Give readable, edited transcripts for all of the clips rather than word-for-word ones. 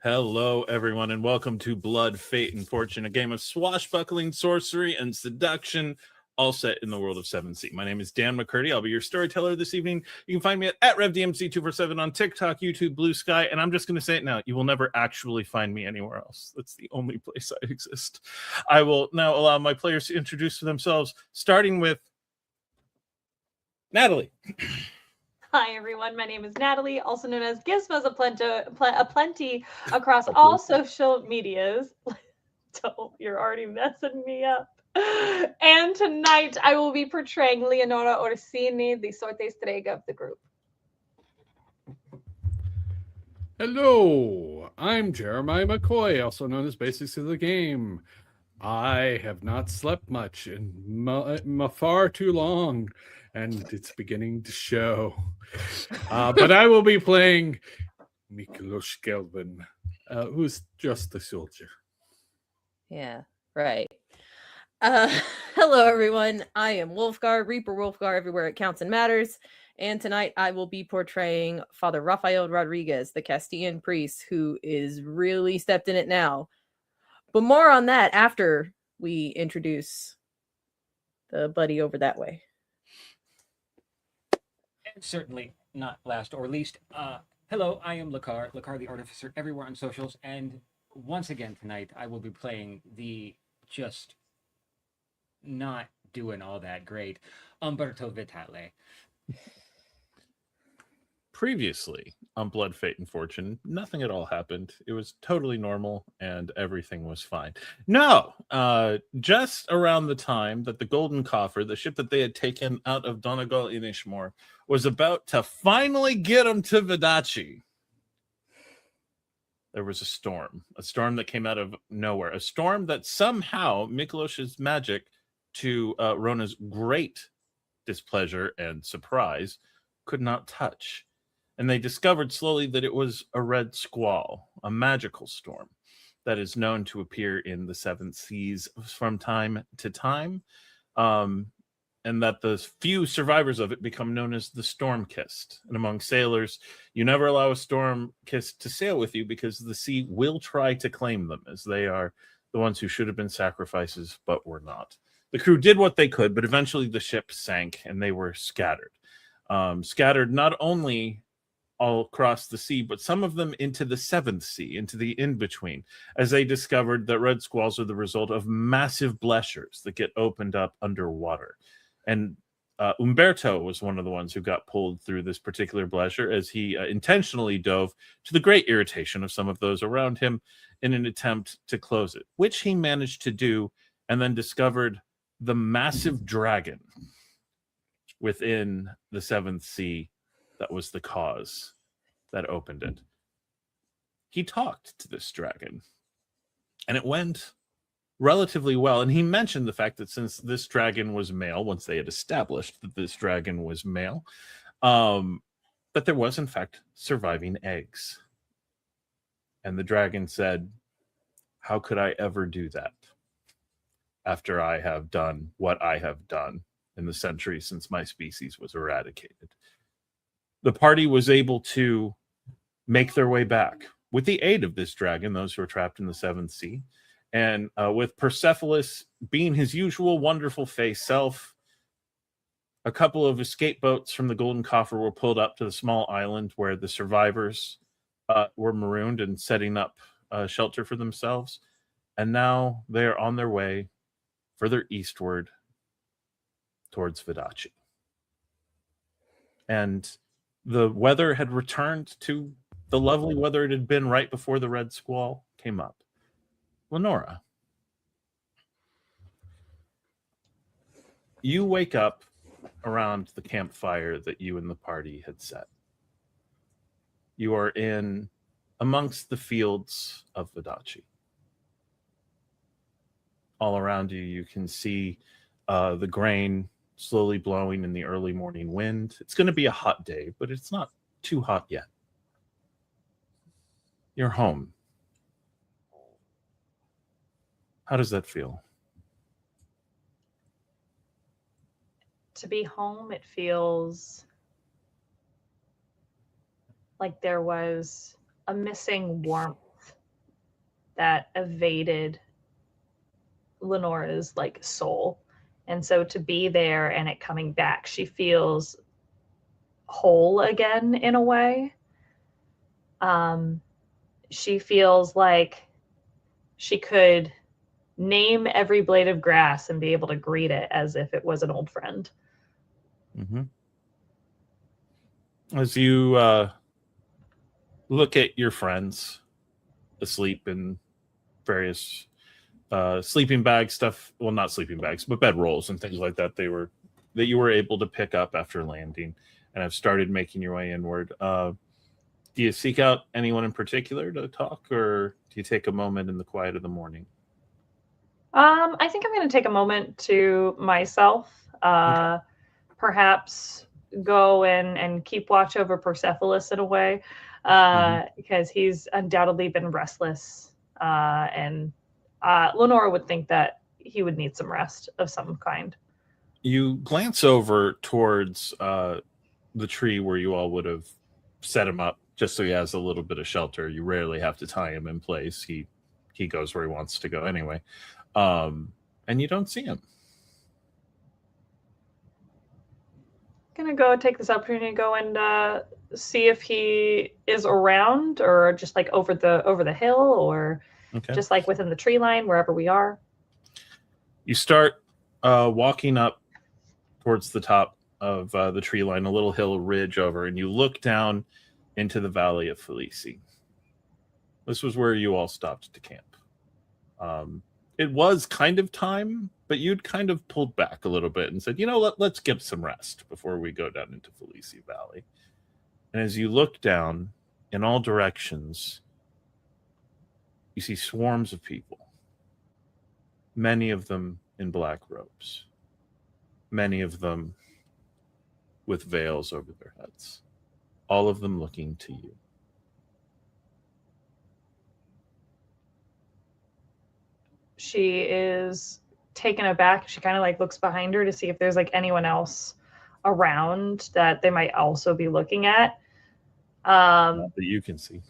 Hello, everyone, and welcome to Blood, Fate, and Fortune, a game of swashbuckling, sorcery, and seduction, all set in the world of 7th. My name is Dan McCurdy. I'll be your storyteller this evening. You can find me at RevDMC247 on TikTok, YouTube, Blue Sky, and I'm just going to say it now. You will never actually find me anywhere else. That's the only place I exist. I will now allow my players to introduce themselves, starting with Natalie. Hi, everyone. My name is Natalie, also known as Gizmos Aplenty across all social medias. You're already messing me up. And tonight I will be portraying Leonora Orsini, the Sorte Strega of the group. Hello, I'm Jeremiah McCoy, also known as Basics of the Game. I have not slept much in far too long, and it's beginning to show. But I will be playing Mykolas Kelvan, who's just a soldier. Yeah, right. Hello, everyone. I am Wolfgar, Reaper Wolfgar, everywhere it counts and matters. And tonight I will be portraying Fr Rafael Rodriguez, the Castilian priest, who is really stepped in it now. But more on that after we introduce the buddy over that way. And certainly not last or least, hello, I am Lakar the Artificer, everywhere on socials. And once again tonight, I will be playing the just not doing all that great Umberto Vitale. Previously on Blood, Fate, and Fortune, nothing at all happened. It was totally normal and everything was fine. No, just around the time that the Golden Coffer, the ship that they had taken out of Donegal in Ishmore, was about to finally get them to Vodacce, there was a storm that came out of nowhere, a storm that somehow Mykolos's magic, to Rona's great displeasure and surprise, could not touch. And they discovered slowly that it was a red squall, a magical storm that is known to appear in the 7th Seas from time to time, and that the few survivors of it become known as the Storm-Kissed. And among sailors, you never allow a Storm-Kissed to sail with you because the sea will try to claim them, as they are the ones who should have been sacrifices but were not. The crew did what they could, but eventually the ship sank and they were scattered. Scattered not only all across the sea, but some of them into the 7th Sea, into the in-between, as they discovered that red squalls are the result of massive blessures that get opened up underwater. And Umberto was one of the ones who got pulled through this particular blessure, as he intentionally dove, to the great irritation of some of those around him, in an attempt to close it, which he managed to do, and then discovered the massive dragon within the 7th Sea that was the cause that opened it. He talked to this dragon, and it went relatively well. And he mentioned the fact that since this dragon was male, once they had established that this dragon was male, that there was, in fact, surviving eggs. And the dragon said, "How could I ever do that after I have done what I have done in the centuries since my species was eradicated?" The party was able to make their way back with the aid of this dragon, those who were trapped in the 7th Sea. And with Persepolis being his usual wonderful face self, a couple of escape boats from the Golden Coffer were pulled up to the small island where the survivors were marooned and setting up shelter for themselves. And now they are on their way further eastward towards Vodacce. And the weather had returned to the lovely weather it had been right before the red squall came up. Lenora, you wake up around the campfire that you and the party had set. You are in amongst the fields of Vodacce. All around you, you can see the grain slowly blowing in the early morning wind. It's going to be a hot day, but it's not too hot yet. You're home. How does that feel? To be home, it feels like there was a missing warmth that evaded Leonora's like soul. And so to be there and it coming back, she feels whole again in a way. She feels like she could name every blade of grass and be able to greet it as if it was an old friend. Mm-hmm. As you look at your friends asleep in various sleeping bag stuff, well, not sleeping bags, but bed rolls and things like that, that you were able to pick up after landing and have started making your way inward. Do you seek out anyone in particular to talk, or do you take a moment in the quiet of the morning? I think I'm going to take a moment to myself. Okay. Perhaps go and keep watch over Persepolis in a way, because he's undoubtedly been restless. And Lenora would think that he would need some rest of some kind. You glance over towards the tree where you all would have set him up, just so he has a little bit of shelter. You rarely have to tie him in place. He goes where he wants to go anyway. And you don't see him. Gonna go take this opportunity to go and see if he is around, or just like over the hill, or just like within the tree line, wherever we are. You start walking up towards the top of the tree line, a little hill ridge over, and you look down into the valley of Felici. This was where you all stopped to camp. It was kind of time, but you'd kind of pulled back a little bit and said, let's get some rest before we go down into Felici Valley. And as you look down in all directions, you see swarms of people, many of them in black robes, many of them with veils over their heads, all of them looking to you. She is taken aback. She kind of like looks behind her to see if there's like anyone else around that they might also be looking at. That you can see.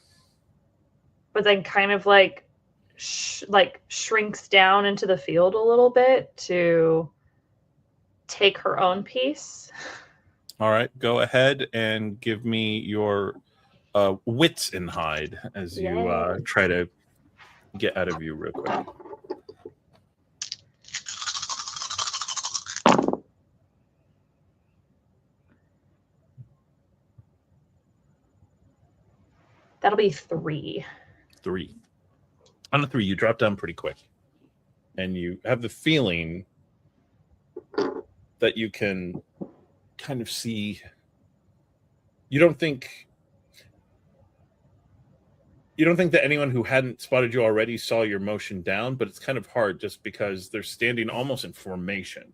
But then kind of like shrinks down into the field a little bit to take her own piece. All right, go ahead and give me your wits in hide as you try to get out of you real quick. That'll be 3. 3. On a 3, you drop down pretty quick. And you have the feeling that you can kind of see. You don't think that anyone who hadn't spotted you already saw your motion down, but it's kind of hard just because they're standing almost in formation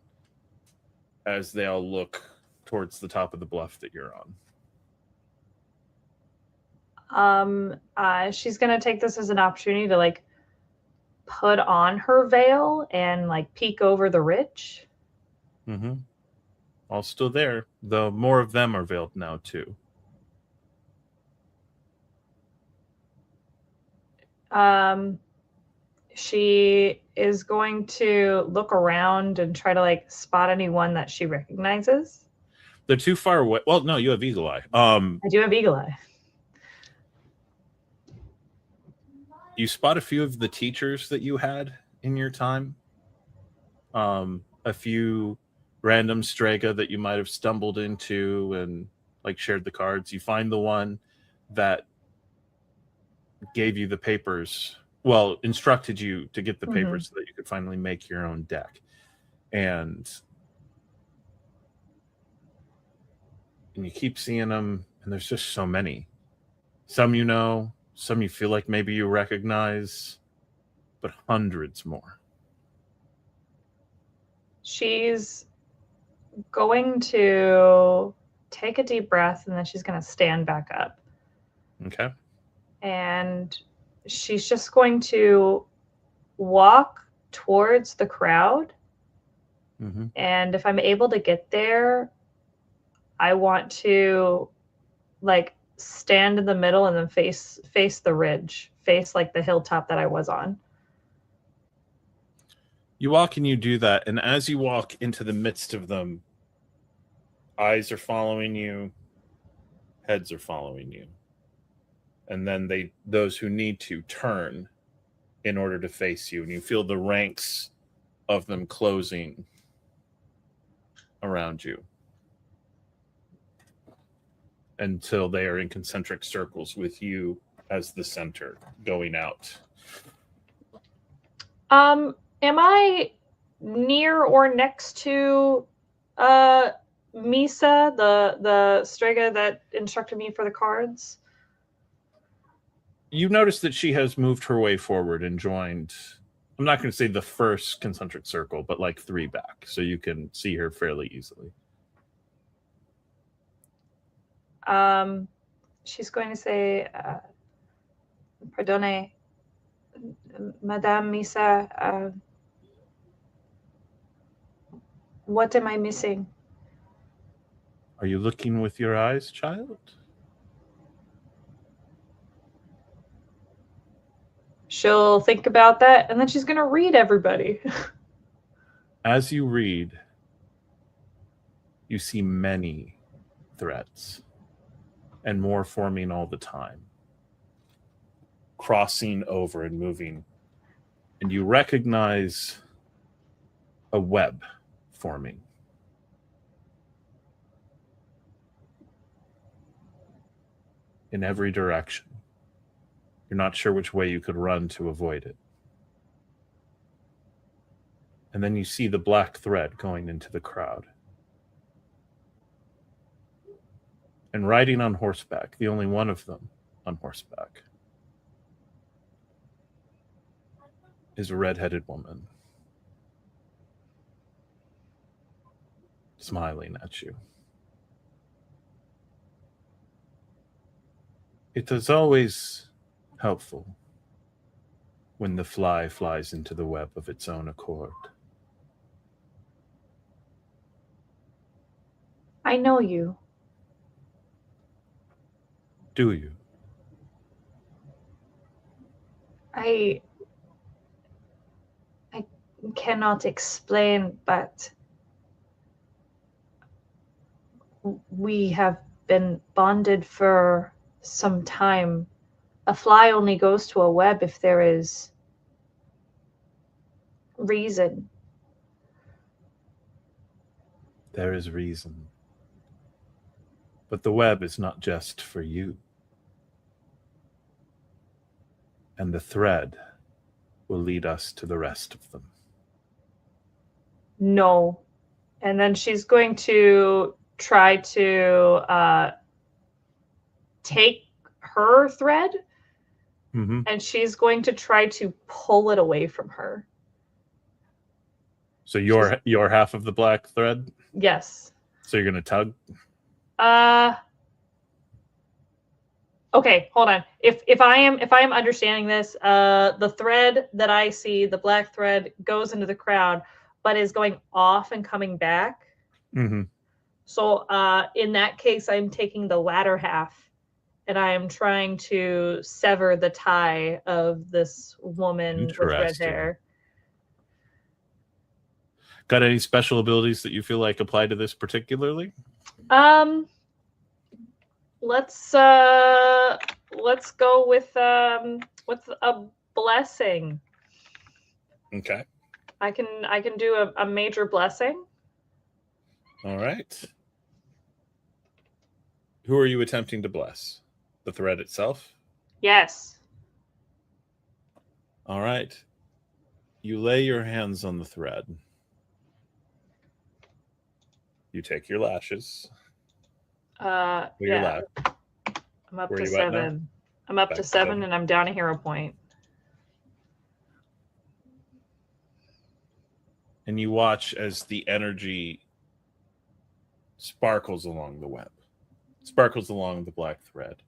as they all look towards the top of the bluff that you're on. She's gonna take this as an opportunity to like put on her veil and like peek over the ridge. Mm-hmm. All still there, though more of them are veiled now too. She is going to look around and try to like spot anyone that she recognizes. They're too far away. Well, no, you have eagle eye. I do have eagle eye. You spot a few of the teachers that you had in your time. A few random strega that you might have stumbled into and like shared the cards. You find the one that gave you the papers, well, instructed you to get the papers so that you could finally make your own deck. And you keep seeing them, and there's just so many. Some you know, some you feel like maybe you recognize, but hundreds more. She's going to take a deep breath, and then she's going to stand back up. Okay. And she's just going to walk towards the crowd. Mm-hmm. And if I'm able to get there, I want to like stand in the middle and then face the ridge face like the hilltop that I was on. You walk and you do that, and as you walk into the midst of them, eyes are following you, heads are following you. And then those who need to turn in order to face you, and you feel the ranks of them closing around you until they are in concentric circles with you as the center going out. Am I near or next to Misa, the Strega that instructed me for the cards? You notice that she has moved her way forward and joined, I'm not going to say the first concentric circle, but like 3 back, so you can see her fairly easily. She's going to say, Pardone, Madame Misa, what am I missing? Are you looking with your eyes, child? She'll think about that, and then she's going to read everybody. As you read, you see many threads, and more forming all the time, crossing over and moving. And you recognize a web forming. In every direction. You're not sure which way you could run to avoid it. And then you see the black thread going into the crowd. And riding on horseback, the only one of them on horseback, is a red-headed woman. Smiling at you. It is always helpful when the fly flies into the web of its own accord. I know you. Do you? I cannot explain, but we have been bonded for some time. A fly only goes to a web if there is reason. There is reason. But the web is not just for you. And the thread will lead us to the rest of them. No. And then she's going to try to take her thread, and she's going to try to pull it away from her. So your half of the black thread? Yes. So you're going to tug? Okay, hold on. If I am understanding this, the thread that I see, the black thread, goes into the crowd, but is going off and coming back. Mm-hmm. So in that case, I'm taking the latter half, and I am trying to sever the tie of this woman with red hair. Got any special abilities that you feel like apply to this particularly? Let's go with a blessing. Okay. I can do a major blessing. All right. Who are you attempting to bless? The thread itself? Yes. All right. You lay your hands on the thread. You take your lashes. Your Yeah. lap. I'm up Where to are you at now? 7. I'm up Back to to 7, 7. and I'm down a hero point. And you watch as the energy sparkles along the web, sparkles along the black thread.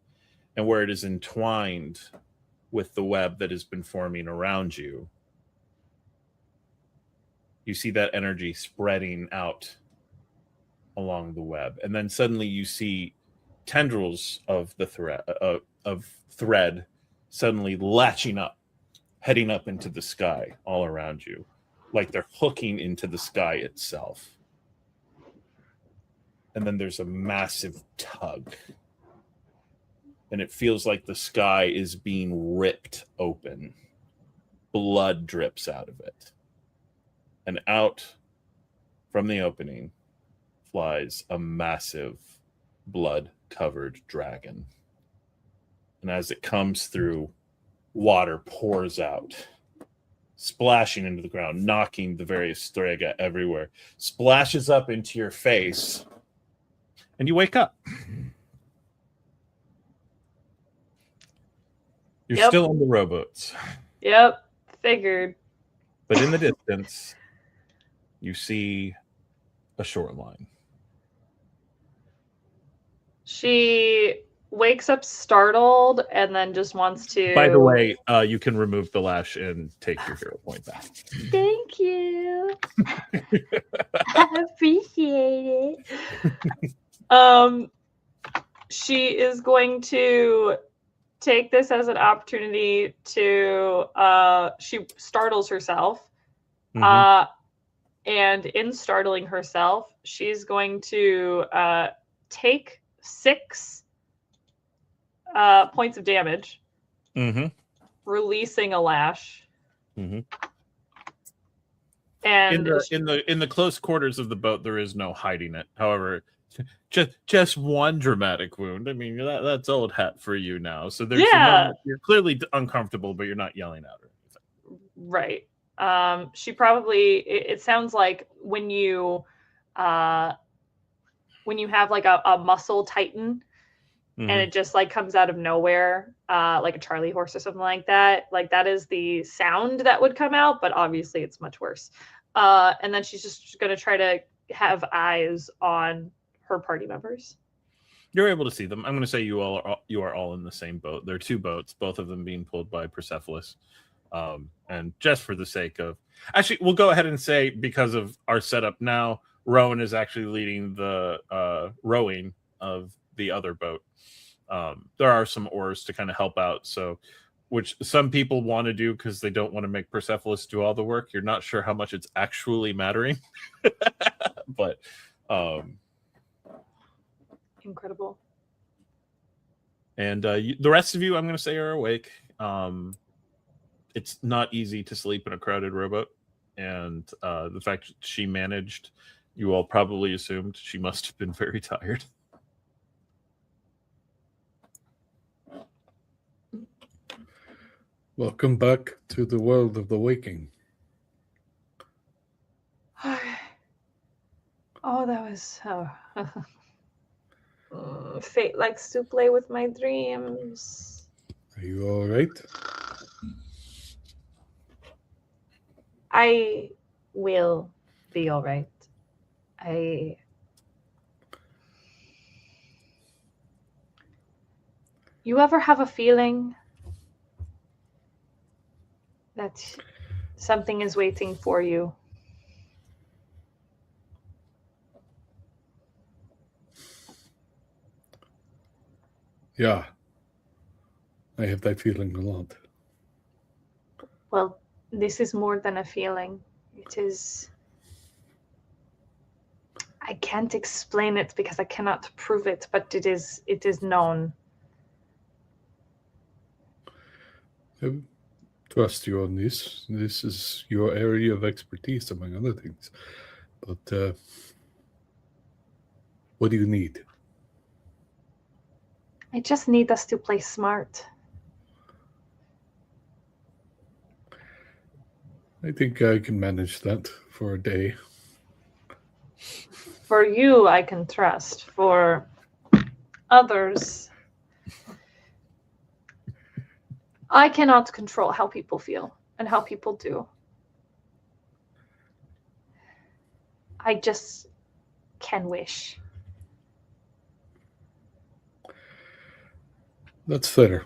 And where it is entwined with the web that has been forming around you, you see that energy spreading out along the web. And then suddenly you see tendrils of the thread suddenly latching up, heading up into the sky all around you, like they're hooking into the sky itself. And then there's a massive tug. And it feels like the sky is being ripped open. Blood drips out of it. And out from the opening flies a massive blood-covered dragon. And as it comes through, water pours out, splashing into the ground, knocking the various strega everywhere, splashes up into your face, and you wake up. You're Yep. still on the rowboats. Yep, figured. But in the distance, you see a shoreline. She wakes up startled and then just wants to. By the way, you can remove the lash and take your hero point back. Thank you. I appreciate it. She is going to take this as an opportunity to. She startles herself, Mhm. and in startling herself, she's going to take 6 points of damage, Mhm. releasing a lash. Mhm. And In the close quarters of the boat, there is no hiding it. However, just one dramatic wound. I mean, that's old hat for you now. So there's a moment you're clearly uncomfortable, but you're not yelling out or anything. right. She probably. It sounds like when you have like a muscle tighten, and it just like comes out of nowhere, like a Charlie horse or something like that. Like that is the sound that would come out, but obviously it's much worse. And then she's just going to try to have eyes on her party members. You're able to see them. I'm going to say you are all in the same boat. There are 2 boats, both of them being pulled by Persepolis. And just for the sake of, actually, we'll go ahead and say, because of our setup now, Rowan is actually leading the rowing of the other boat. There are some oars to kind of help out, so which some people want to do because they don't want to make Persepolis do all the work. You're not sure how much it's actually mattering, but Incredible. and the rest of you, I'm going to say, are awake. It's not easy to sleep in a crowded rowboat, and the fact that she managed, you all probably assumed she must have been very tired. Welcome back to the world of the waking. Oh, that was fate likes to play with my dreams. Are you all right? I will be all right. You ever have a feeling that something is waiting for you? Yeah. I have that feeling a lot. Well, this is more than a feeling. It is. I can't explain it because I cannot prove it, but it is known. I trust you on this. This is your area of expertise, among other things. But what do you need? I just need us to play smart. I think I can manage that for a day. For you, I can trust. For others, I cannot control how people feel and how people do. I just can wish. That's fair.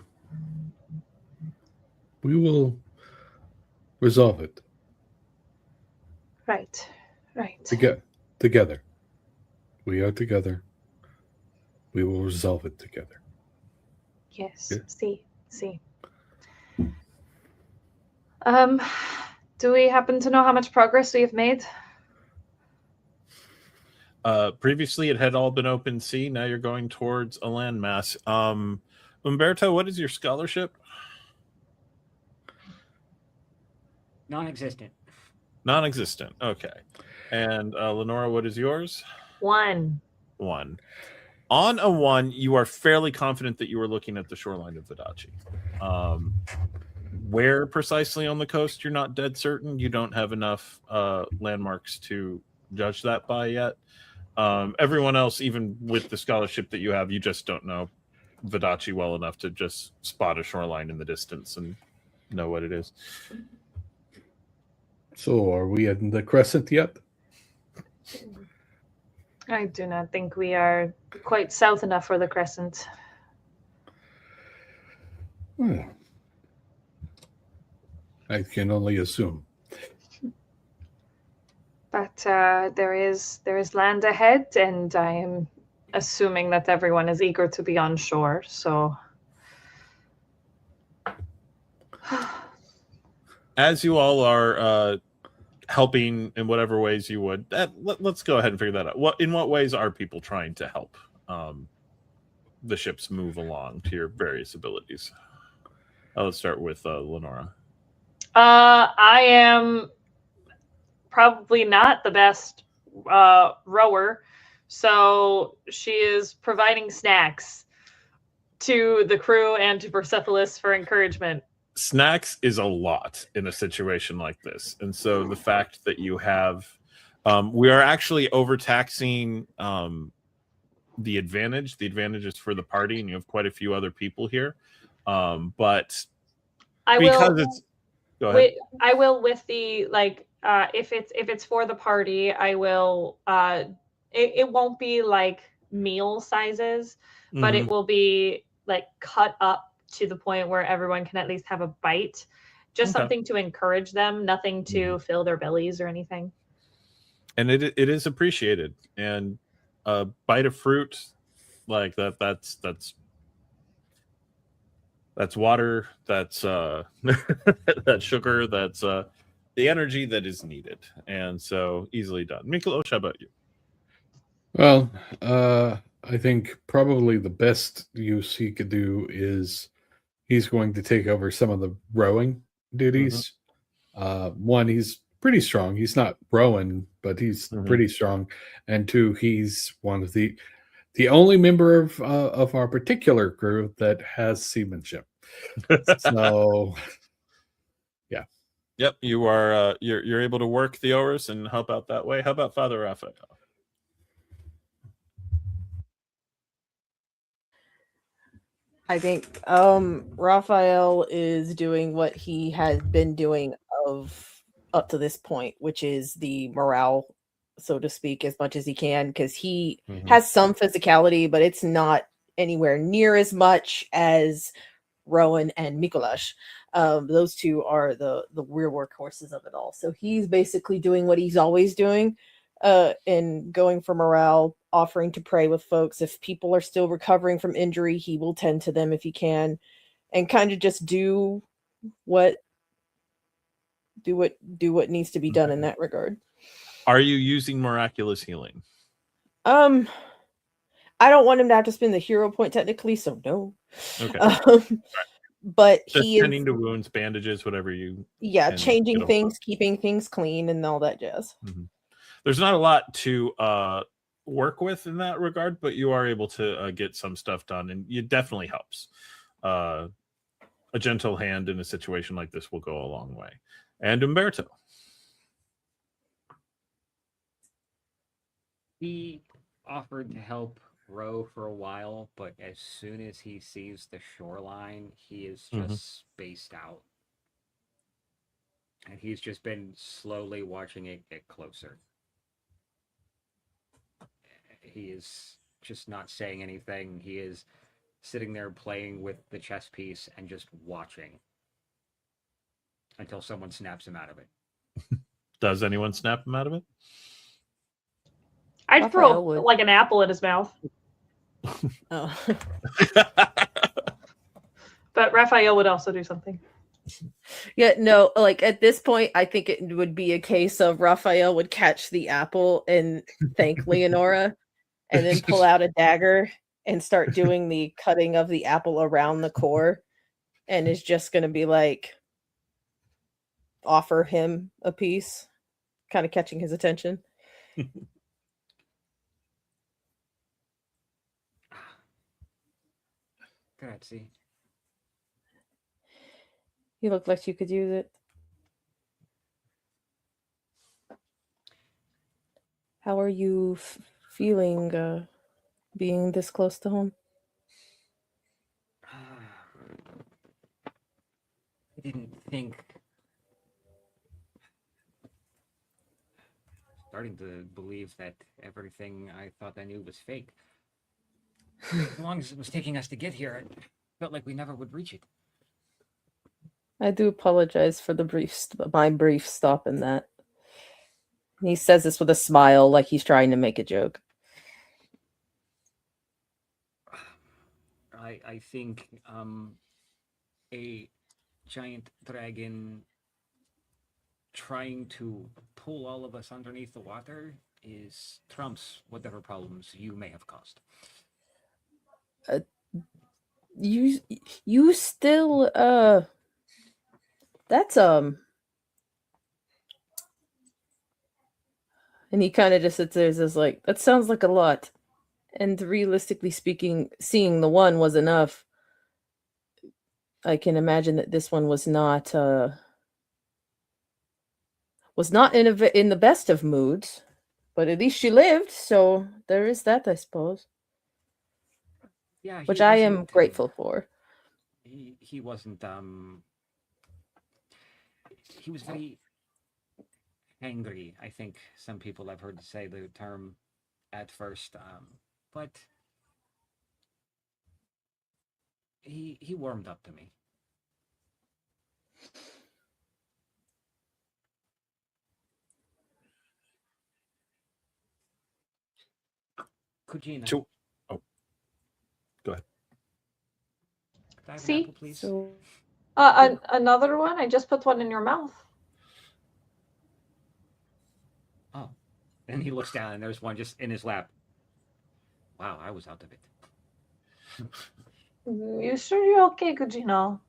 We will resolve it. Right. Together. We are together. We will resolve it together. Yes. Yeah. See. Do we happen to know how much progress we have made? Previously, it had all been open sea. Now you're going towards a landmass. Umberto, what is your scholarship? Non-existent. Non-existent. Okay. And Lenora, what is yours? 1. 1. On a 1, you are fairly confident that you are looking at the shoreline of Vidachi. Where precisely on the coast, you're not dead certain. You don't have enough landmarks to judge that by yet. Everyone else, even with the scholarship that you have, you just don't know Vidachi well enough to just spot a shoreline in the distance and know what it is. So, are we in the crescent yet? I do not think we are quite south enough for the crescent. Well, I can only assume. But there is land ahead, and I am assuming that everyone is eager to be on shore. So, as you all are helping in whatever ways you would, let's go ahead and figure that out. In what ways are people trying to help the ships move along to your various abilities? Let's start with Lenora. I am probably not the best rower, so she is providing snacks to the crew and to Persepolis for encouragement. Snacks is a lot in a situation like this, and so the fact that you have we are actually overtaxing the advantage is for the party, and you have quite a few other people here, but I will with the if it's for the party, I will it won't be like meal sizes, but it will be like cut up to the point where everyone can at least have a bite. Just something to encourage them, nothing to fill their bellies or anything. And it is appreciated. And a bite of fruit like that's water, that's that's sugar, that's the energy that is needed. And so easily done. Mykolas, how about you? Well, I think probably the best use he could do is he's going to take over some of the rowing duties. One, he's pretty strong. He's not rowing, but he's pretty strong. And 2, he's one of the only member of our particular crew that has seamanship. So, yeah. Yep, you are. You're able to work the oars and help out that way. How about Father Rafael? I think Raphael is doing what he has been doing up to this point, which is the morale, so to speak, as much as he can, because he has some physicality, but it's not anywhere near as much as Roan and Mykolas. Those two are the real workhorses of it all. So he's basically doing what he's always doing, and going for morale, offering to pray with folks. If people are still recovering from injury, he will tend to them if he can, and kind of just do what needs to be done in that regard. Are you using miraculous healing? I don't want him to have to spend the hero point technically, so no. Okay. But just he is tending to wounds, bandages, whatever you. Changing things, keeping things clean, and all that jazz. There's not a lot to work with in that regard, but you are able to get some stuff done, and it definitely helps. A gentle hand in a situation like this will go a long way. And Umberto. He offered to help row for a while, but as soon as he sees the shoreline, he is just spaced out. And he's just been slowly watching it get closer. He is just not saying anything. He is sitting there playing with the chess piece and just watching until someone snaps him out of it. Does anyone snap him out of it? I'd throw like an apple in his mouth. Oh. But Raphael would also do something. Yeah, no, like at this point, I think it would be a case of Raphael would catch the apple and thank Leonora and then pull out a dagger and start doing the cutting of the apple around the core and is just going to be like, offer him a piece, kind of catching his attention. Grazie. You look like you could use it. How are you feeling being this close to home? I didn't think. Starting to believe that everything I thought I knew was fake. As long as it was taking us to get here, it felt like we never would reach it. I do apologize for the my brief stop in that. He says this with a smile, like he's trying to make a joke. I think a giant dragon trying to pull all of us underneath the water is trumps whatever problems you may have caused. You still that's and he kind of just sits there and says like, that sounds like a lot, and realistically speaking, seeing the one was enough. I can imagine that this one was not in the best of moods, but at least she lived, so there is that, I suppose. Yeah, which I am grateful for. He wasn't he was very angry. I think some people I've heard say the term at first, but he warmed up to me. Kujina. Oh, go ahead. Could I have an See? apple, please? So Another one? I just put one in your mouth. Oh. Then he looks down and there's one just in his lap. Wow, I was out of it. You sure you're okay, Kujino?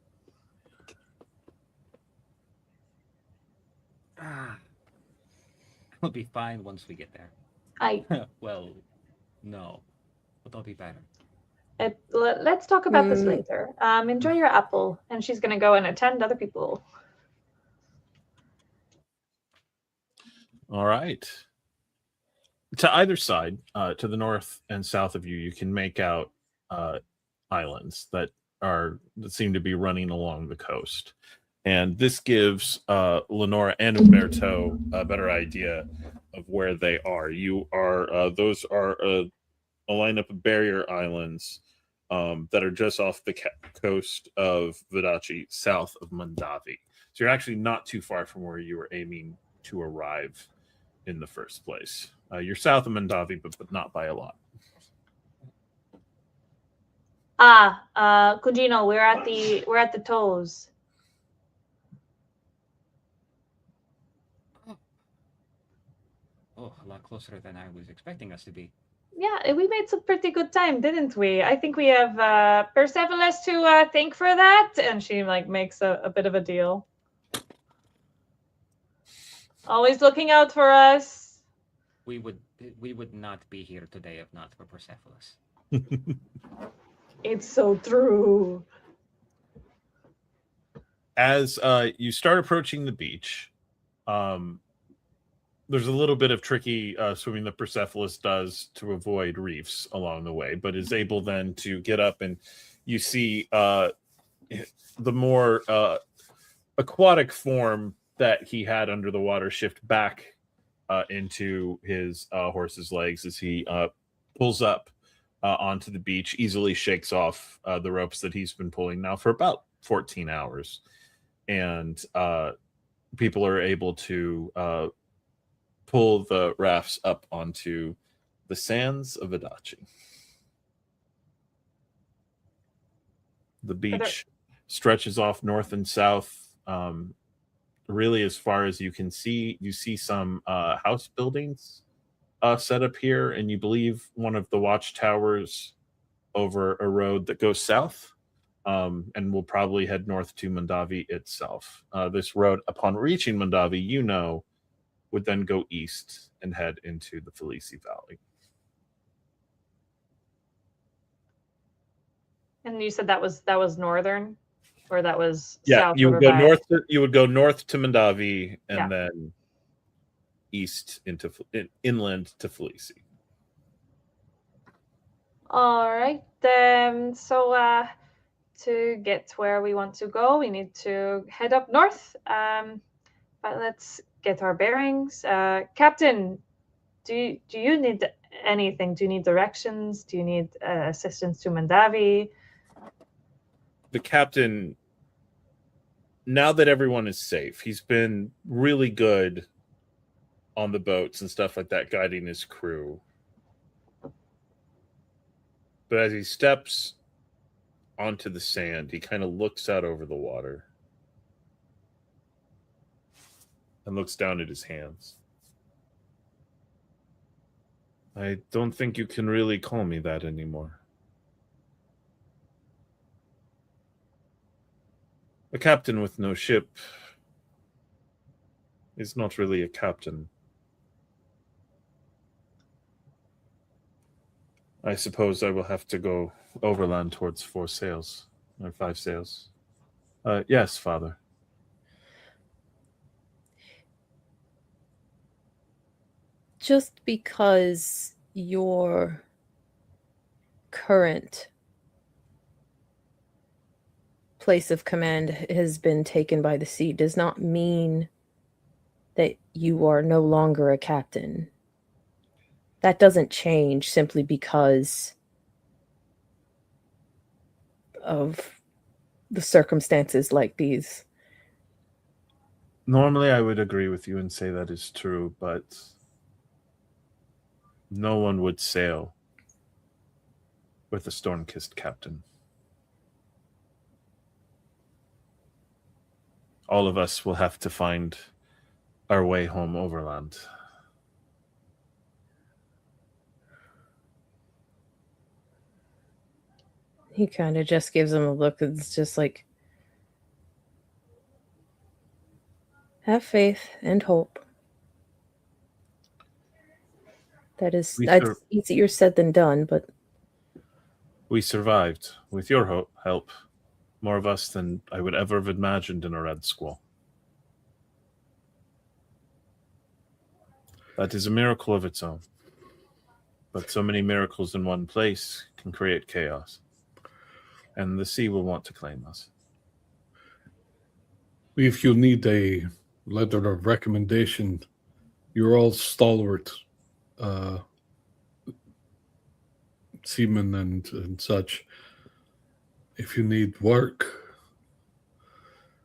I'll be fine once we get there. Well, no. But I'll be better. Let's talk about this later. Enjoy your apple. And she's going to go and attend other people. All right. To either side, to the north and south of you, you can make out islands that seem to be running along the coast. And this gives Leonora and Umberto a better idea of where they are. Those are a lineup of barrier islands that are just off the coast of Vodacce, south of Mondavi. So you're actually not too far from where you were aiming to arrive in the first place. You're south of Mondavi, but not by a lot. Kujino, we're at the toes. Oh, a lot closer than I was expecting us to be. Yeah, we made some pretty good time, didn't we? I think we have Persepolis to thank for that, and she makes a bit of a deal. Always looking out for us. We would not be here today if not for Persepolis. It's so true. As you start approaching the beach, there's a little bit of tricky swimming that Persepolis does to avoid reefs along the way, but is able then to get up, and you see the more aquatic form that he had under the water shift back into his horse's legs as he pulls up onto the beach, easily shakes off the ropes that he's been pulling now for about 14 hours. And people are able to pull the rafts up onto the sands of Vodacce. The beach stretches off north and south Really, as far as you can see, you see some house buildings set up here, and you believe one of the watchtowers over a road that goes south, and will probably head north to Mondavi itself. This road, upon reaching Mondavi, would then go east and head into the Felici Valley. And you said that was northern, or that was Yeah, south? you would over go by- north. You would go north to Mondavi, and Yeah. then east into inland to Felici. All right. So to get where we want to go, we need to head up north. But let's get our bearings. Captain, do you need anything? Do you need directions? Do you need assistance to Mondavi? The captain, now that everyone is safe, he's been really good on the boats and stuff like that, guiding his crew. But as he steps onto the sand, he kind of looks out over the water and looks down at his hands. I don't think you can really call me that anymore. A captain with no ship is not really a captain. I suppose I will have to go overland towards 4 sails, or 5 sails. Yes, Father. Just because your current place of command has been taken by the sea does not mean that you are no longer a captain. That doesn't change simply because of the circumstances like these. Normally I would agree with you and say that is true, but no one would sail with a storm-kissed captain. All of us will have to find our way home overland. He kind of just gives him a look that's just like, have faith and hope. That's easier said than done, but We survived. With your help, more of us than I would ever have imagined in a Red Squall. That is a miracle of its own. But so many miracles in one place can create chaos. And the sea will want to claim us. If you need a letter of recommendation, you're all stalwart seamen and such. If you need work,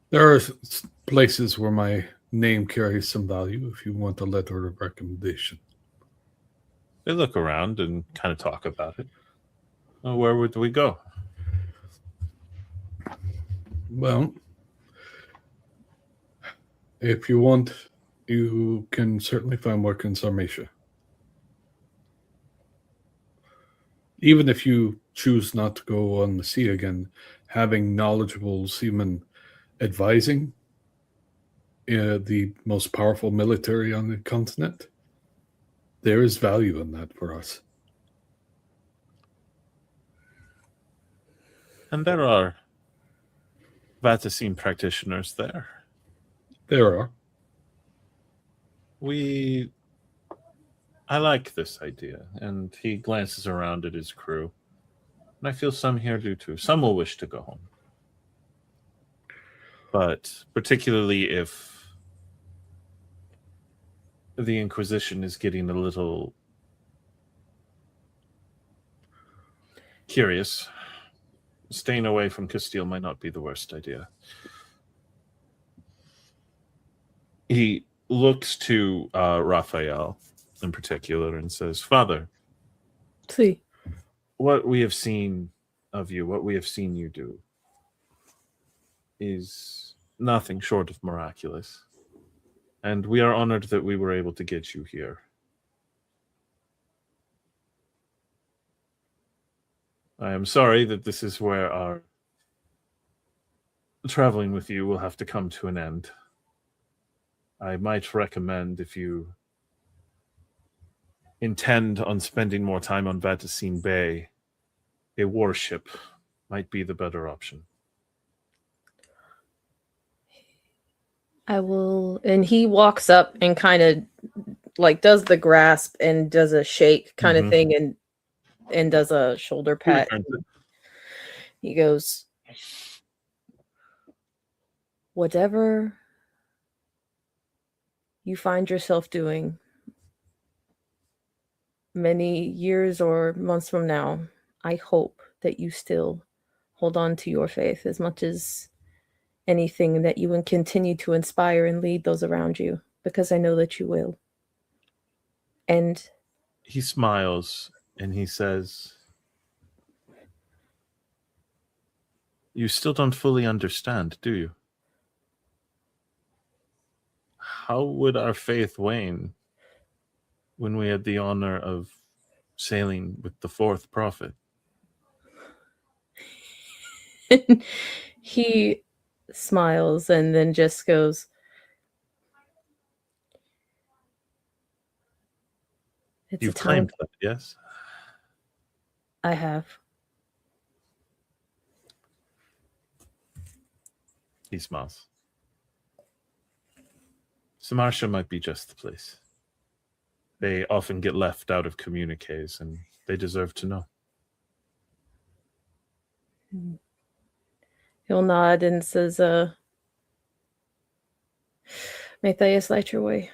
there are places where my name carries some value if you want a letter of recommendation. They look around and kind of talk about it. Well, where would we go? Well, if you want, you can certainly find work in Sarmatia. Even if you choose not to go on the sea again, having knowledgeable seamen advising the most powerful military on the continent, there is value in that for us. And there are Vaticine practitioners there. There are. I like this idea. And he glances around at his crew. And I feel some here do too. Some will wish to go home. But particularly if the Inquisition is getting a little curious, staying away from Castile might not be the worst idea. He looks to Raphael in particular and says, Father, see, what we have seen of you, what we have seen you do, is nothing short of miraculous. And we are honored that we were able to get you here. I am sorry that this is where our traveling with you will have to come to an end. I might recommend, if you intend on spending more time on Vaticine Bay, a warship might be the better option. I will, and he walks up and kind of like does the grasp and does a shake kind of thing and does a shoulder pat. He goes, whatever you find yourself doing many years or months from now, I hope that you still hold on to your faith as much as anything, that you will continue to inspire and lead those around you, because I know that you will. And he smiles and he says, you still don't fully understand, do you? How would our faith wane when we had the honor of sailing with the fourth prophet? he smiles and then just goes, it's You've a time. claimed that, yes? I have. He smiles. Samarsha might be just the place. They often get left out of communiques, and they deserve to know. He'll nod and says, may Thea light your way.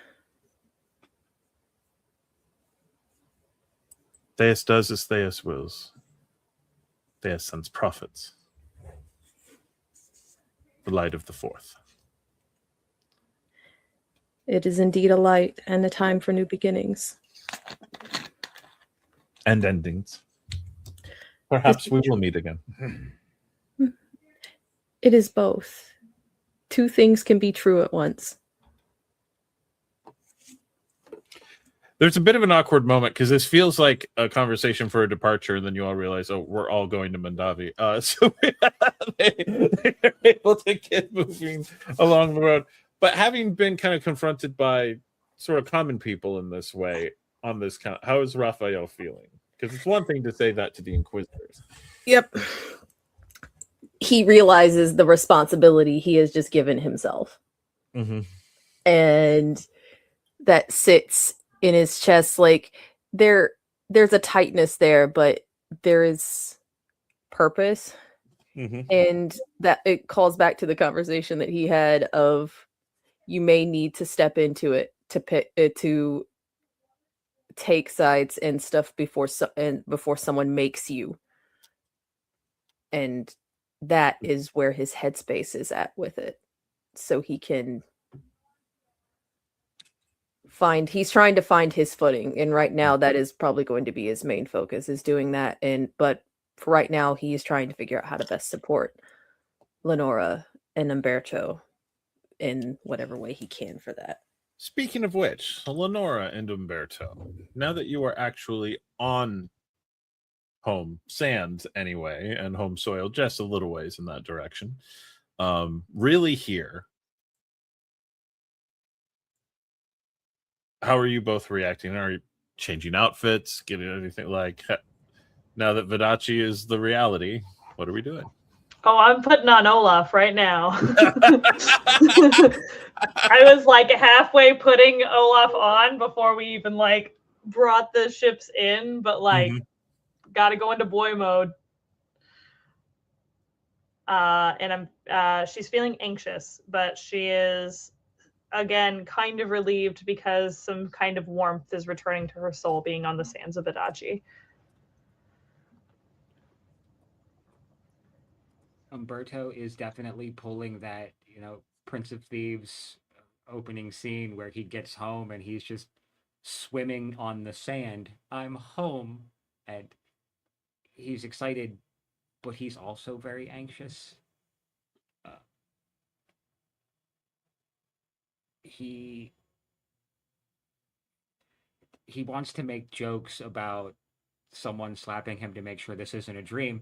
Theus does as Theus wills. Theus sends prophets. The light of the fourth. It is indeed a light and a time for new beginnings. And endings. Perhaps we will meet again. It is both. Two things can be true at once. There's a bit of an awkward moment because this feels like a conversation for a departure, and then you all realize, oh, we're all going to Mandavi. So they're able to get moving along the road. But having been kind of confronted by sort of common people in this way, on this kind of, how is Raphael feeling? Because it's one thing to say that to the Inquisitors. Yep. He realizes the responsibility he has just given himself. Mm-hmm. And that sits in his chest, like there's a tightness there, but there is purpose. Mm-hmm. And that it calls back to the conversation that he had of, you may need to step into it to take sides and stuff before someone makes you. And that is where his headspace is at with it. So he can he's trying to find his footing. And right now that is probably going to be his main focus, is doing that. But for right now, he is trying to figure out how to best support Leonora and Umberto in whatever way he can for that. Speaking of which, Leonora and Umberto, now that you are actually on home sand anyway, and home soil just a little ways in that direction, really here, how are you both reacting? Are you changing outfits, getting anything like, now that Vidachi is the reality, what are we doing? Oh, I'm putting on Olaf right now. I was like halfway putting Olaf on before we even like brought the ships in, but like gotta go into boy mode. And she's feeling anxious, but she is again kind of relieved because some kind of warmth is returning to her soul being on the sands of Adachi. Umberto is definitely pulling that, Prince of Thieves opening scene where he gets home and he's just swimming on the sand. I'm home. And he's excited, but he's also very anxious. he wants to make jokes about someone slapping him to make sure this isn't a dream,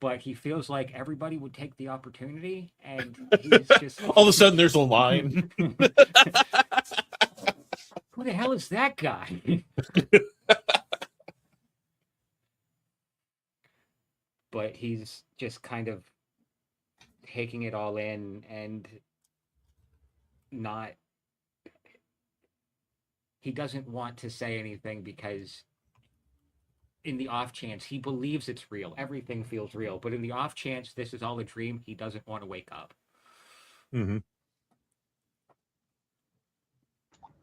but he feels like everybody would take the opportunity, and he's just All of a sudden, there's a line. Who the hell is that guy? But he's just kind of taking it all in and not. He doesn't want to say anything because in the off chance he believes it's real, everything feels real, but in the off chance this is all a dream, he doesn't want to wake up. Mm-hmm.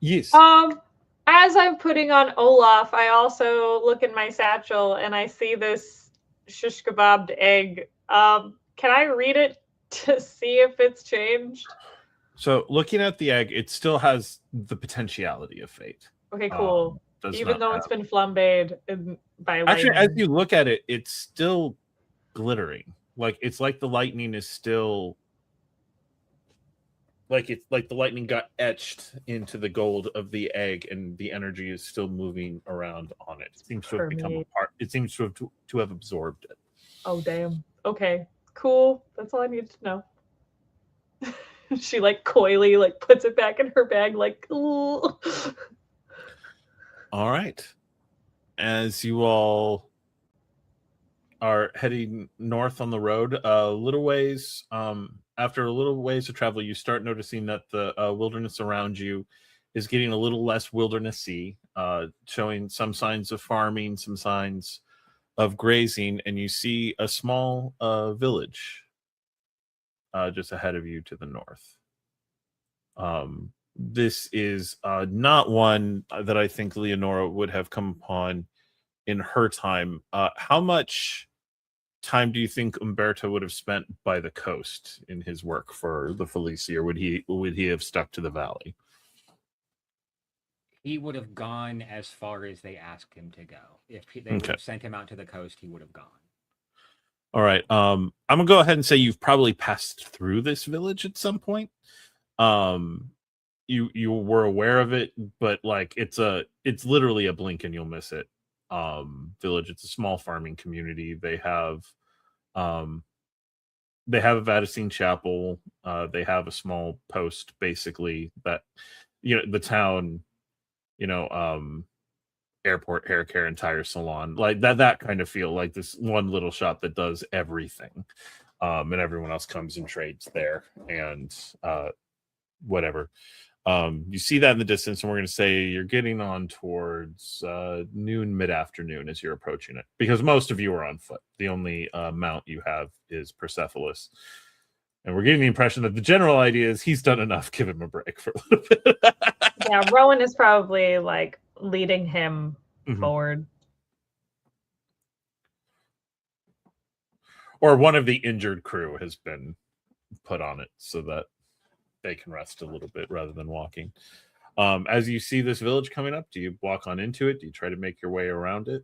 Yes. As I'm putting on Olaf, I also look in my satchel and I see this shish kebabbed egg. Can I read it to see if it's changed? So looking at the egg, it still has the potentiality of fate. Okay, cool. Does Even not though have- it's been flambéed by lightning. Actually, as you look at it, it's still glittering. Like it's like the lightning is still like it's like the lightning got etched into the gold of the egg, and the energy is still moving around on it. It seems to have become a part. It seems to have absorbed it. Oh damn. Okay, cool. That's all I needed to know. She like coyly like puts it back in her bag, like. Ooh. All right. As you all are heading north on the road, a little ways, after a little ways of travel, you start noticing that the wilderness around you is getting a little less wildernessy, showing some signs of farming, some signs of grazing, and you see a small village just ahead of you to the north. This is not one that I think Leonora would have come upon in her time. How much time do you think Umberto would have spent by the coast in his work for the Felicia, or would he have stuck to the valley? He would have gone as far as they asked him to go. If they would have sent him out to the coast, he would have gone. All right. I'm gonna go ahead and say you've probably passed through this village at some point. You were aware of it, but like it's literally a blink and you'll miss it. Village. It's a small farming community. They have a Vatican chapel. They have a small post, basically, that the town, airport, hair care, and tire salon, like that kind of feel, like this one little shop that does everything, and everyone else comes and trades there, and whatever. You see that in the distance, and we're going to say you're getting on towards noon, mid-afternoon as you're approaching it, because most of you are on foot. The only mount you have is Persepolis, and we're getting the impression that the general idea is he's done enough. Give him a break for a little bit. Yeah, Rowan is probably like leading him forward. Or one of the injured crew has been put on it so that they can rest a little bit rather than walking. As you see this village coming up, do you walk on into it? Do you try to make your way around it?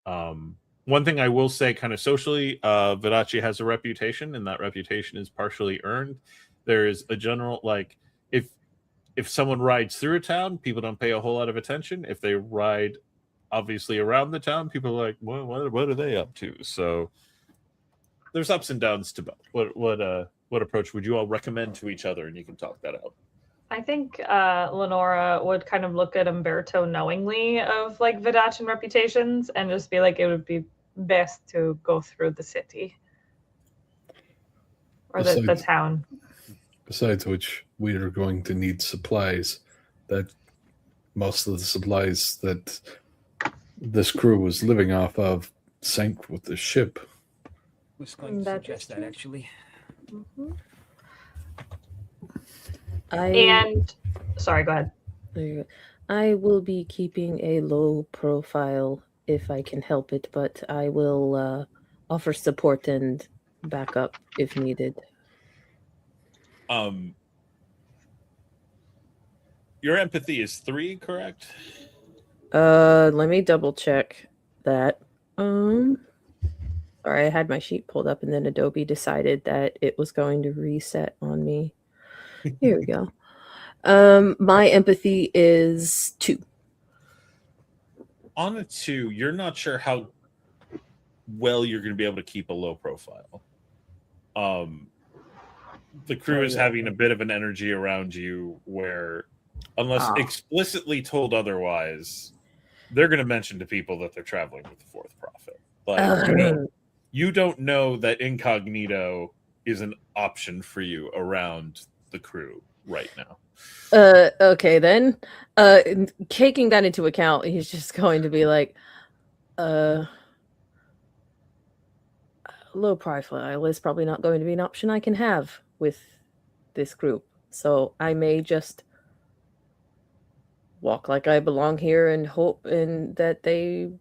One thing I will say kind of socially, Vidace has a reputation, and that reputation is partially earned. There is a general, like, if someone rides through a town, people don't pay a whole lot of attention. If they ride, obviously, around the town, people are like, well, what are they up to? So there's ups and downs to both. What approach would you all recommend to each other? And you can talk that out. I think Leonora would kind of look at Umberto knowingly of like Vidacian reputations and just be like, it would be best to go through the city or the town. Besides which, we are going to need supplies. That most of the supplies that this crew was living off of sank with the ship. I was going to suggest that, actually. And sorry, go ahead. There you go. I will be keeping a low profile if I can help it, but I will offer support and backup if needed. Your empathy is 3, correct? Let me double check that. Sorry, I had my sheet pulled up and then Adobe decided that it was going to reset on me. Here we go. My empathy is 2. On a 2, you're not sure how well you're going to be able to keep a low profile. The crew is having a bit of an energy around you where, unless explicitly told otherwise, they're going to mention to people that they're traveling with the Fourth Prophet. Like, you don't know that incognito is an option for you around the crew right now. Okay then. Taking that into account, he's just going to be like, low profile is probably not going to be an option I can have with this group. So I may just walk like I belong here and hope that they...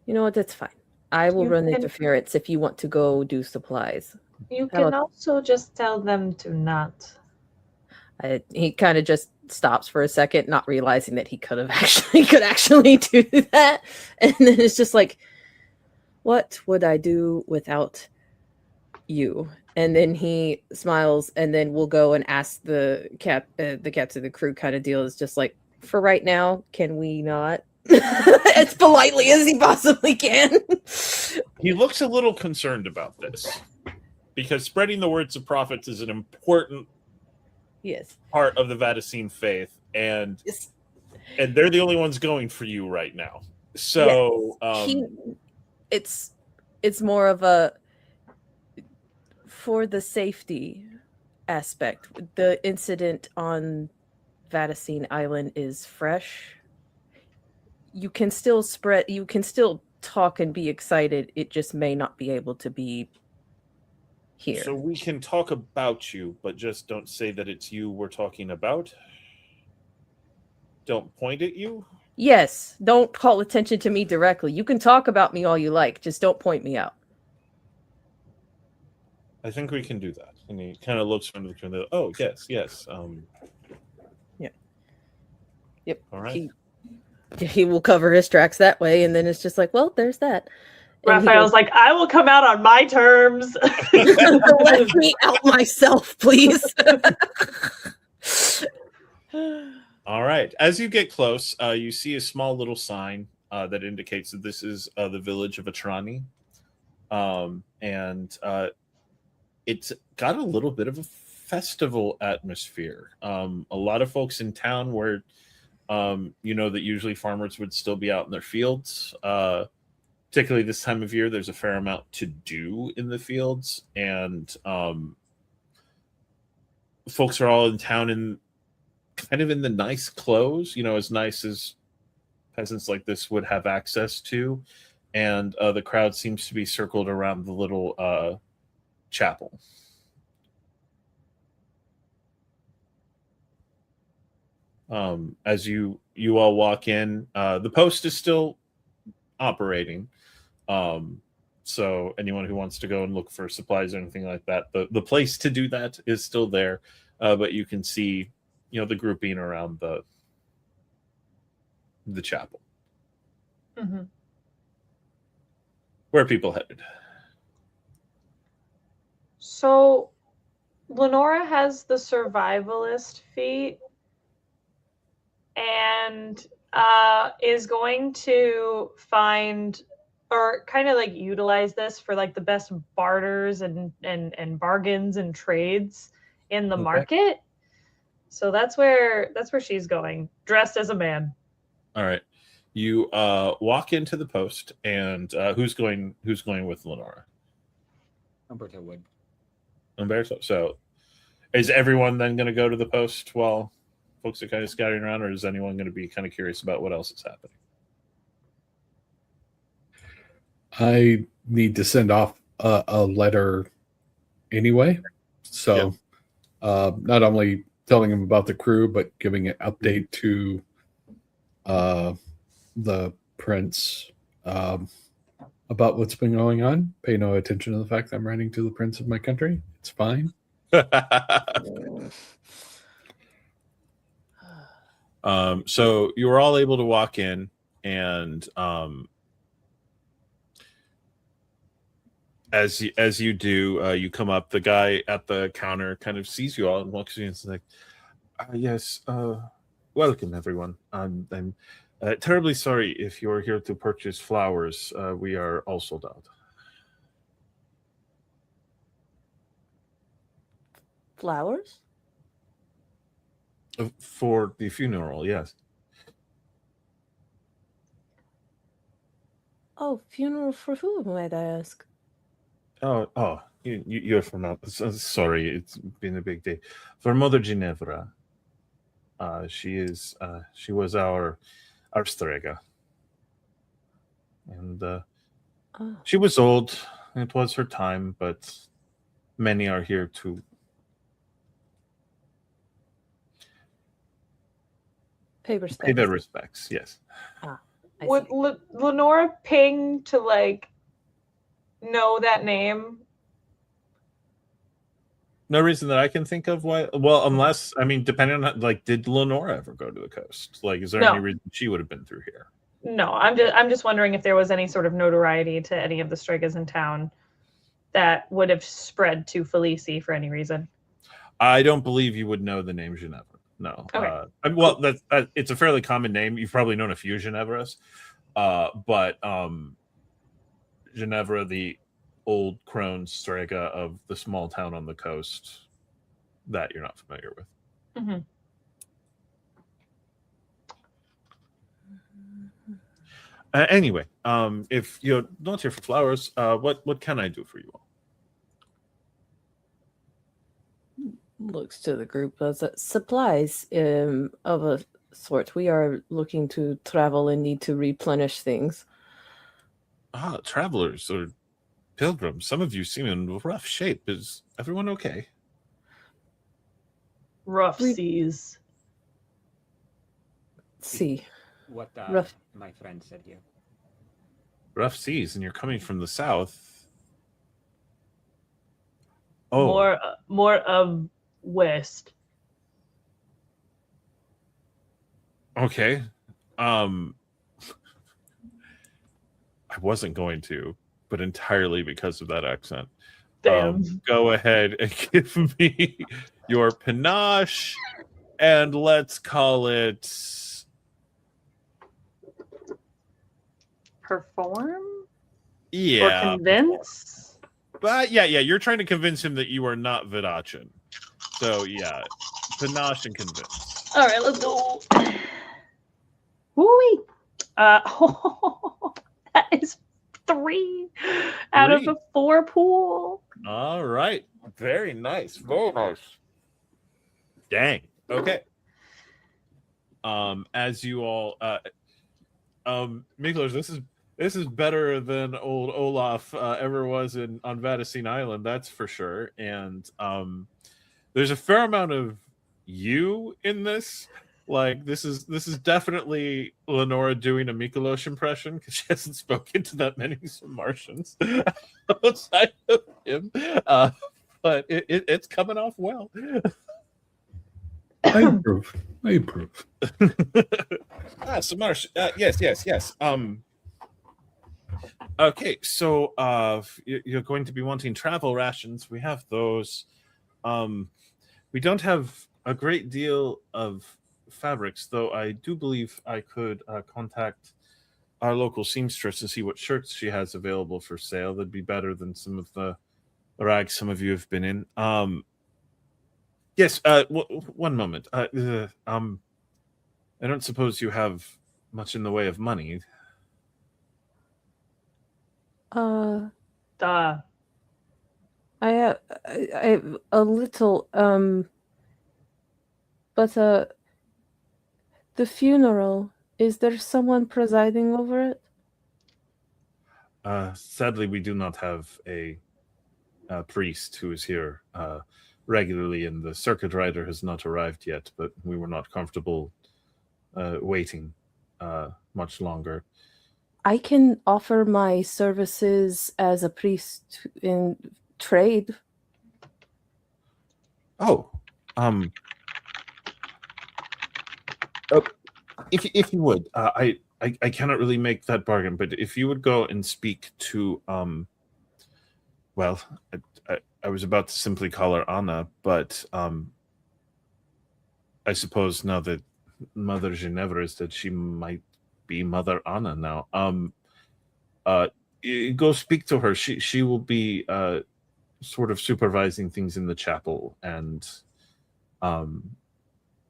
You know what? That's fine. I will run interference if you want to go do supplies. You can also just tell them to not. He kind of just stops for a second, not realizing that he could actually do that, and then it's just like, what would I do without you? And then he smiles, and then we'll go and ask the captain of the crew kind of deal. Is just like, for right now, can we not? As politely as he possibly can. He looks a little concerned about this because spreading the words of prophets is an important part of the Vaticine faith, and they're the only ones going for you right now. So it's more of a for the safety aspect. The incident on Vaticine Island is fresh. You can still talk and be excited. It just may not be able to be here. So we can talk about you, but just don't say that it's you we're talking about. Don't point at you. Yes, don't call attention to me directly. You can talk about me all you like, just don't point me out. I think we can do that. And he kind of looks from the oh, yes. Yeah. Yep. All right. He will cover his tracks that way, and then it's just like, well, there's that. Raphael's like, I will come out on my terms. Let me out myself, please. All right. As you get close, you see a small little sign that indicates that this is the village of Atrani. And it's got a little bit of a festival atmosphere. A lot of folks in town where, that usually farmers would still be out in their fields. Particularly this time of year, there's a fair amount to do in the fields. And folks are all in town in kind of in the nice clothes, as nice as peasants like this would have access to. And the crowd seems to be circled around the little chapel. As you all walk in, the post is still operating. So anyone who wants to go and look for supplies or anything like that, the place to do that is still there. But you can see, the grouping around the chapel. Mm-hmm. Where are people headed? So Leonora has the survivalist feat and is going to find or kind of like utilize this for like the best barters and bargains and trades in the market. So that's where she's going, dressed as a man. All right. You walk into the post, and who's going with Leonora? Umberto would. Umberto. So is everyone then going to go to the post while folks are kind of scattering around, or is anyone going to be kind of curious about what else is happening? I need to send off a letter anyway. So not only telling him about the crew, but giving an update to the prince about what's been going on. Pay no attention to the fact that I'm writing to the prince of my country. It's fine. So you were all able to walk in, and As you do, you come up. The guy at the counter kind of sees you all and walks you in. It's like, yes, welcome everyone. I'm terribly sorry if you're here to purchase flowers. We are all sold out. Flowers? For the funeral, yes. Oh, funeral for who, might I ask? You're from out. Sorry, it's been a big day. For Mother Ginevra. She was our strega. And she was old. It was her time, but many are here to Pay respects. pay their respects, yes. Would Lenora ping to like know that name? No reason that I can think of why. Well, unless, I mean, depending on, like, did Leonora ever go to the coast? Like, is there No. any reason she would have been through here? No, I'm just wondering if there was any sort of notoriety to any of the Strigas in town that would have spread to Felici for any reason. I don't believe you would know the name Ginevra. No. Okay. Well, it's a fairly common name. You've probably known a few Ginevras. But Ginevra, the old crone strega of the small town on the coast, that you're not familiar with. Mm-hmm. Anyway, if you're not here for flowers, what can I do for you all? Looks to the group as supplies of a sort. We are looking to travel and need to replenish things. Travelers or pilgrims. Some of you seem in rough shape. Is everyone okay? Rough seas. See. What Rough. my friend said here. Rough seas, and you're coming from the south. Oh, More of west. okay. I wasn't going to, but entirely because of that accent. Damn. Go ahead and give me your panache, and let's call it Perform? yeah. Or convince? But yeah, you're trying to convince him that you are not Vidachin. So yeah, panache and convince. All right, let's go. Woo-wee. That is 3 out of a 4 pool. All right, very nice, very nice. Dang. Okay. As you all, Mykolas, this is better than old Olaf ever was on Vadacine Island, that's for sure. And there's a fair amount of you in this. Like this is definitely Leonora doing a Mykolas impression because she hasn't spoken to that many Martians outside of him. But it's coming off well. I approve. So Marsh, yes. Okay, so you're going to be wanting travel rations. We have those. We don't have a great deal of fabrics, though I do believe I could contact our local seamstress and see what shirts she has available for sale. That'd be better than some of the rags some of you have been in. Yes, one moment. I don't suppose you have much in the way of money. Duh. I have a little, but the funeral, is there someone presiding over it? Sadly, we do not have a priest who is here regularly, and the circuit rider has not arrived yet, but we were not comfortable waiting much longer. I can offer my services as a priest in trade. If you would, I cannot really make that bargain, but if you would go and speak to Well, I was about to simply call her Anna, but I suppose now that Mother Ginevra is dead, she might be Mother Anna now. Go speak to her. She will be sort of supervising things in the chapel, and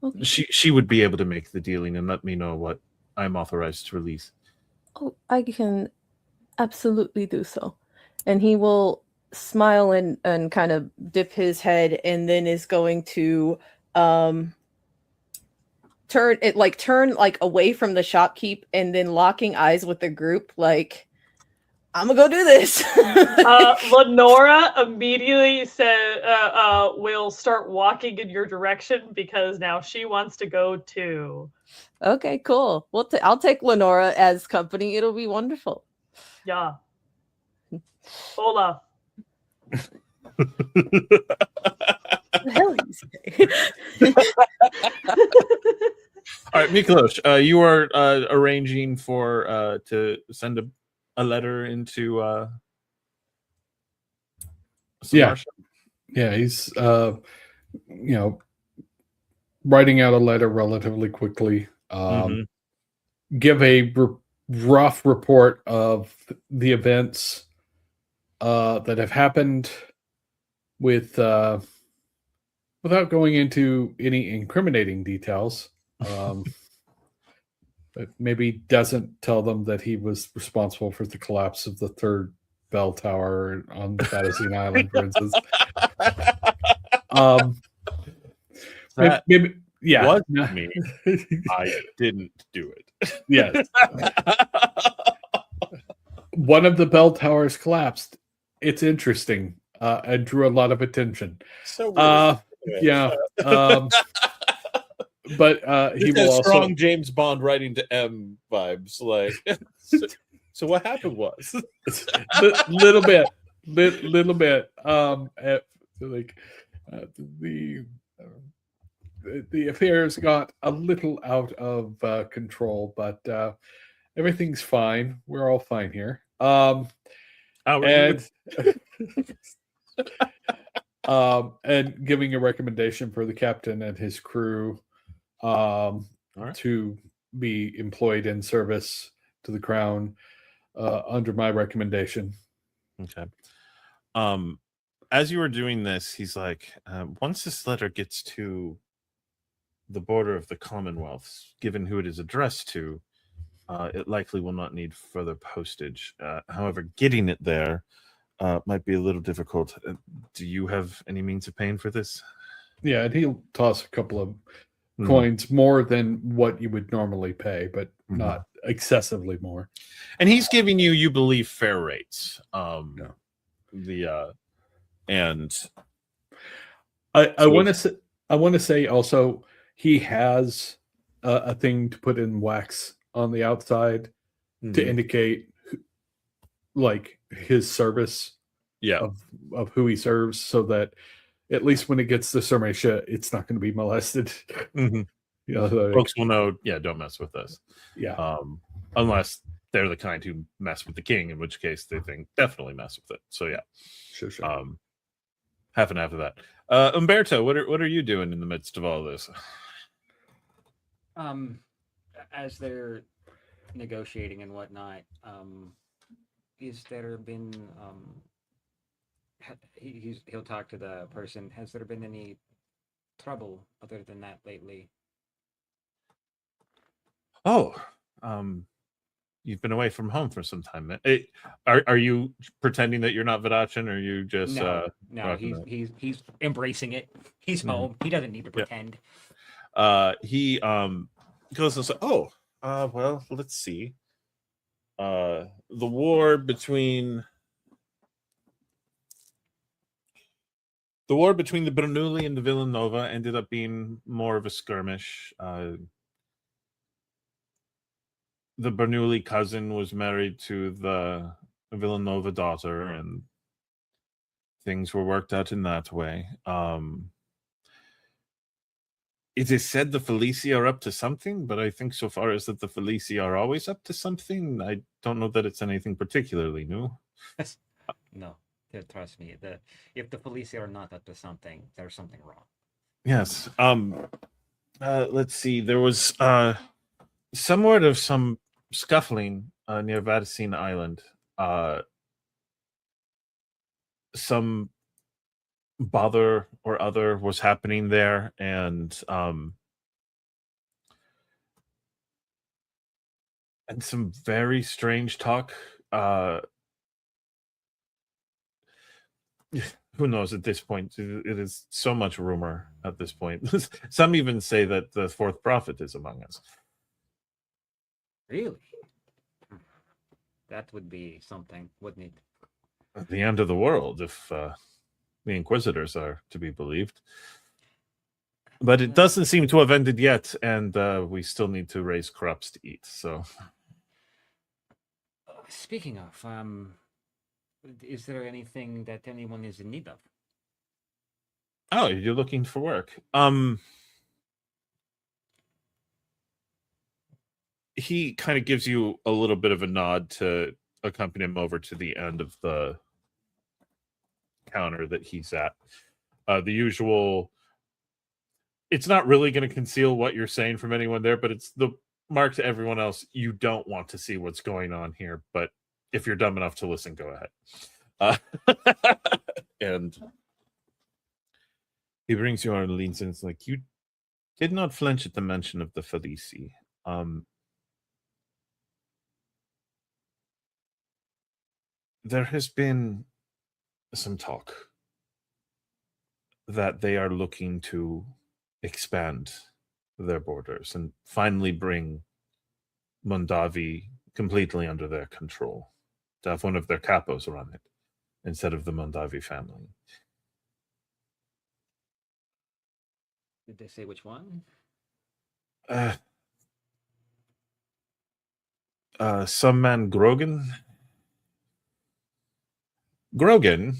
Okay. she would be able to make the dealing and let me know what I'm authorized to release. Oh, I can absolutely do so. And he will smile and kind of dip his head, and then is going to turn away from the shopkeep, and then locking eyes with the group, like, I'm gonna go do this. Leonora immediately will start walking in your direction because now she wants to go too. Okay, cool. Well, I'll take Leonora as company. It'll be wonderful. Yeah. Olaf. The hell you say? All right, Mykolas, you are arranging for to send a letter into Yeah. Samarsha? Yeah, he's writing out a letter relatively quickly. Give a rough report of the events that have happened with without going into any incriminating details. But maybe doesn't tell them that he was responsible for the collapse of the third bell tower on Battersea Island, for instance. Maybe, yeah. Was me. I didn't do it. Yes. One of the bell towers collapsed. It's interesting and drew a lot of attention. So weird. Yeah. But he will also strong James Bond writing to M vibes. Like, so what happened was little bit. The affairs got a little out of control, but everything's fine. We're all fine here. And giving a recommendation for the captain and his crew to be employed in service to the crown under my recommendation. Okay. As you were doing this, he's like, once this letter gets to the border of the Commonwealth, given who it is addressed to, it likely will not need further postage. However, getting it there might be a little difficult. Do you have any means of paying for this? Yeah, and he'll toss a couple of coins, more than what you would normally pay, but not excessively more. And he's giving you, you believe, fair rates. And I want to say also, he has a thing to put in wax on the outside to indicate like his service of who he serves, so that at least when it gets to Sarmatia, it's not going to be molested. Folks will know, don't mess with this. Yeah. Unless they're the kind who mess with the king, in which case they think definitely mess with it. So yeah. Sure. Half and half of that. Umberto, what are you doing in the midst of all this? As they're negotiating and whatnot, is there been he'll talk to the person. Has there been any trouble other than that lately? You've been away from home for some time. Are you pretending that you're not Vidacian, or are you just no? He's embracing it. He's home. He doesn't need to pretend. He goes and says, well, let's see. The war between the Bernoulli and the Villanova ended up being more of a skirmish. The Bernoulli cousin was married to the Villanova daughter, and things were worked out in that way. It is said the Felici are up to something, but I think so far as that the Felici are always up to something. I don't know that it's anything particularly new. No, Trust me, if the police are not up to something, there's something wrong. Yes. Let's see. There was somewhat of some scuffling near Vadacine Island. Some bother or other was happening there, and some very strange talk. Who knows at this point? It is so much rumor at this point. Some even say that the fourth prophet is among us. Really? That would be something, wouldn't it? At the end of the world, if the Inquisitors are to be believed. But it doesn't seem to have ended yet, and we still need to raise crops to eat. So, speaking of, is there anything that anyone is in need of? oh, you're looking for work. He kind of gives you a little bit of a nod to accompany him over to the end of the counter that he's at. The usual. It's not really going to conceal what you're saying from anyone there, but it's the mark to everyone else. You don't want to see what's going on here, but if you're dumb enough to listen, go ahead. And he brings you on and leans in. It's like, you did not flinch at the mention of the Felici. There has been some talk that they are looking to expand their borders and finally bring Mondavi completely under their control, to have one of their capos run it instead of the Mondavi family. Did they say which one? Some man Grogan. Grogan,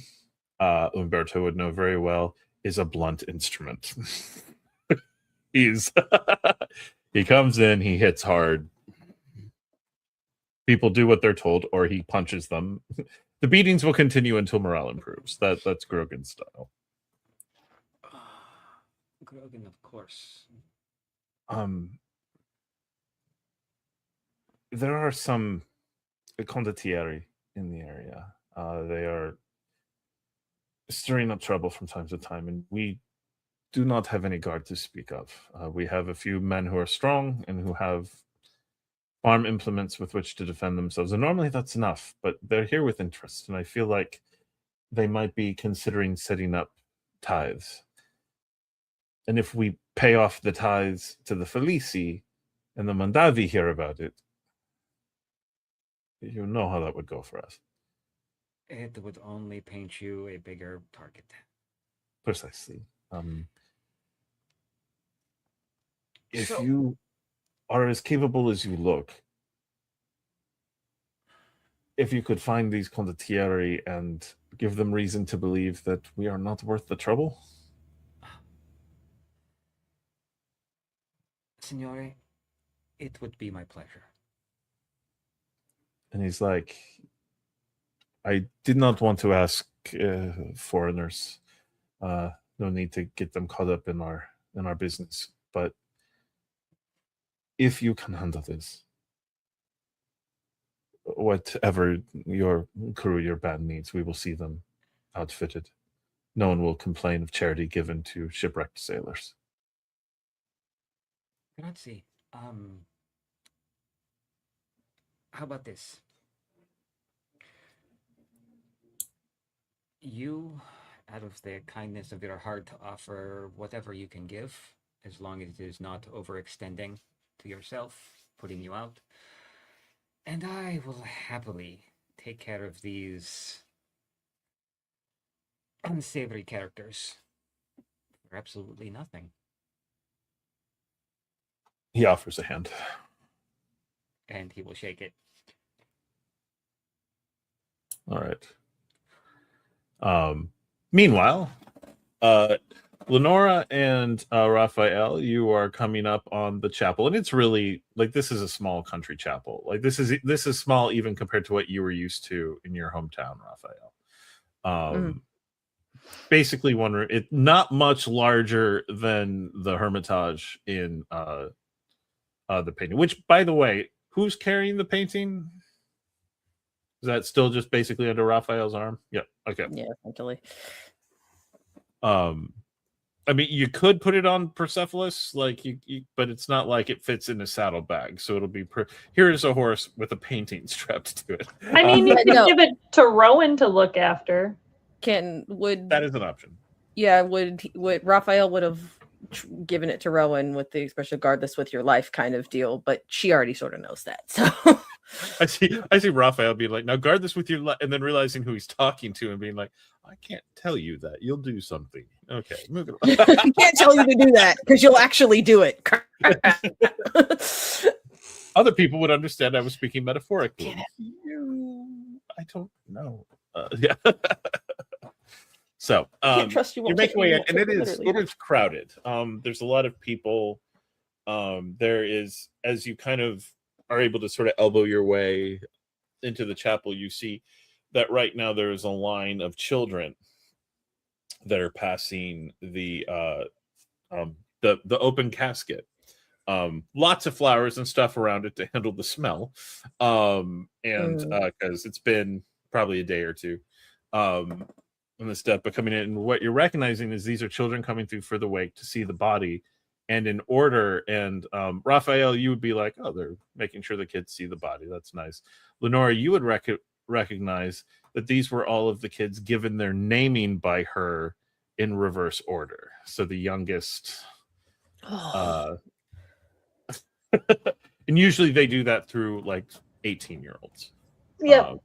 Umberto would know very well, is a blunt instrument. He comes in, he hits hard. People do what they're told, or he punches them. The beatings will continue until morale improves. That's Grogan's style. Grogan, of course. There are some condottieri in the area. They are stirring up trouble from time to time, and we do not have any guard to speak of. We have a few men who are strong and who have farm implements with which to defend themselves, and normally that's enough, but they're here with interest, and I feel like they might be considering setting up tithes. And if we pay off the tithes to the Felici and the Mondavi hear about it, you know how that would go for us. It would only paint you a bigger target. Precisely. If So- you are as capable as you look, if you could find these condottieri and give them reason to believe that we are not worth the trouble. Signore, it would be my pleasure. And he's like, I did not want to ask foreigners. No need to get them caught up in our business. But if you can handle this, whatever your crew, your band needs, we will see them outfitted. No one will complain of charity given to shipwrecked sailors. Grazie. How about this? You, out of the kindness of your heart, offer whatever you can give, as long as it is not overextending to yourself, putting you out. And I will happily take care of these unsavory characters for absolutely nothing. He offers a hand. And he will shake it. All right. Meanwhile, Leonora and Raphael, you are coming up on the chapel, and it's really like this is a small country chapel. Like this is small even compared to what you were used to in your hometown, Raphael. Basically one room. It's not much larger than the Hermitage in the painting. Which, by the way, who's carrying the painting? Is that still just basically under Raphael's arm? Yeah. Okay. Yeah, essentially. I mean, you could put it on Persepolis, like but it's not like it fits in a saddlebag. So it'll be here is a horse with a painting strapped to it. I mean, you could give it to Rowan to look after. That is an option. Yeah, would Raphael would have given it to Rowan with the expression "guard this with your life" kind of deal, but she already sort of knows that. So I see Raphael being like, "Now guard this with your life," and then realizing who he's talking to and being like, "I can't tell you that. You'll do something." Okay, move it on. I can't tell you to do that because you'll actually do it. Other people would understand I was speaking metaphorically. I don't know. Yeah. So can't trust you. You're making way in, and it is crowded. There's a lot of people. There is, as you kind of are able to sort of elbow your way into the chapel, you see that right now there is a line of children that are passing the open casket. Lots of flowers and stuff around it to handle the smell. Because it's been probably a day or two. And the stuff, but coming in, and what you're recognizing is these are children coming through for the wake to see the body, and in order. And Raphael, you would be like, "Oh, they're making sure the kids see the body. That's nice." Lenora, you would recognize that these were all of the kids given their naming by her in reverse order. So the youngest, and usually they do that through like 18-year-olds. Yeah.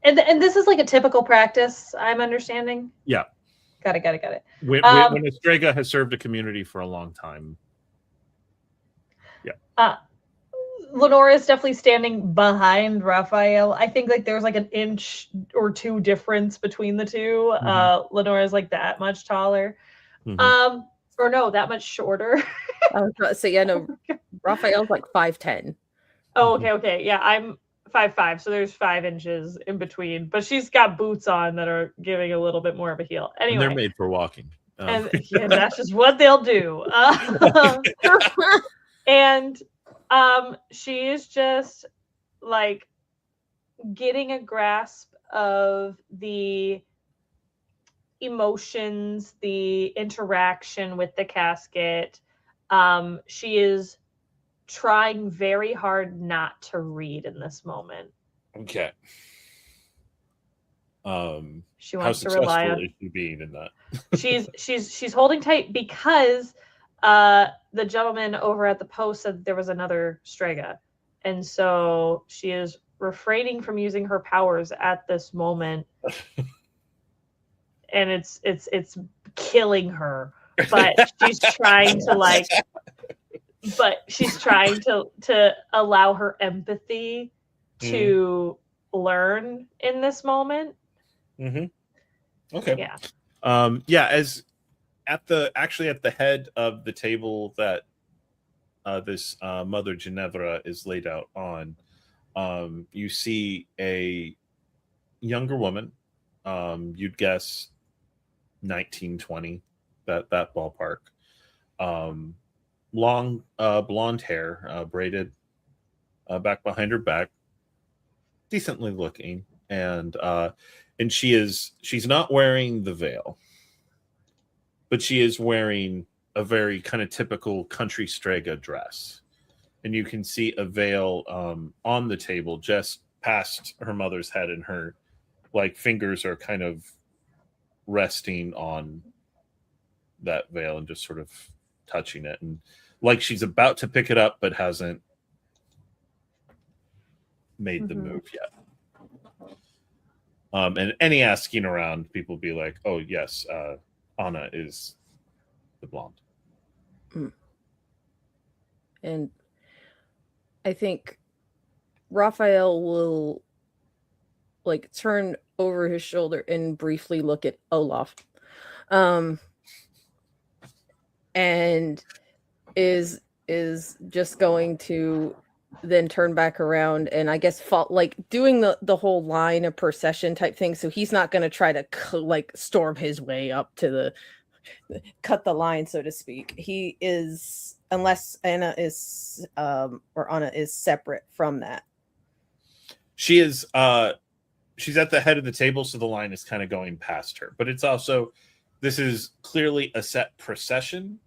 And this is like a typical practice, I'm understanding. Yeah. Got it. When a Strega has served a community for a long time. Yeah. Lenora is definitely standing behind Raphael. I think like there's like an inch or two difference between the two. Lenora is like that much taller. Or no, that much shorter. I was about to say, yeah, no, Raphael's like 5'10". Oh, okay. Yeah, I'm 5'5", so there's 5 inches in between. But she's got boots on that are giving a little bit more of a heel. Anyway, and they're made for walking. And that's just what they'll do. And she is just like getting a grasp of the emotions, the interaction with the casket. She is trying very hard not to read in this moment. Okay. She wants to rely on. Is she being in that? she's holding tight because the gentleman over at the post said there was another Strega, and so she is refraining from using her powers at this moment, and it's killing her. But she's trying to like. But she's trying to allow her empathy to learn in this moment. Okay. Yeah. As at the head of the table that this Mother Ginevra is laid out on, you see a younger woman. You'd guess 19, 20, that ballpark. Long blonde hair, braided back behind her back, decently looking, and she's not wearing the veil, but she is wearing a very kind of typical country Strega dress, and you can see a veil on the table just past her mother's head, and her like fingers are kind of resting on that veil and just sort of touching it, and like she's about to pick it up but hasn't made the move yet. And any asking around, people be like, "Oh yes, Anna is the blonde." And I think Raphael will like turn over his shoulder and briefly look at Olaf. And is just going to then turn back around and I guess like doing the whole line of procession type thing. So he's not going to try to like storm his way up to the cut the line, so to speak. He is, unless Anna is or Anna is separate from that. She is she's at the head of the table, so the line is kind of going past her. But it's also, this is clearly a set procession.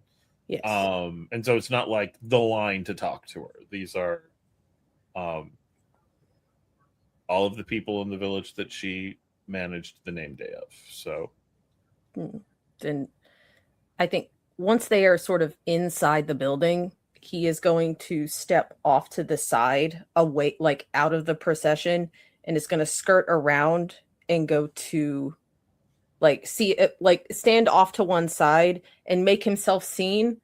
Yes. And so it's not like the line to talk to her. These are all of the people in the village that she managed the name day of. So then I think once they are sort of inside the building, he is going to step off to the side, away, like out of the procession, and is going to skirt around and go to like see it, like stand off to one side and make himself seen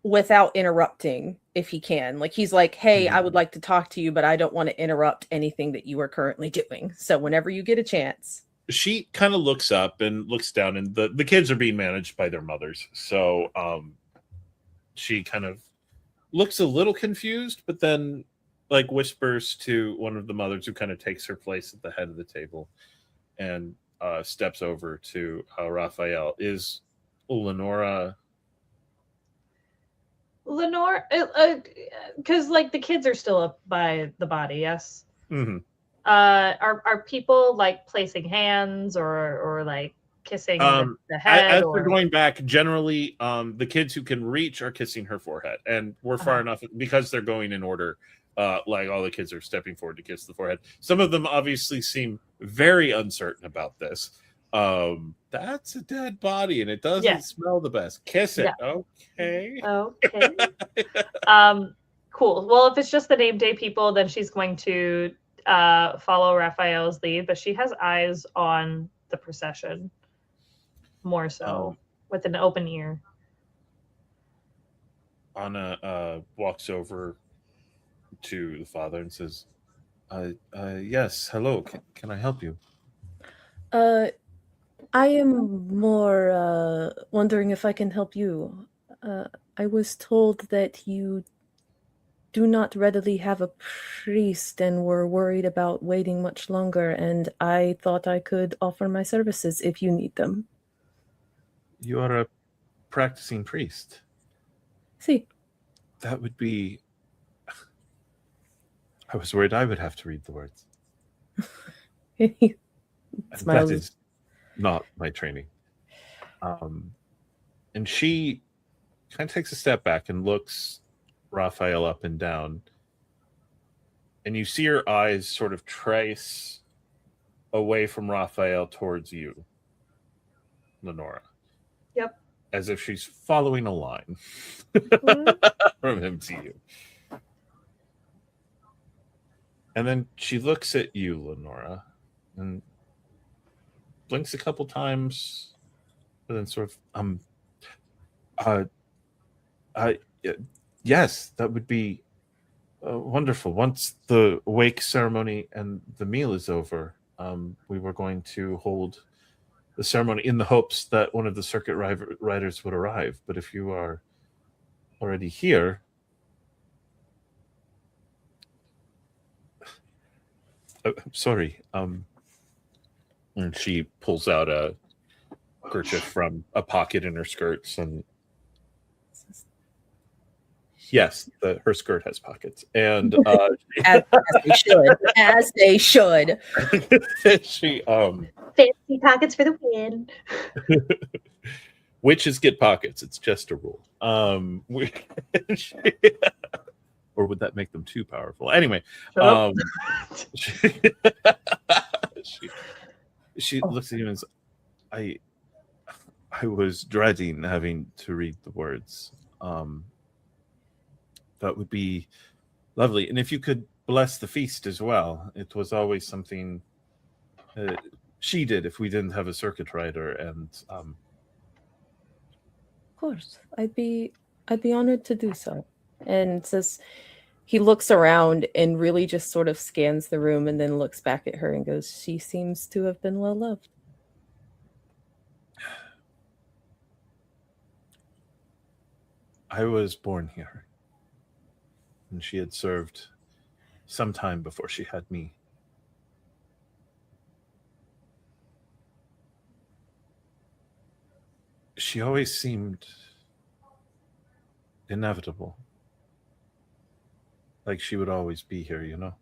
without interrupting if he can. Like he's like, hey, I would like to talk to you, but I don't want to interrupt anything that you are currently doing. So whenever you get a chance. She kind of looks up and looks down, and the kids are being managed by their mothers. So she kind of looks a little confused, but then like whispers to one of the mothers who kind of takes her place at the head of the table and steps over to Raphael. Is Leonora, because like the kids are still up by the body, yes. mm-hmm. Are people like placing hands or like kissing the head? As we're going back, generally, the kids who can reach are kissing her forehead, and we're far enough because they're going in order. Like all the kids are stepping forward to kiss the forehead. Some of them obviously seem very uncertain about this. That's a dead body, and it doesn't smell the best. Kiss it, okay? Okay. Cool. Well, if it's just the name day people, then she's going to follow Raphael's lead, but she has eyes on the procession more so with an open ear. Anna walks over to the father and says, yes, hello, can I help you? I am more wondering if I can help you. I was told that you do not readily have a priest and were worried about waiting much longer, and I thought I could offer my services if you need them. You are a practicing priest? See. That would be... I was worried I would have to read the words. That is not my training. And she kind of takes a step back and looks Raphael up and down, and you see her eyes sort of trace away from Raphael towards you, Leonora. Yep. As if she's following a line from him to you. And then she looks at you, Leonora, and blinks a couple times, and then sort of, yes, that would be wonderful. Once the wake ceremony and the meal is over, we were going to hold the ceremony in the hopes that one of the circuit riders would arrive. But if you are already here, I'm sorry. And she pulls out a kerchief from a pocket in her skirts, and yes, her skirt has pockets, and as they should. She fancy pockets for the win. Witches get pockets. It's just a rule. Or would that make them too powerful? Anyway, she looks at you and says, I was dreading having to read the words. That would be lovely. And if you could bless the feast as well. It was always something she did if we didn't have a circuit rider. And of course, I'd be honored to do so. And says, he looks around and really just sort of scans the room and then looks back at her and goes, she seems to have been well loved. I was born here. and she had served some time before she had me. She always seemed inevitable. Like she would always be here, you know?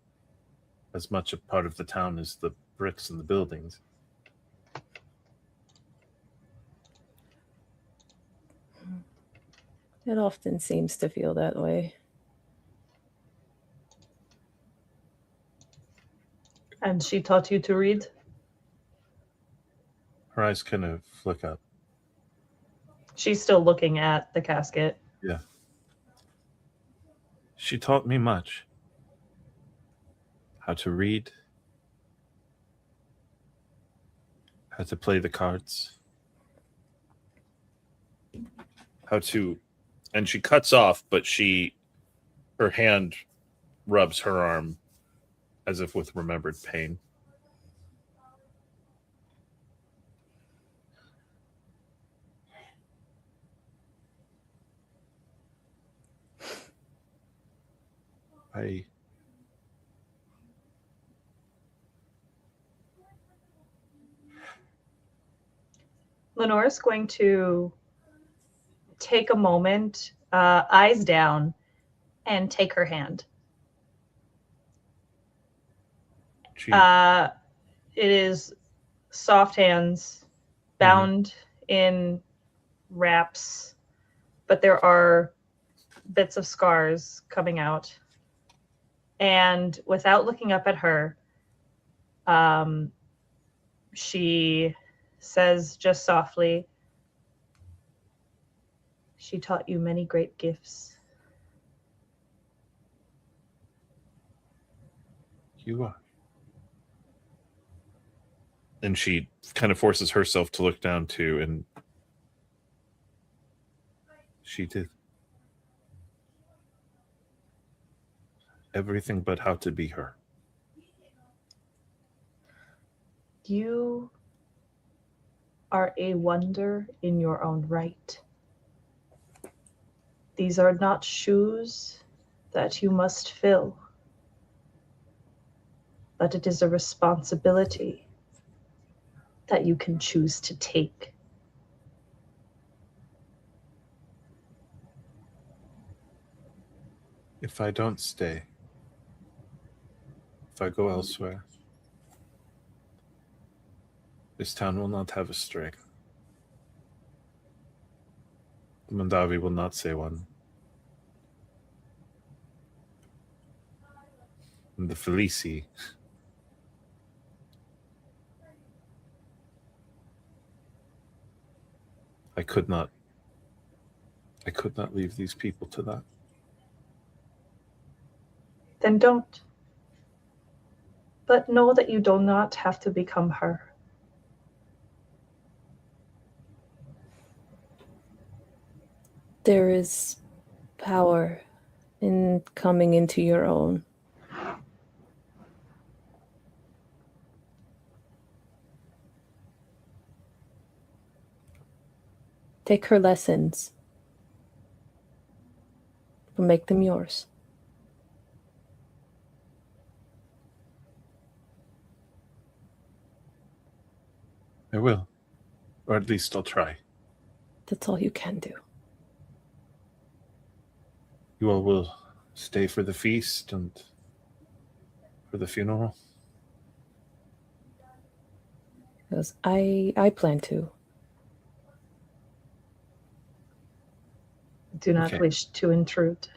As much a part of the town as the bricks and the buildings. It often seems to feel that way. And she taught you to read? Her eyes kind of flick up. She's still looking at the casket. Yeah. She taught me much. How to read. How to play the cards. How to... And she cuts off, but her hand rubs her arm as if with remembered pain. Lenora's going to take a moment, eyes down, and take her hand. It is soft hands, bound in wraps, but there are bits of scars coming out. And without looking up at her, she says just softly, "She taught you many great gifts." You are. And she kind of forces herself to look down too, and she did. Everything but how to be her. You are a wonder in your own right. These are not shoes that you must fill, but it is a responsibility that you can choose to take. If I don't stay, if I go elsewhere, this town will not have a strike. The Mandavi will not say one. And the Felici I could not leave these people to that. Then don't. But know that you do not have to become her. There is power in coming into your own. Take her lessons, but make them yours. I will. Or at least I'll try. That's all you can do. You all will stay for the feast and for the funeral? Because I plan to. Do not Okay. wish to intrude.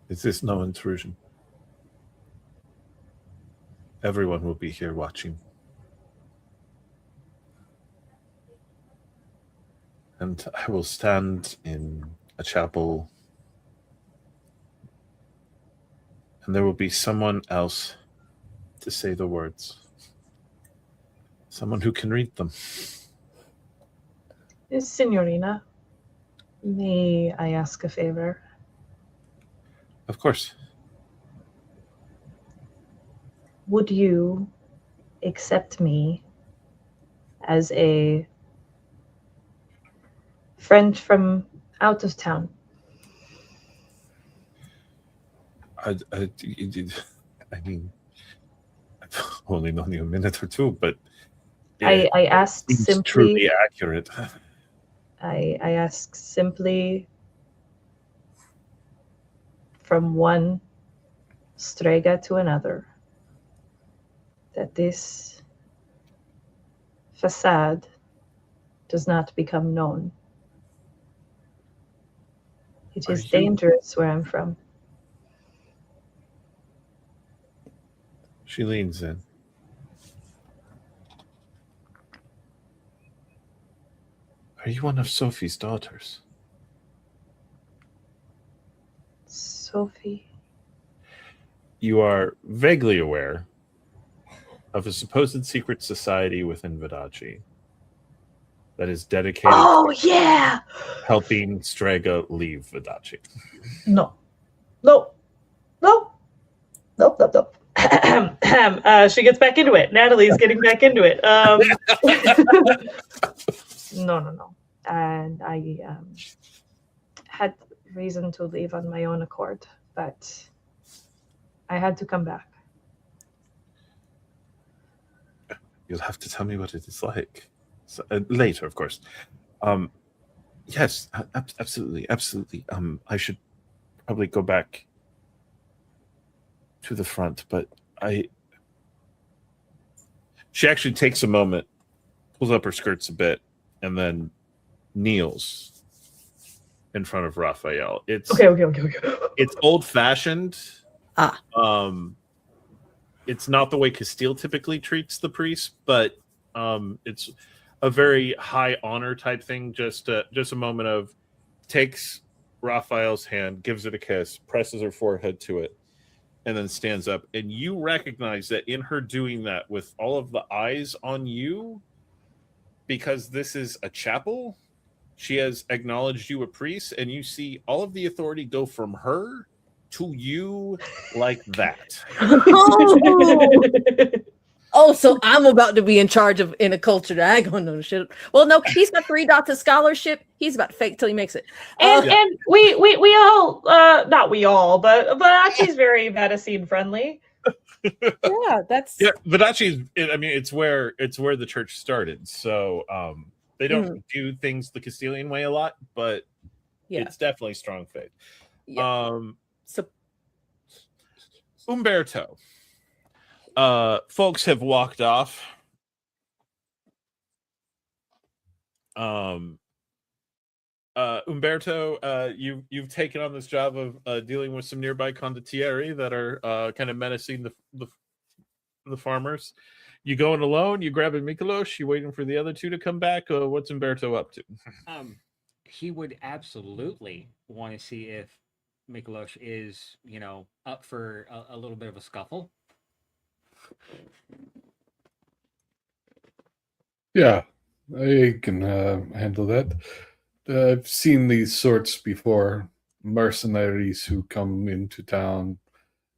Is this no intrusion? Everyone will be here watching. And I will stand in a chapel, and there will be someone else to say the words. Someone who can read them. Signorina, may I ask a favor? Of course. Would you accept me as a friend from out of town? I mean, I've only known you a minute or two, but I ask seems simply. truly accurate. I ask simply from one strega to another that this facade does not become known. It Are is you- dangerous where I'm from. She leans in. Are you one of Sophie's daughters? Sophie. You are vaguely aware of a supposed secret society within Vidachi that is dedicated Oh, yeah! to helping Strega leave Vidachi. No. Nope. Nope. Nope, nope, nope. She gets back into it. Natalie's getting back into it. No. And I had reason to leave on my own accord, but I had to come back. You'll have to tell me what it is like. So, later, of course. Yes, absolutely. I should probably go back to the front, but she actually takes a moment, pulls up her skirts a bit, and then kneels in front of Raphael. It's Okay. It's old-fashioned. It's not the way Castile typically treats the priest, but it's a very high honor type thing. Just a moment of takes Raphael's hand, gives it a kiss, presses her forehead to it, and then stands up. And you recognize that in her doing that, with all of the eyes on you, because this is a chapel, she has acknowledged you a priest, and you see all of the authority go from her to you like that. Oh, so I'm about to be in charge of in a culture that I ain't gonna know shit. Well, no, he's got 3 dots of scholarship. He's about to fake till he makes it. And we all not we all, but Achi's very Vaticine friendly. Yeah, that's Vidachi's. I mean, it's where the church started. So they don't do things the Castilian way a lot, but it's definitely strong faith. Yeah. So Umberto, folks have walked off. Umberto, you've taken on this job of dealing with some nearby condottieri that are kind of menacing the farmers. You going alone? You grabbing Mykolas? You waiting for the other two to come back? What's Umberto up to? He would absolutely want to see if Mykolas is, up for a little bit of a scuffle. Yeah, I can handle that. I've seen these sorts before. Mercenaries who come into town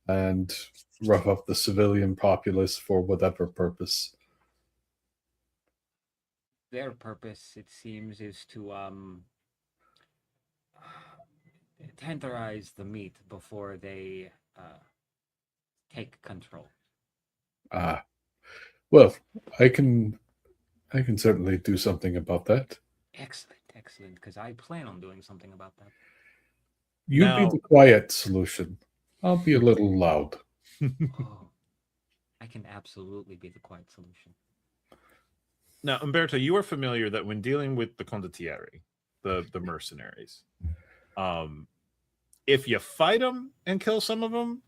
and rough up the civilian populace for whatever purpose. Their purpose, it seems, is to tenderize the meat before they take control. Well, I can certainly do something about that. Excellent, because I plan on doing something about that. You be the quiet solution. I'll be a little loud. Oh, I can absolutely be the quiet solution. Now, Umberto, you are familiar that when dealing with the condottieri, the mercenaries, if you fight them and kill some of them,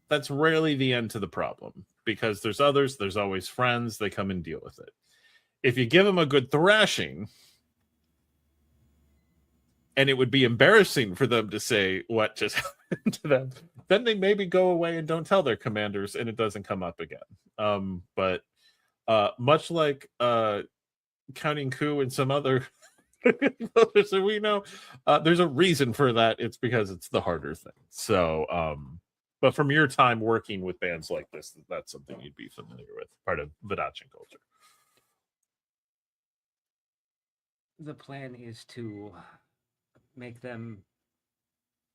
that's rarely the end to the problem, because there's others, there's always friends, they come and deal with it. If you give them a good thrashing, and it would be embarrassing for them to say what just happened to them, then they maybe go away and don't tell their commanders, and it doesn't come up again. But much like Counting Coup and some other so we know, there's a reason for that. It's because it's the harder thing. So, but from your time working with bands like this, that's something you'd be familiar with, part of Vidachian culture. The plan is to make them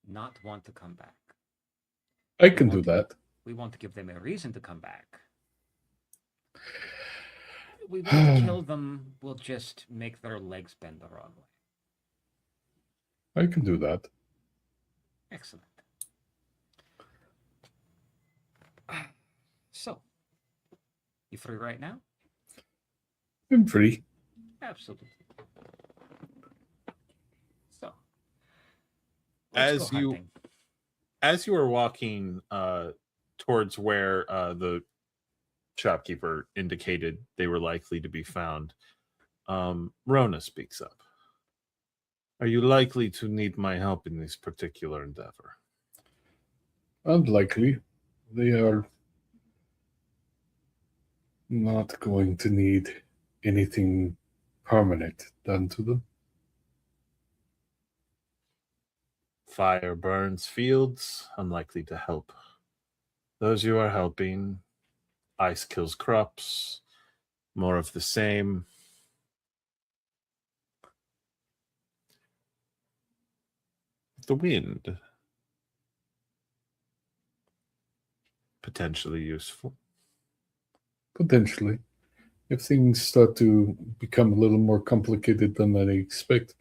not want to come back. I can do that. We want to give them a reason to come back. We won't kill them. We'll just make their legs bend the wrong way. I can do that. Excellent. So, you free right now? I'm free. Absolutely. So, As go you- hunting. As you are walking towards where the shopkeeper indicated they were likely to be found, Rona speaks up. Are you likely to need my help in this particular endeavor? Unlikely. They are not going to need anything permanent done to them. Fire burns fields, unlikely to help. Those you are helping, ice kills crops, more of the same. The wind, potentially useful. Potentially. If things start to become a little more complicated than I expect,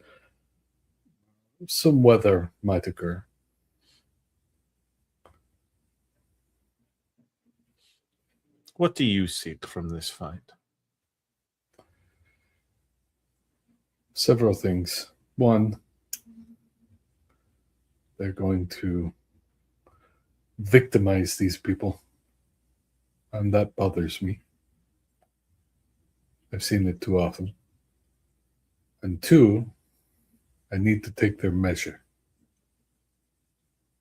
some weather might occur. What do you seek from this fight? Several things. One, they're going to victimize these people, and that bothers me. I've seen it too often. And two, I need to take their measure.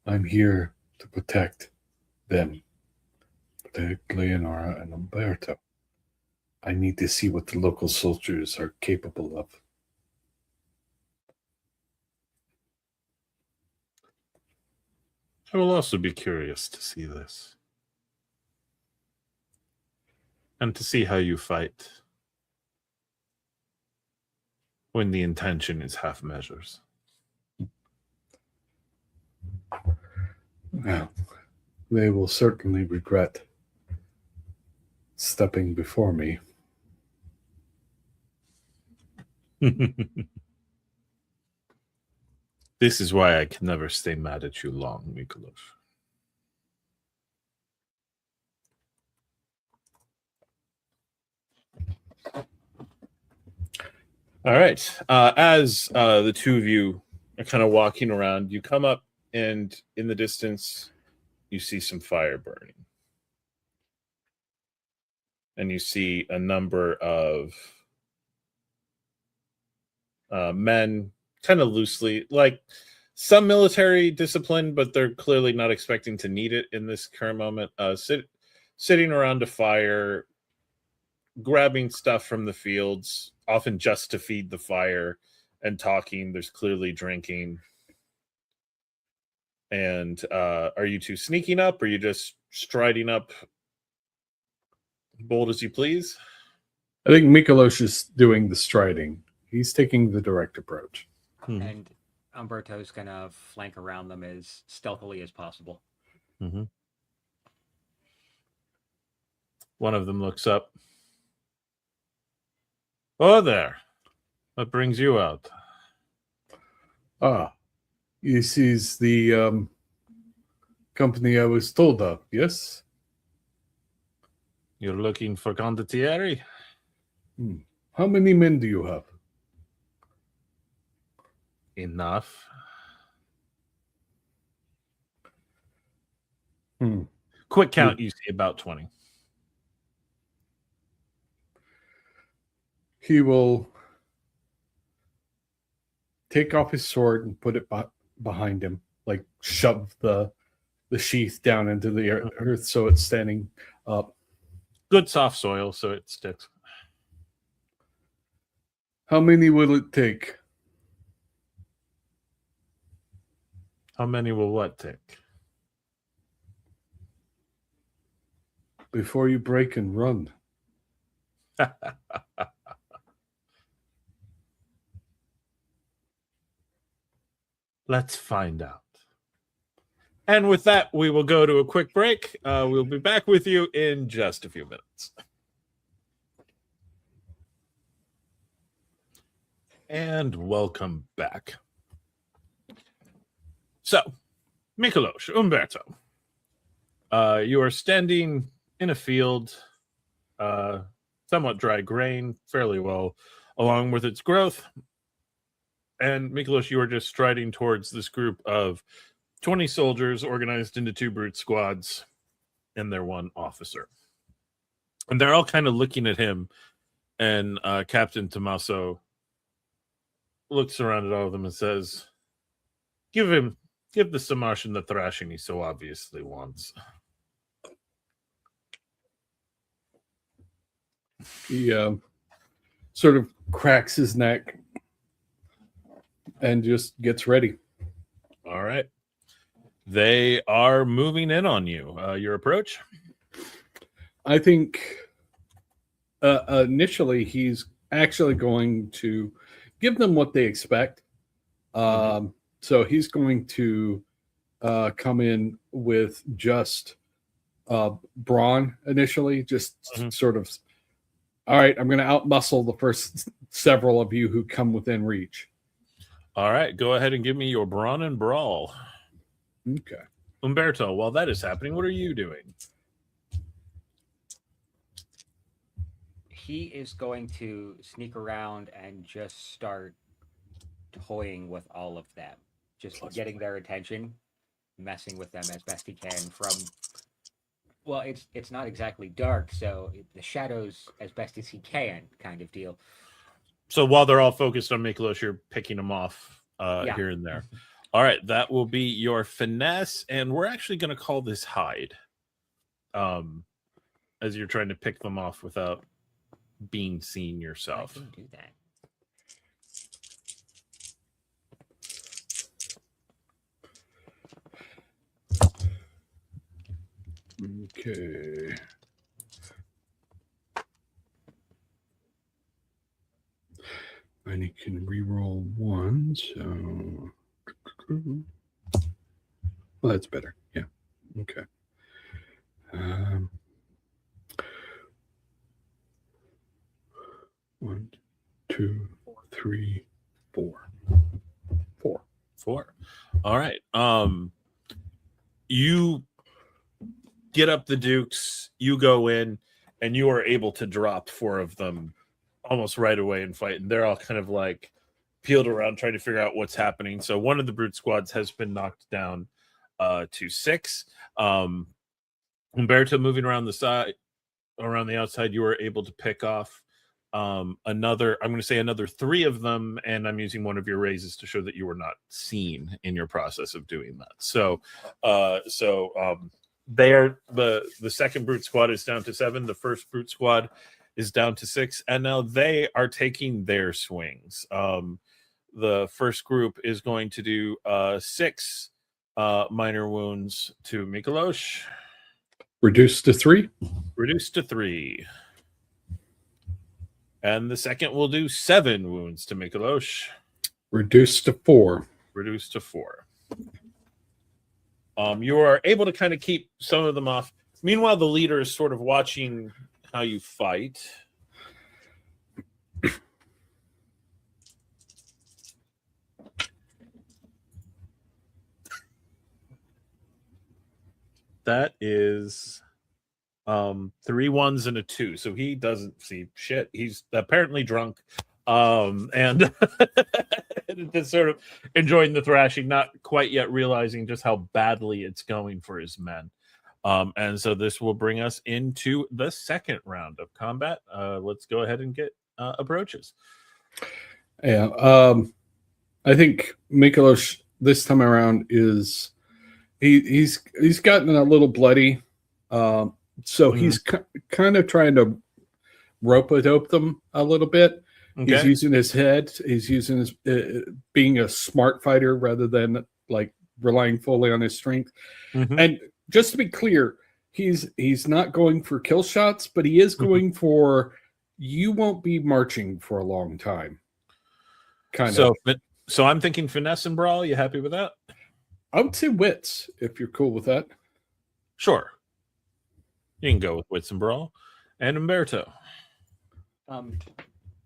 I'm here to protect them, protect Leonora and Umberto. I need to see what the local soldiers are capable of. I will also be curious to see this. And to see how you fight when the intention is half measures. Well, they will certainly regret stepping before me. This is why I can never stay mad at you long, Mykolas. All right. As the two of you are kind of walking around, you come up and in the distance, you see some fire burning. And you see a number of men, kind of loosely, like some military discipline, but they're clearly not expecting to need it in this current moment. Sitting around a fire, grabbing stuff from the fields, often just to feed the fire, and talking. There's clearly drinking. And are you two sneaking up? Or are you just striding up bold as you please? I think Mykolas is doing the striding. He's taking the direct approach. And Umberto's gonna flank around them as stealthily as possible. Mm-hmm. One of them looks up. Oh, there. What brings you out? Ah, this is the company I was told of, yes? You're looking for condottieri? How many men do you have? Enough. Quick count, you see about 20. He will take off his sword and put it behind him, like shove the sheath down into the earth so it's standing up. Good soft soil, so it sticks. How many will it take? How many will what take? Before you break and run. Let's find out. And with that, we will go to a quick break. We'll be back with you in just a few minutes. And welcome back. So, Mykolas, Umberto, you are standing in a field, somewhat dry grain, fairly well along with its growth. And Mykolas, you are just striding towards this group of 20 soldiers organized into 2 brute squads and their 1 officer. And they're all kind of looking at him, and Captain Tommaso looks around at all of them and says, give the Samartian the thrashing he so obviously wants. He sort of cracks his neck and just gets ready. All right. They are moving in on you. Your approach? I think initially he's actually going to give them what they expect. So he's going to come in with just brawn initially, just sort of, all right, I'm going to outmuscle the first several of you who come within reach. All right, go ahead and give me your brawn and brawl. Okay. Umberto, while that is happening, what are you doing? He is going to sneak around and just start toying with all of them, just getting their attention, messing with them as best he can from, well, it's not exactly dark, so the shadows as best as he can kind of deal. So while they're all focused on Mykolas, you're picking them off Yeah. here and there. All right, that will be your finesse, and we're actually going to call this hide, as you're trying to pick them off without being seen yourself. I can do that. Okay. And he can re-roll 1, so... Well, that's better. Yeah. Okay. 1, 2, 3, 4. 4. All right. You get up the dukes, you go in, and you are able to drop 4 of them almost right away and fight. And they're all kind of like peeled around trying to figure out what's happening. So one of the brute squads has been knocked down to 6. Umberto moving around the side, around the outside, you were able to pick off another 3 of them, and I'm using one of your raises to show that you were not seen in your process of doing that. So they are the second brute squad is down to 7, the first brute squad is down to 6, and now they are taking their swings. The first group is going to do 6 minor wounds to Mykolas. Reduced to 3? Reduced to 3. And the second will do 7 wounds to Mykolas. Reduced to 4. Reduced to 4. You are able to kind of keep some of them off. Meanwhile, the leader is sort of watching how you fight. That is 3 1s and a 2, so he doesn't see shit. He's apparently drunk, and just sort of enjoying the thrashing, not quite yet realizing just how badly it's going for his men. And so this will bring us into the second round of combat. Let's go ahead and get approaches. Yeah, I think Mykolas this time around is he's gotten a little bloody. So he's kind of trying to rope-a-dope them a little bit. Okay. He's using his head. He's using his being a smart fighter rather than like relying fully on his strength. And just to be clear, he's not going for kill shots, but he is going for you won't be marching for a long time. Kind of. So I'm thinking finesse and brawl. You happy with that? I would say wits, if you're cool with that. Sure. You can go with Wits and Brawl. And Umberto.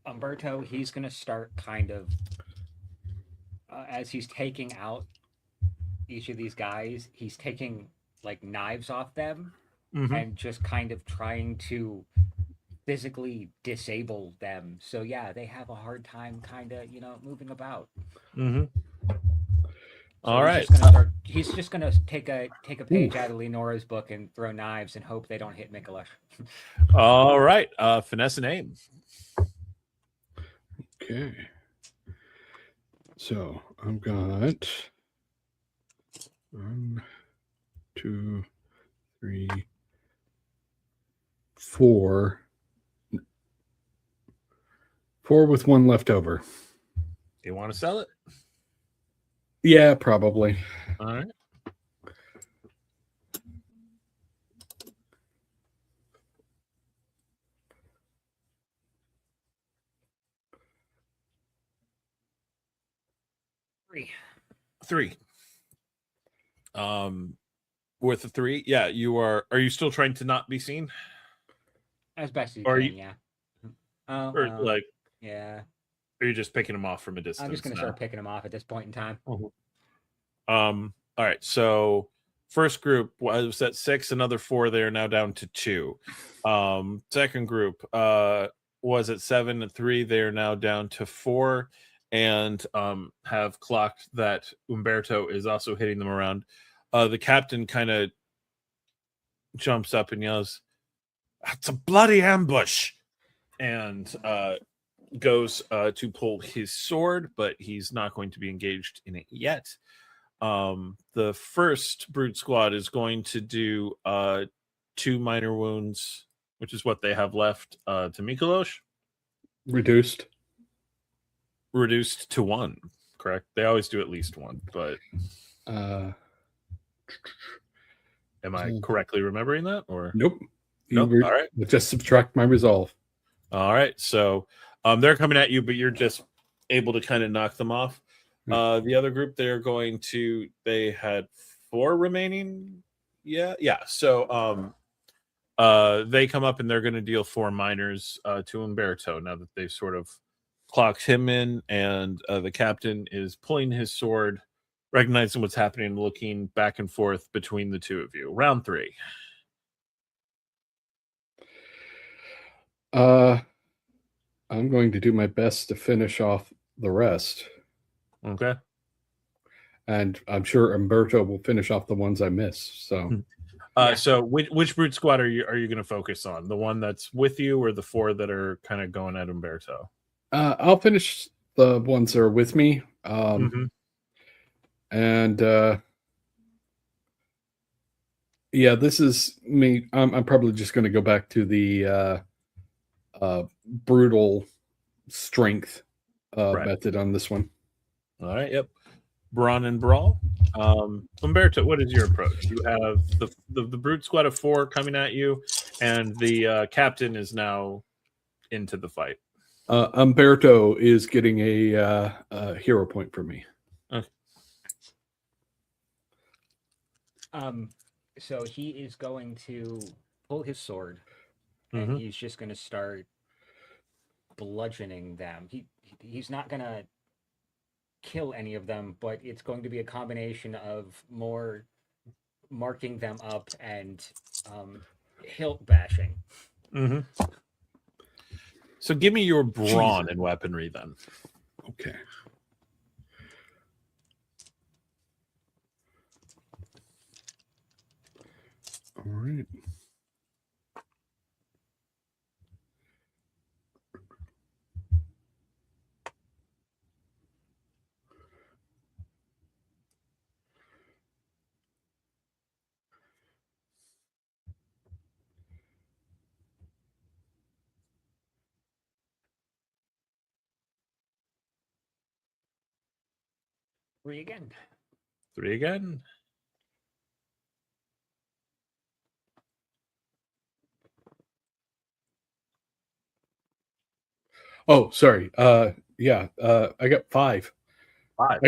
Umberto, he's gonna start kind of as he's taking out each of these guys, he's taking like knives off them and just kind of trying to physically disable them. So yeah, they have a hard time kind of, moving about. All right. He's just gonna take a page out of Leonora's book and throw knives and hope they don't hit Mykolas. All right. Finesse and aim. Okay. So I've got 1, 2, 3, 4. 4 with 1 left over. You want to sell it? Yeah, probably. All right. Three. Worth a 3. Yeah, you are. Are you still trying to not be seen? As best as you Are can, you- yeah. Or like, Yeah. are you just picking them off from a distance? I'm just gonna now? start picking them off at this point in time. All right. So first group was at 6, another 4. They are now down to 2. Second group was at 7 and 3. They are now down to 4, and have clocked that Umberto is also hitting them around. The captain kind of jumps up and yells, "It's a bloody ambush!" And goes to pull his sword, but he's not going to be engaged in it yet. The first brute squad is going to do 2 minor wounds, which is what they have left, to Mykolas. Reduced To 1, correct? They always do at least 1, but am I correctly remembering that? Or nope. Nope. All right. Just subtract my resolve. All right. So they're coming at you, but you're just able to kind of knock them off. The other group, they had 4 remaining. Yeah. So they come up and they're going to deal 4 minors to Umberto now that they've sort of clocked him in, and the captain is pulling his sword, recognizing what's happening, looking back and forth between the two of you. Round 3. I'm going to do my best to finish off the rest. Okay. And I'm sure Umberto will finish off the ones I miss. So So which brute squad are you going to focus on? The one that's with you, or the 4 that are kind of going at Umberto? I'll finish the ones that are with me. And yeah, this is me. I'm probably just going to go back to the brutal strength method on this one. All right. Yep. Brawn and Brawl. Umberto, what is your approach? You have the brute squad of 4 coming at you, and the captain is now into the fight. Umberto is getting a hero point for me. Okay. So he is going to pull his sword, and he's just going to start bludgeoning them. He's not going to kill any of them, but it's going to be a combination of more marking them up and hilt bashing. So give me your brawn and weaponry then. Okay. All right. Three again. 3 again. Oh, sorry. Yeah. I got 5. 5.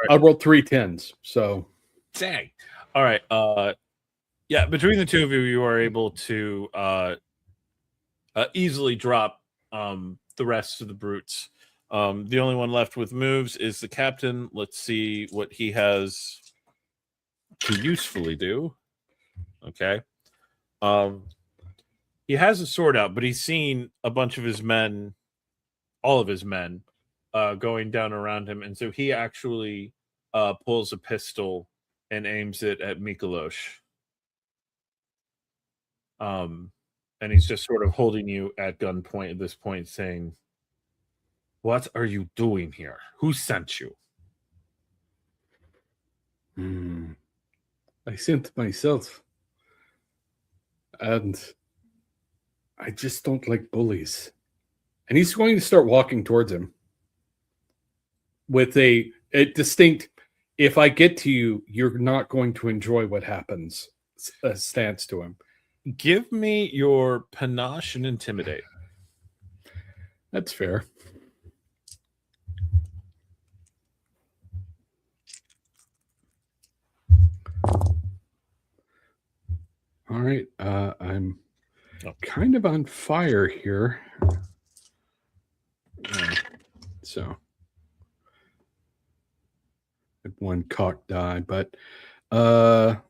I rolled 3 10s. So Dang. All right. Yeah, between the two of you, you are able to easily drop the rest of the brutes. The only one left with moves is the captain. Let's see what he has to usefully do. Okay. He has a sword out, but he's seen a bunch of his men, all of his men, going down around him, and so he actually pulls a pistol and aims it at Mykolas. And he's just sort of holding you at gunpoint at this point, saying, "What are you doing here? Who sent you?" I sent myself. And I just don't like bullies. And he's going to start walking towards him with a distinct, if I get to you, you're not going to enjoy what happens stance to him. Give me your panache and intimidate. That's fair. All right. I'm kind of on fire here. So one cock die, but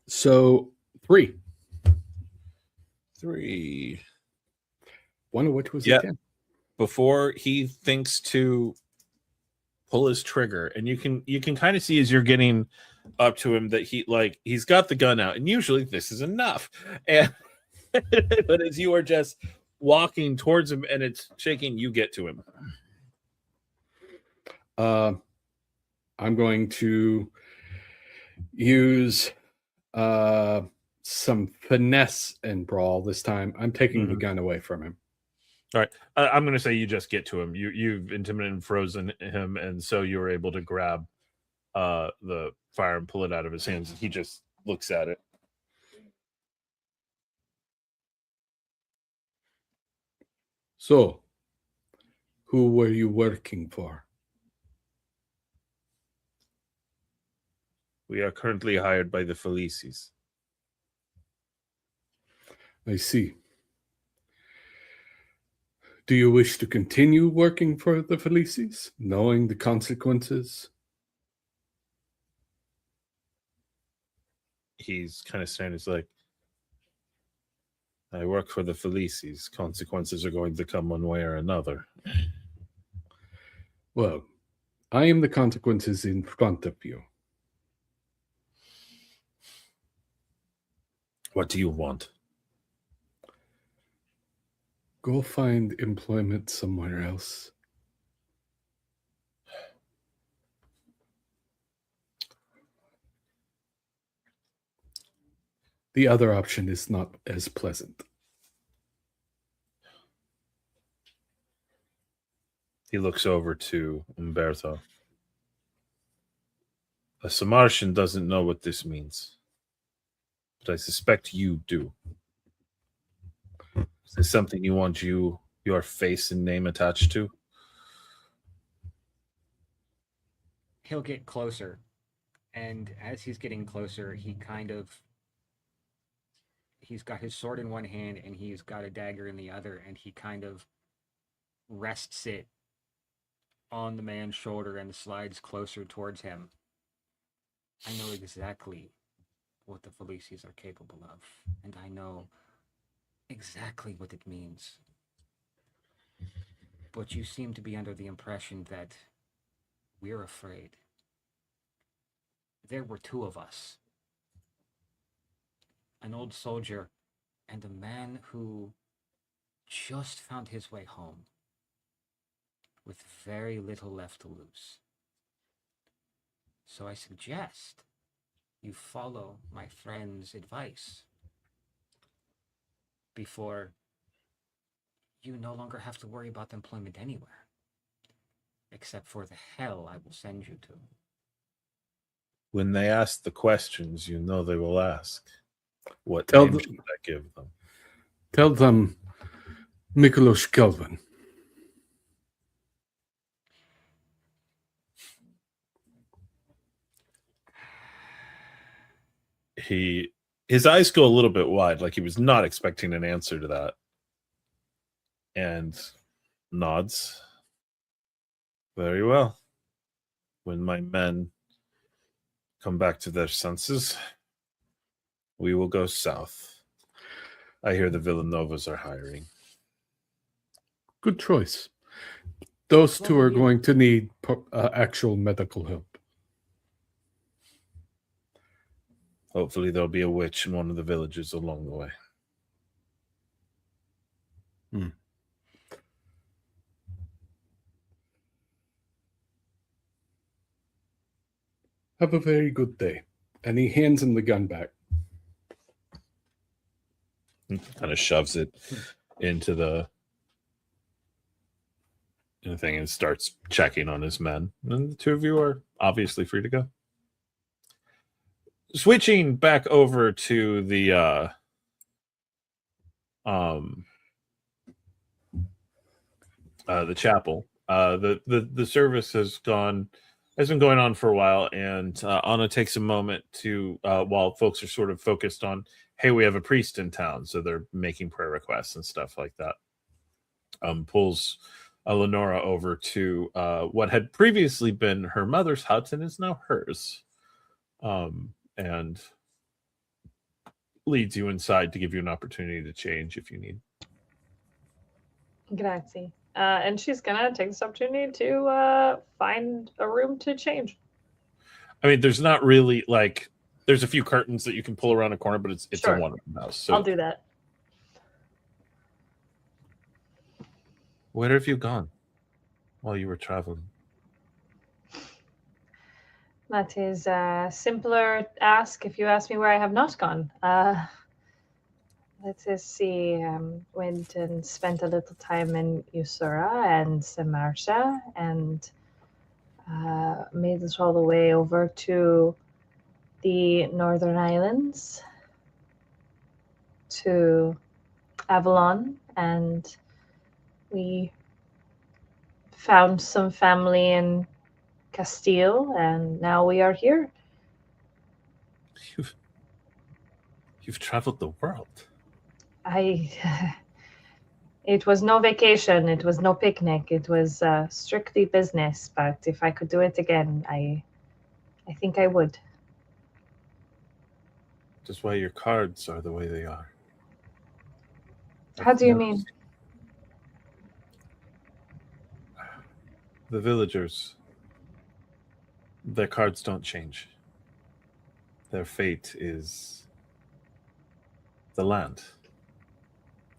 so 3. 3. One of which was Yep. a 10. Before he thinks to pull his trigger, and you can kind of see as you're getting up to him that he's got the gun out, and usually this is enough. And but as you are just walking towards him and it's shaking, you get to him. I'm going to use some finesse and brawl this time. I'm taking the gun away from him. All right. I'm going to say you just get to him. You've intimidated and frozen him, and so you were able to grab the fire and pull it out of his hands. He just looks at it. So, who were you working for? We are currently hired by the Felices. I see. Do you wish to continue working for the Felices, knowing the consequences? He's kind of standing. He's like, I work for the Felices. Consequences are going to come one way or another. Well, I am the consequences in front of you. What do you want? Go find employment somewhere else. The other option is not as pleasant. He looks over to Umberto. A Samartian doesn't know what this means, but I suspect you do. Is this something you want your face and name attached to? He'll get closer, and as he's getting closer, he's got his sword in one hand and he's got a dagger in the other, and he kind of rests it on the man's shoulder and slides closer towards him. I know exactly what the Felices are capable of, and I know exactly what it means. But you seem to be under the impression that we're afraid. There were 2 of us. An old soldier and a man who just found his way home with very little left to lose. So I suggest you follow my friend's advice before you no longer have to worry about employment anywhere, except for the hell I will send you to. When they ask the questions, you know they will ask. What Tell name them- should I give them? Tell them Mykolas Kelvan. his eyes go a little bit wide, like he was not expecting an answer to that, and nods. Very well. When my men come back to their senses, we will go south. I hear the Villanovas are hiring. Good choice. Those two Well, are going to need actual medical help. Hopefully there'll be a witch in one of the villages along the way. Have a very good day. And he hands him the gun back. Kind of shoves it into the thing and starts checking on his men. And the two of you are obviously free to go. Switching back over to the chapel. The service has been going on for a while, and Anna takes a moment to while folks are sort of focused on, hey, we have a priest in town, so they're making prayer requests and stuff like that. Pulls Leonora over to what had previously been her mother's hut and is now hers, and leads you inside to give you an opportunity to change if you need. Grazie. And she's gonna take this opportunity to find a room to change. I mean, there's not really like there's a few curtains that you can pull around a corner, but it's Sure. a one-room house. So I'll do that. where have you gone while you were traveling? That is a simpler ask if you ask me where I have not gone. Let's just see. Went and spent a little time in Usura and Samartia, and made it all the way over to the Northern Islands, to Avalon, and we found some family in Castile, and now we are here. You've traveled the world. It was no vacation, it was no picnic, it was strictly business, but if I could do it again, I think I would. Just why your cards are the way they are. How do you mean? The villagers, their cards don't change. Their fate is the land,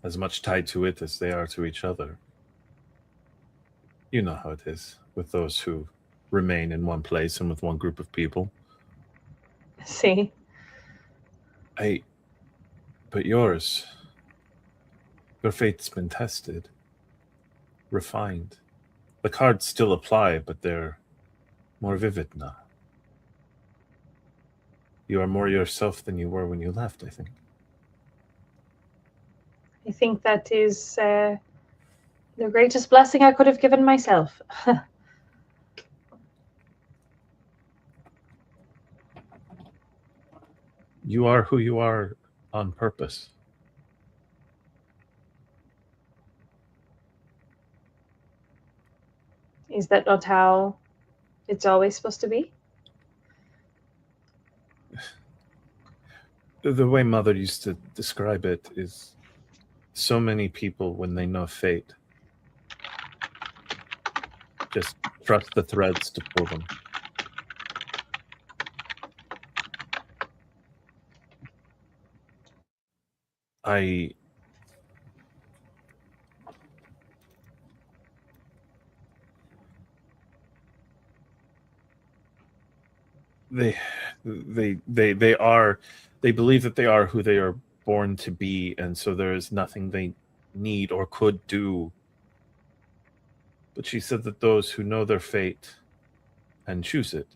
as much tied to it as they are to each other. You know how it is with those who remain in one place and with one group of people. See? But your fate's been tested, refined. The cards still apply, but they're more vivid now. You are more yourself than you were when you left, I think. I think that is the greatest blessing I could have given myself. You are who you are on purpose. Is that not how it's always supposed to be? The way Mother used to describe it is so many people, when they know fate, just trust the threads to pull them. They believe that they are who they are born to be, and so there is nothing they need or could do. But she said that those who know their fate and choose it,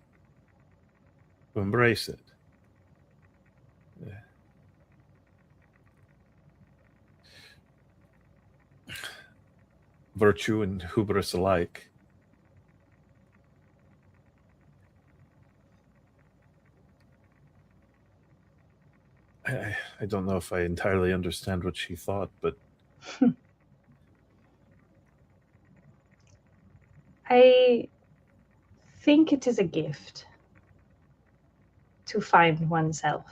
who embrace it, virtue and hubris alike, I don't know if I entirely understand what she thought, but I think it is a gift to find oneself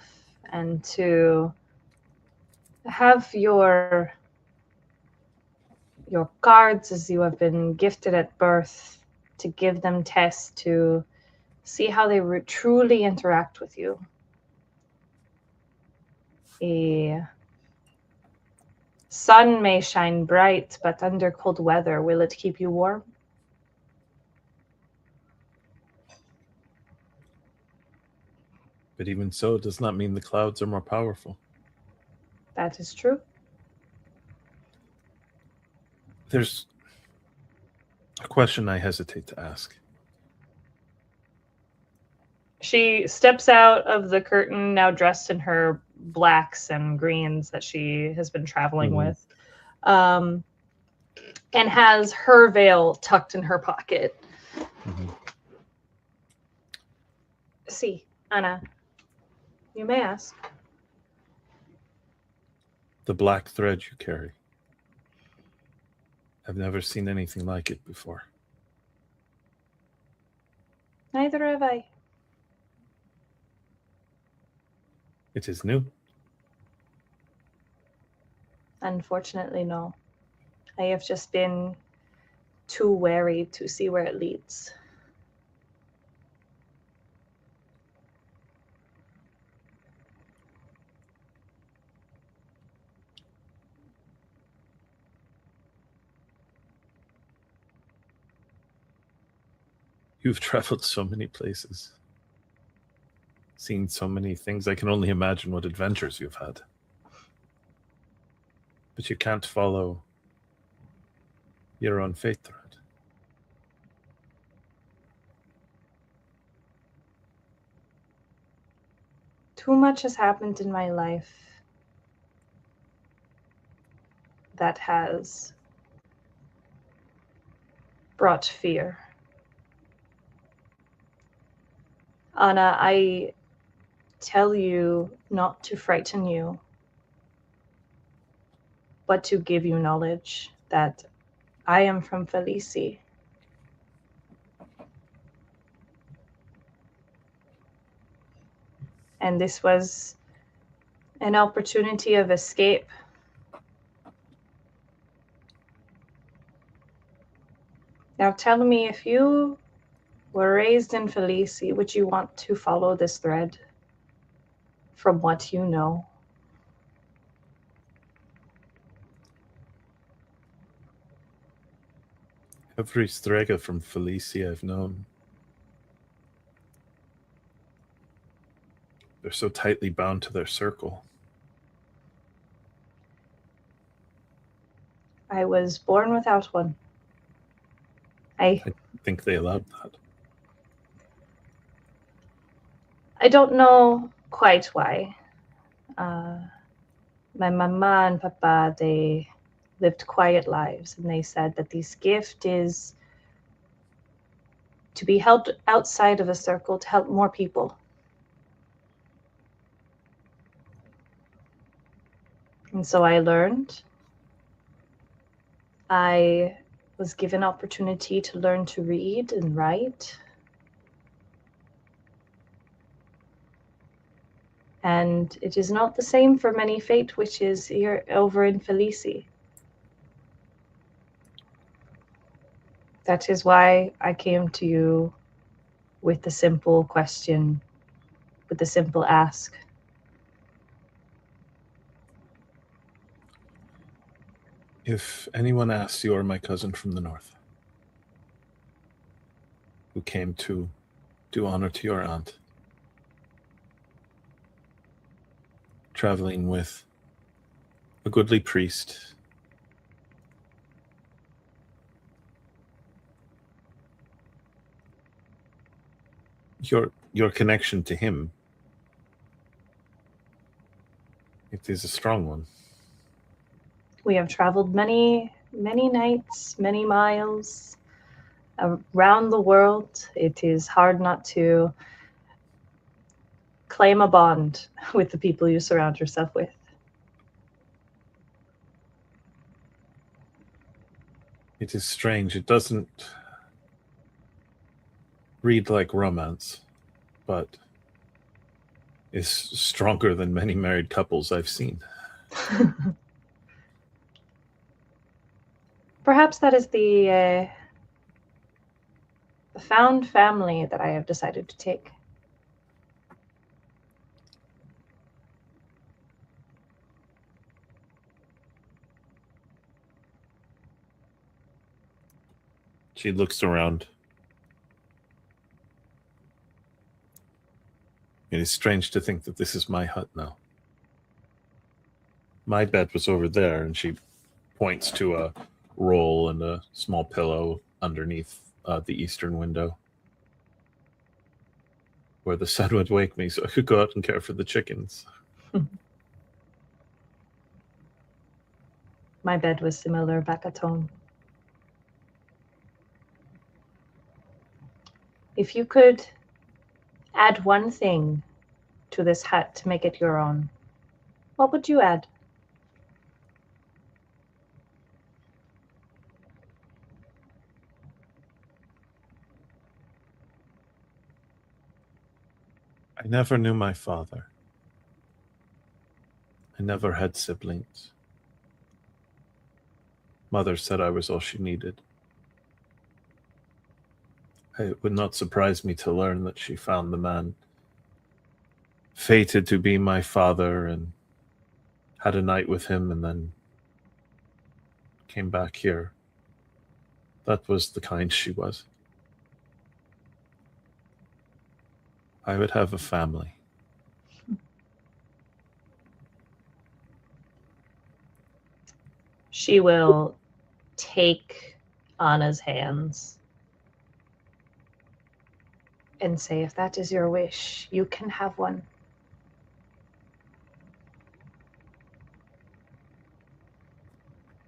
and to have your cards as you have been gifted at birth, to give them tests to see how they truly interact with you. A sun may shine bright, but under cold weather, will it keep you warm? but even so, it does not mean the clouds are more powerful. That is true. There's a question I hesitate to ask. She steps out of the curtain, now dressed in her blacks and greens that she has been traveling with, and has her veil tucked in her pocket. See, Anna, you may ask. The black thread you carry. I've never seen anything like it before. Neither have I. It is new. Unfortunately, no. I have just been too wary to see where it leads. You've traveled so many places, seen so many things. I can only imagine what adventures you've had. But you can't follow your own fate thread. Too much has happened in my life that has brought fear. Anna, I tell you not to frighten you, but to give you knowledge that I am from Felici. And this was an opportunity of escape. Now tell me, if you were raised in Felici, would you want to follow this thread from what you know? Every Strega from Felici I've known, they're so tightly bound to their circle. I was born without one. I think they allowed that. I don't know quite why. My mama and papa, they lived quiet lives, and they said that this gift is to be held outside of a circle to help more people. And so I learned. I was given opportunity to learn to read and write. And it is not the same for many fate witches here over in Felici. That is why I came to you with the simple question, with the simple ask. If anyone asks, you are my cousin from the north, who came to do honor to your aunt, traveling with a goodly priest, your connection to him, it is a strong one. We have traveled many, many nights, many miles around the world. It is hard not to claim a bond with the people you surround yourself with. It is strange. It doesn't read like romance, but is stronger than many married couples I've seen. Perhaps that is the found family that I have decided to take. She looks around. It is strange to think that this is my hut now. My bed was over there, and she points to a roll and a small pillow underneath the eastern window, where the sun would wake me so I could go out and care for the chickens. My bed was similar back at home. If you could add one thing to this hut to make it your own, what would you add? I never knew my father. I never had siblings. Mother said I was all she needed. It would not surprise me to learn that she found the man fated to be my father and had a night with him and then came back here. That was the kind she was. I would have a family. She will take Anna's hands and say, if that is your wish, you can have one.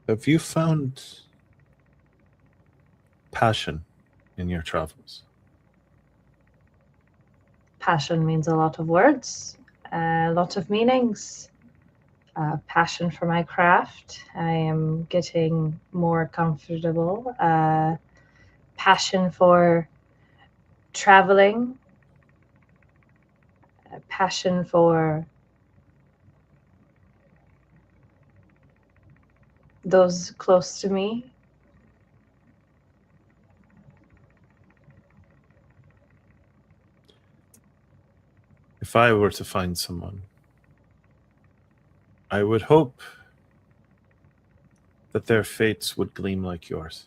Have you found passion in your travels? Passion means a lot of words, a lot of meanings. Passion for my craft. I am getting more comfortable. Passion for traveling. Passion for those close to me. If I were to find someone, I would hope that their fates would gleam like yours.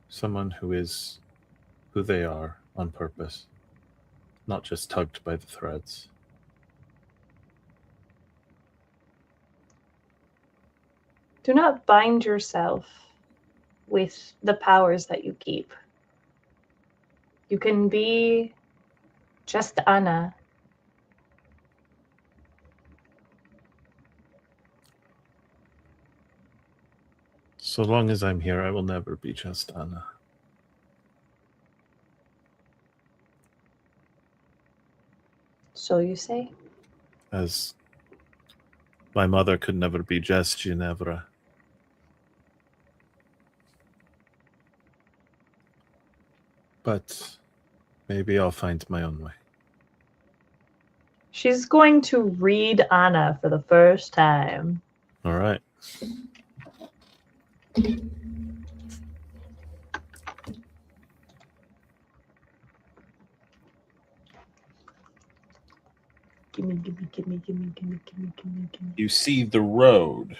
Someone who is who they are on purpose, not just tugged by the threads. Do not bind yourself with the powers that you keep. You can be just Anna. So long as I'm here, I will never be just Anna. So you say? As my mother could never be just Ginevra. But maybe I'll find my own way. She's going to read Anna for the first time. All right. Gimme. You see the road.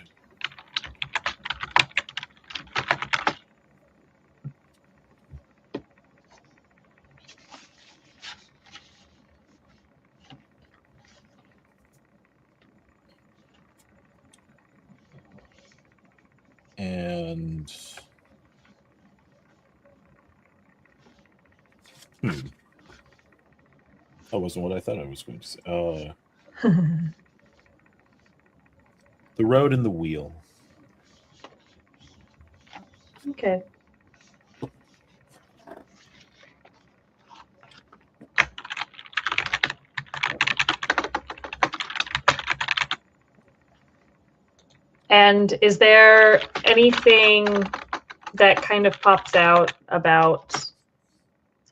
And that wasn't what I thought I was going to say. The road and the wheel. Okay. And is there anything that kind of pops out about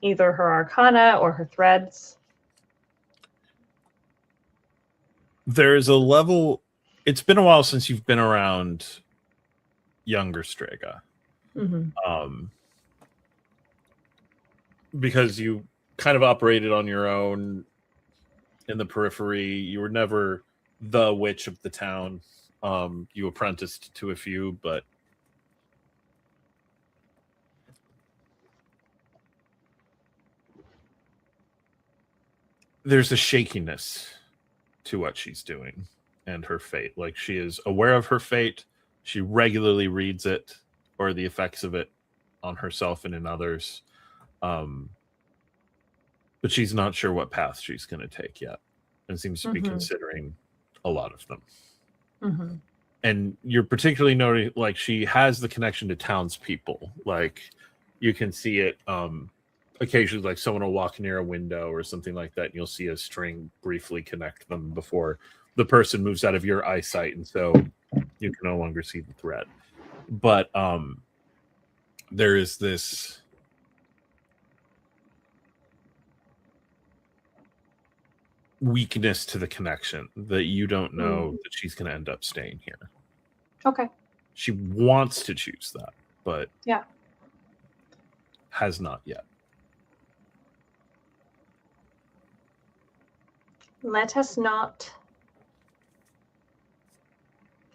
either her arcana or her threads? There's a level. It's been a while since you've been around younger Strega. Mm-hmm. Because you kind of operated on your own in the periphery. You were never the witch of the town. You apprenticed to a few, but there's a shakiness to what she's doing and her fate. Like, she is aware of her fate. She regularly reads it or the effects of it on herself and in others. But she's not sure what path she's going to take yet, and seems to be considering a lot of them. Mm-hmm. And you're particularly noting, like, she has the connection to townspeople. Like, you can see it occasionally, like someone will walk near a window or something like that, and you'll see a string briefly connect them before the person moves out of your eyesight, and so you can no longer see the thread. But there is this weakness to the connection that you don't know that she's going to end up staying here. Okay. She wants to choose that, but yeah, has not yet. Let us not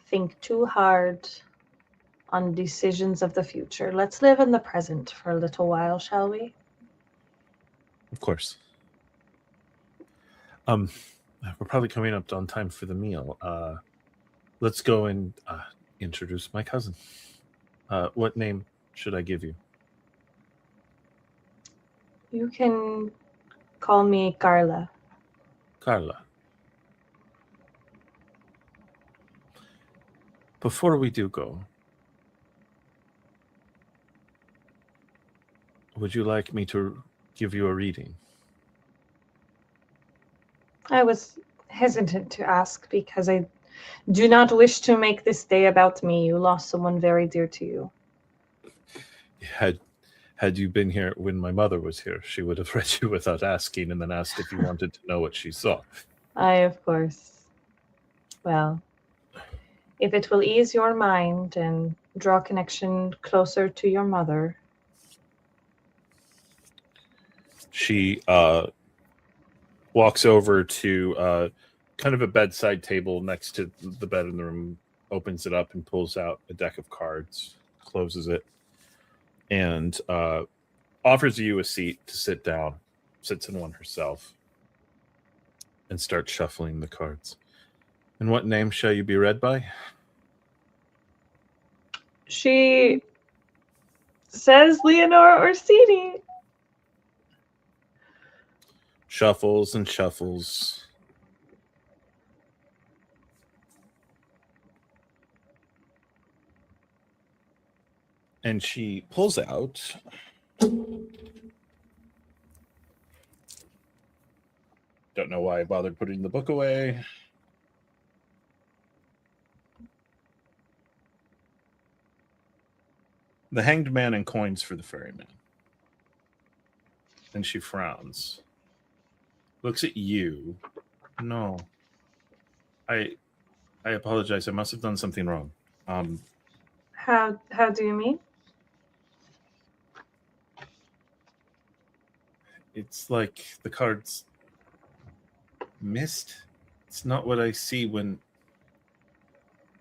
think too hard on decisions of the future. Let's live in the present for a little while, shall we? Of course. We're probably coming up on time for the meal. Let's go and introduce my cousin. What name should I give you? You can call me Carla. Carla. Before we do go, would you like me to give you a reading? I was hesitant to ask because I do not wish to make this day about me. You lost someone very dear to you. Had you been here when my mother was here, she would have read you without asking and then asked if you wanted to know what she saw. Of course. Well, if it will ease your mind and draw a connection closer to your mother. She walks over to kind of a bedside table next to the bed in the room, opens it up and pulls out a deck of cards, closes it, and offers you a seat to sit down, sits in one herself, and starts shuffling the cards. And what name shall you be read by? She says Leonora Orsini. Shuffles and shuffles. And she pulls out don't know why I bothered putting the book away. The Hanged Man and Coins for the Ferryman. And she frowns. Looks at you. No. I apologize. I must have done something wrong. How do you mean? It's like the cards missed. It's not what I see when...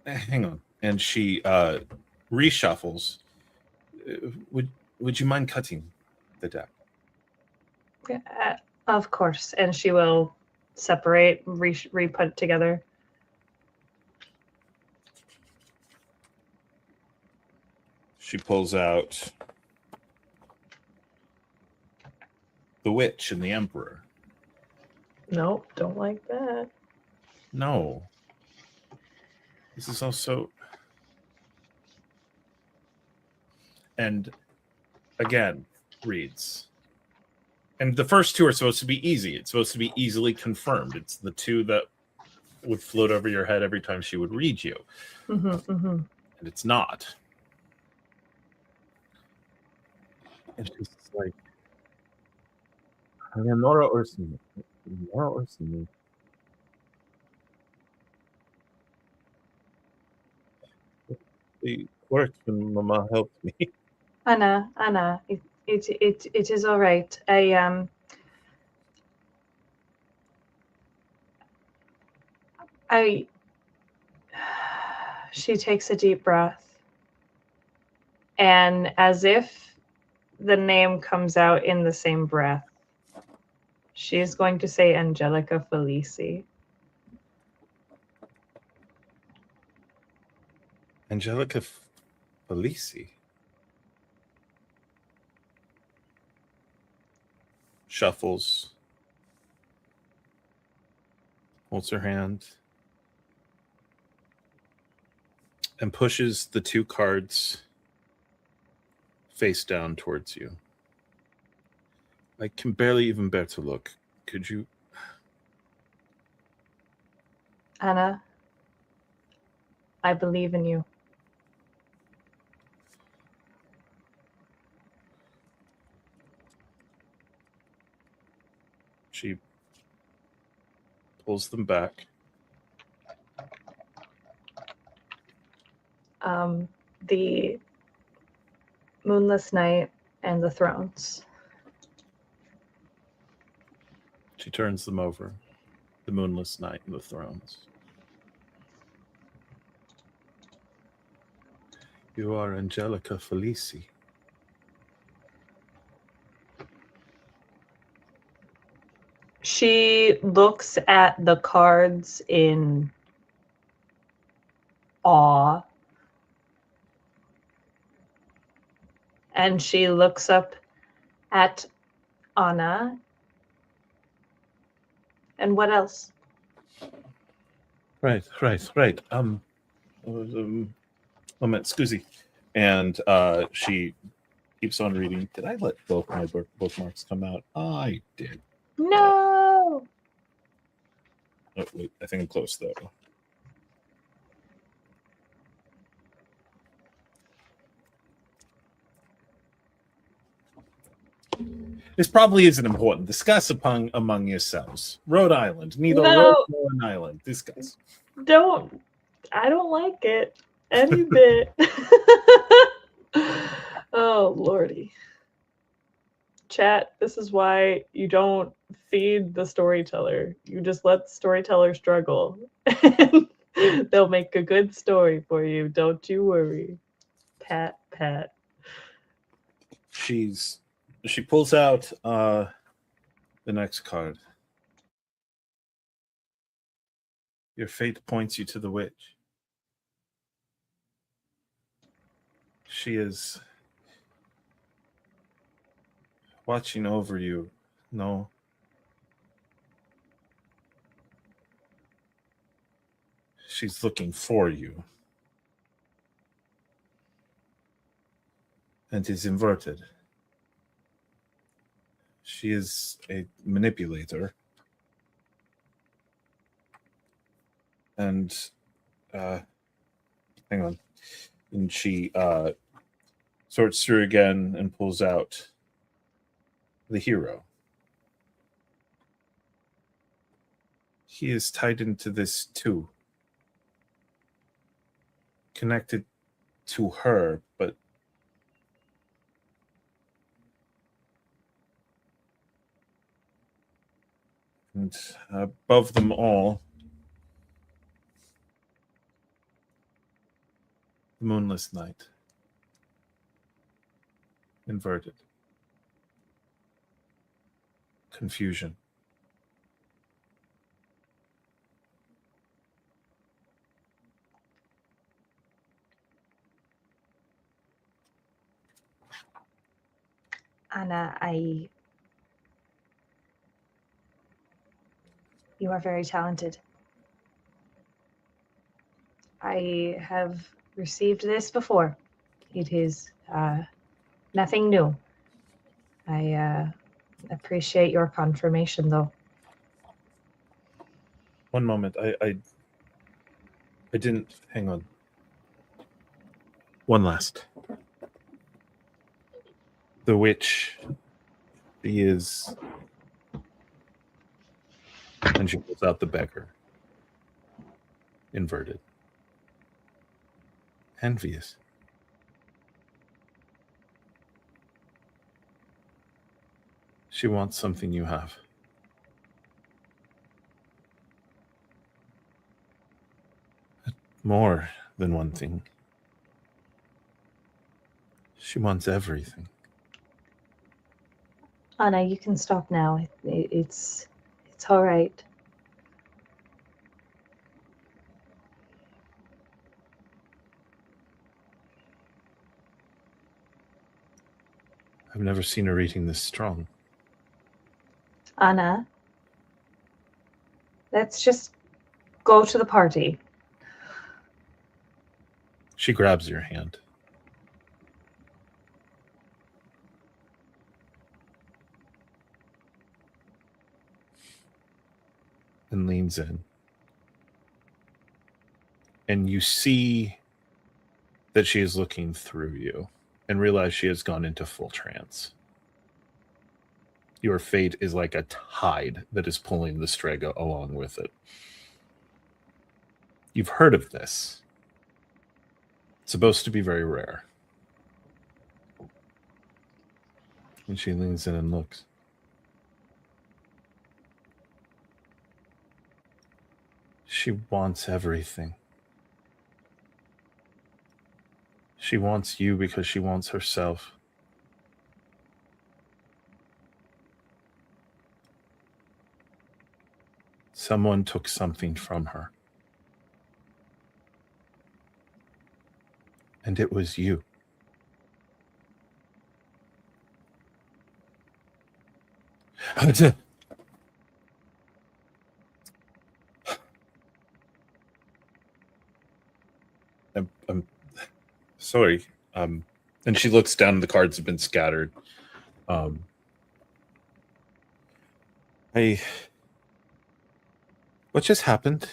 Hang on. And she reshuffles. Would you mind cutting the deck? Of course. And she will separate, re-put it together. She pulls out the Witch and the Emperor. Nope, don't like that. No. This is also... And again, reads. And the first two are supposed to be easy. It's supposed to be easily confirmed. It's the two that would float over your head every time she would read you. And it's not. And she's like, Leonora Orsini. Leonora Orsini. It worked when Mama helped me. Anna, it is all right. She takes a deep breath, and as if the name comes out in the same breath, she is going to say Angelica Felici. Angelica Felici. Shuffles. Holds her hand. And pushes the 2 cards face down towards you. I can barely even bear to look. Could you? Anna, I believe in you. She pulls them back. The Moonless Night and the Thrones. She turns them over. The Moonless Night and the Thrones. You are Angelica Felici. She looks at the cards in awe. And she looks up at Anna. And what else? Right. Moment, scusi. And she keeps on reading. Did I let both my bookmarks come out? I did. No! Oh, wait, I think I'm close, though. This probably isn't important. Discuss among yourselves. Rhode Island. Neither No. Rhode nor an island. Discuss. Don't. I don't like it any bit. Oh, Lordy. Chat, this is why you don't feed the storyteller. You just let the storyteller struggle. They'll make a good story for you. Don't you worry. Pat. She pulls out the next card. Your fate points you to the witch. She is watching over you. No. She's looking for you. And is inverted. She is a manipulator. And hang on. And she sorts through again and pulls out the hero. He is tied into this too. Connected to her, but and above them all, the moonless night. Inverted. Confusion. Anna, you are very talented. I have received this before. It is nothing new. I appreciate your confirmation, though. One moment. I didn't. Hang on. One last. The witch. She is. And she pulls out the beggar. Inverted. Envious. She wants something you have. More than one thing. She wants everything. Anna, you can stop now. It's all right. I've never seen her eating this strong. Anna, let's just go to the party. She grabs your hand. And leans in. And you see that she is looking through you and realize she has gone into full trance. Your fate is like a tide that is pulling the Strega along with it. You've heard of this. It's supposed to be very rare. And she leans in and looks. She wants everything. She wants you because she wants herself. Someone took something from her. And it was you. I'm sorry. And she looks down and the cards have been scattered. What just happened?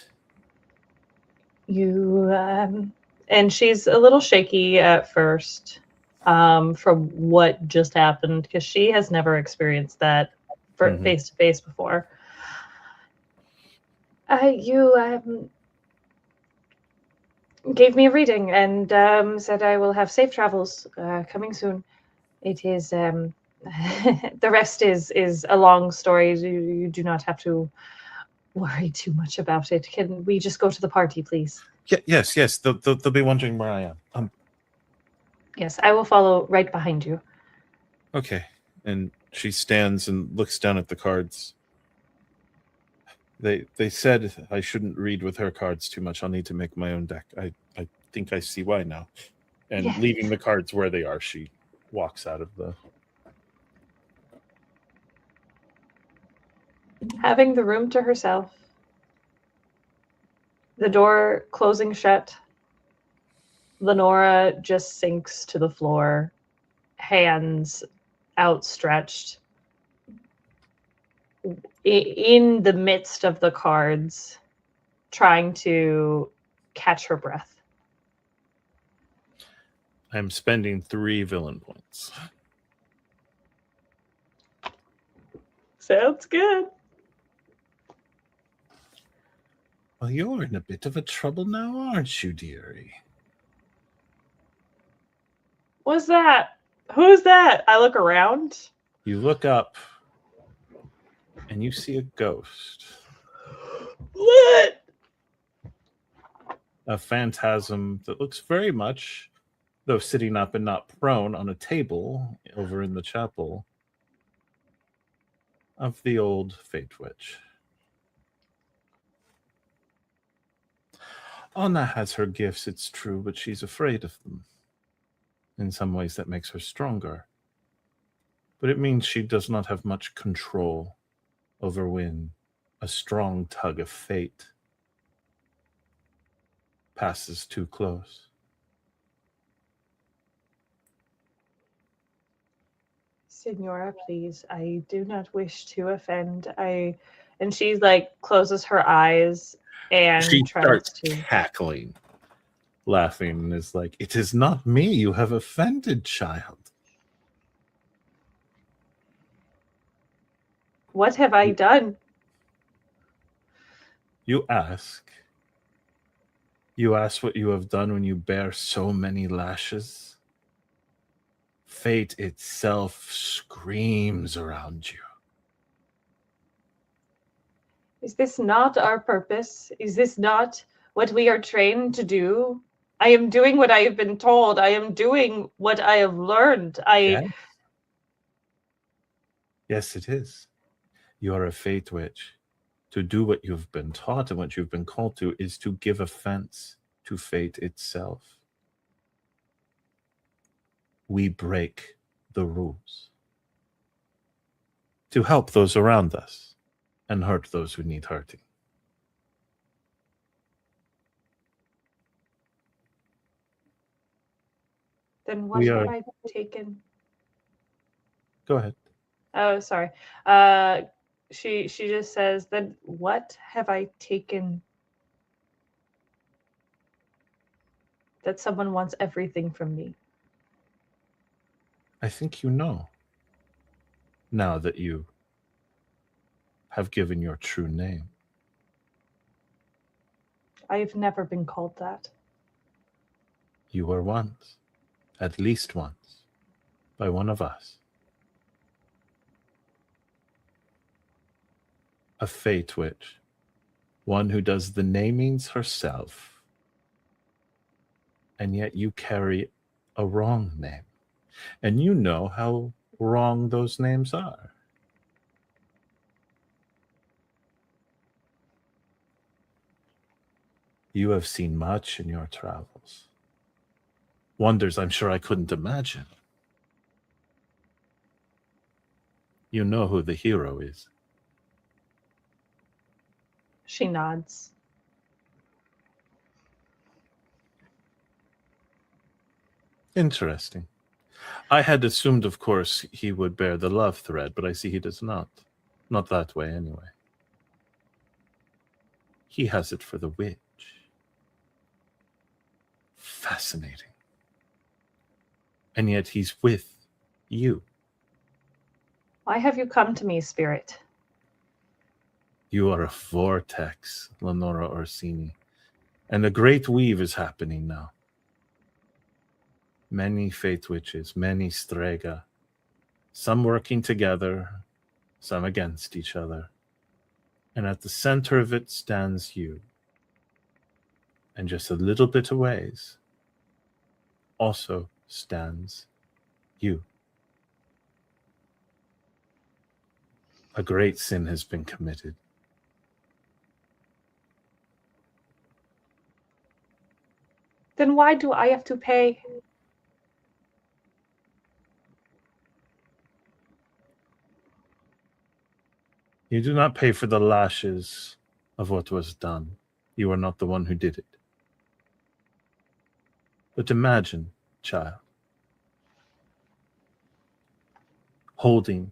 And she's a little shaky at first from what just happened because she has never experienced that face to face before. You gave me a reading and said I will have safe travels coming soon. It is the rest is a long story. You do not have to worry too much about it. Can we just go to the party, please? Yes. They'll be wondering where I am. Yes, I will follow right behind you. Okay. And she stands and looks down at the cards. They said I shouldn't read with her cards too much. I'll need to make my own deck. I think I see why now. And Yes. leaving the cards where they are, she walks out of the... Having the room to herself. The door closing shut. Leonora just sinks to the floor, hands outstretched. In the midst of the cards, trying to catch her breath. I'm spending 3 villain points. Sounds good. Well, you're in a bit of a trouble now, aren't you, dearie? What's that? Who's that? I look around. You look up, and you see a ghost. What? A phantasm that looks very much, though sitting up and not prone, on a table over in the chapel, of the old Fate Witch. Anna has her gifts, it's true, but she's afraid of them. In some ways that makes her stronger. But it means she does not have much control over when a strong tug of fate passes too close. Signora, please, I do not wish to offend. I And she's like closes her eyes and She tries starts to. cackling, laughing, and is like, "It is not me you have offended, child." What have I done? You ask. You ask what you have done when you bear so many lashes. Fate itself screams around you. Is this not our purpose? Is this not what we are trained to do? I am doing what I have been told. I am doing what I have learned. Yes, it is. You are a fate witch. To do what you've been taught and what you've been called to is to give offense to fate itself. We break the rules to help those around us and hurt those who need hurting. Then what We have are- I taken? Go ahead. Oh, sorry. She just says, then what have I taken? That someone wants everything from me. I think you know, now that you have given your true name. I have never been called that. You were once, at least once, by one of us. A fate witch, one who does the namings herself, and yet you carry a wrong name. And you know how wrong those names are. You have seen much in your travels. Wonders I'm sure I couldn't imagine. You know who the hero is. She nods. Interesting. I had assumed, of course, he would bear the love thread, but I see he does not. Not that way, anyway. He has it for the witch. Fascinating. And yet he's with you. Why have you come to me, spirit? You are a vortex, Leonora Orsini. And a great weave is happening now. Many fate witches, many strega, some working together, some against each other. And at the center of it stands you. And just a little bit a ways also stands you. A great sin has been committed. Then why do I have to pay? You do not pay for the lashes of what was done. You are not the one who did it. But imagine, child, holding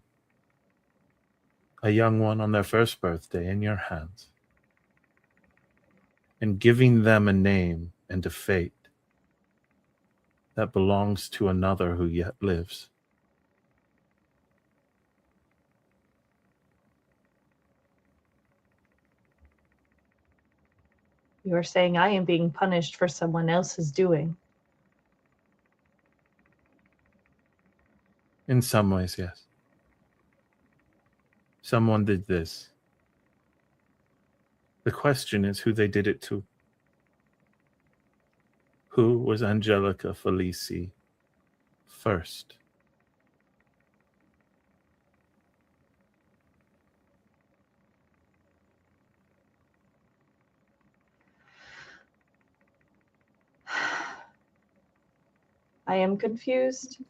a young one on their first birthday in your hands and giving them a name and a fate that belongs to another who yet lives. You are saying I am being punished for someone else's doing. In some ways, yes. Someone did this. The question is who they did it to. Who was Angelica Felici first? I am confused.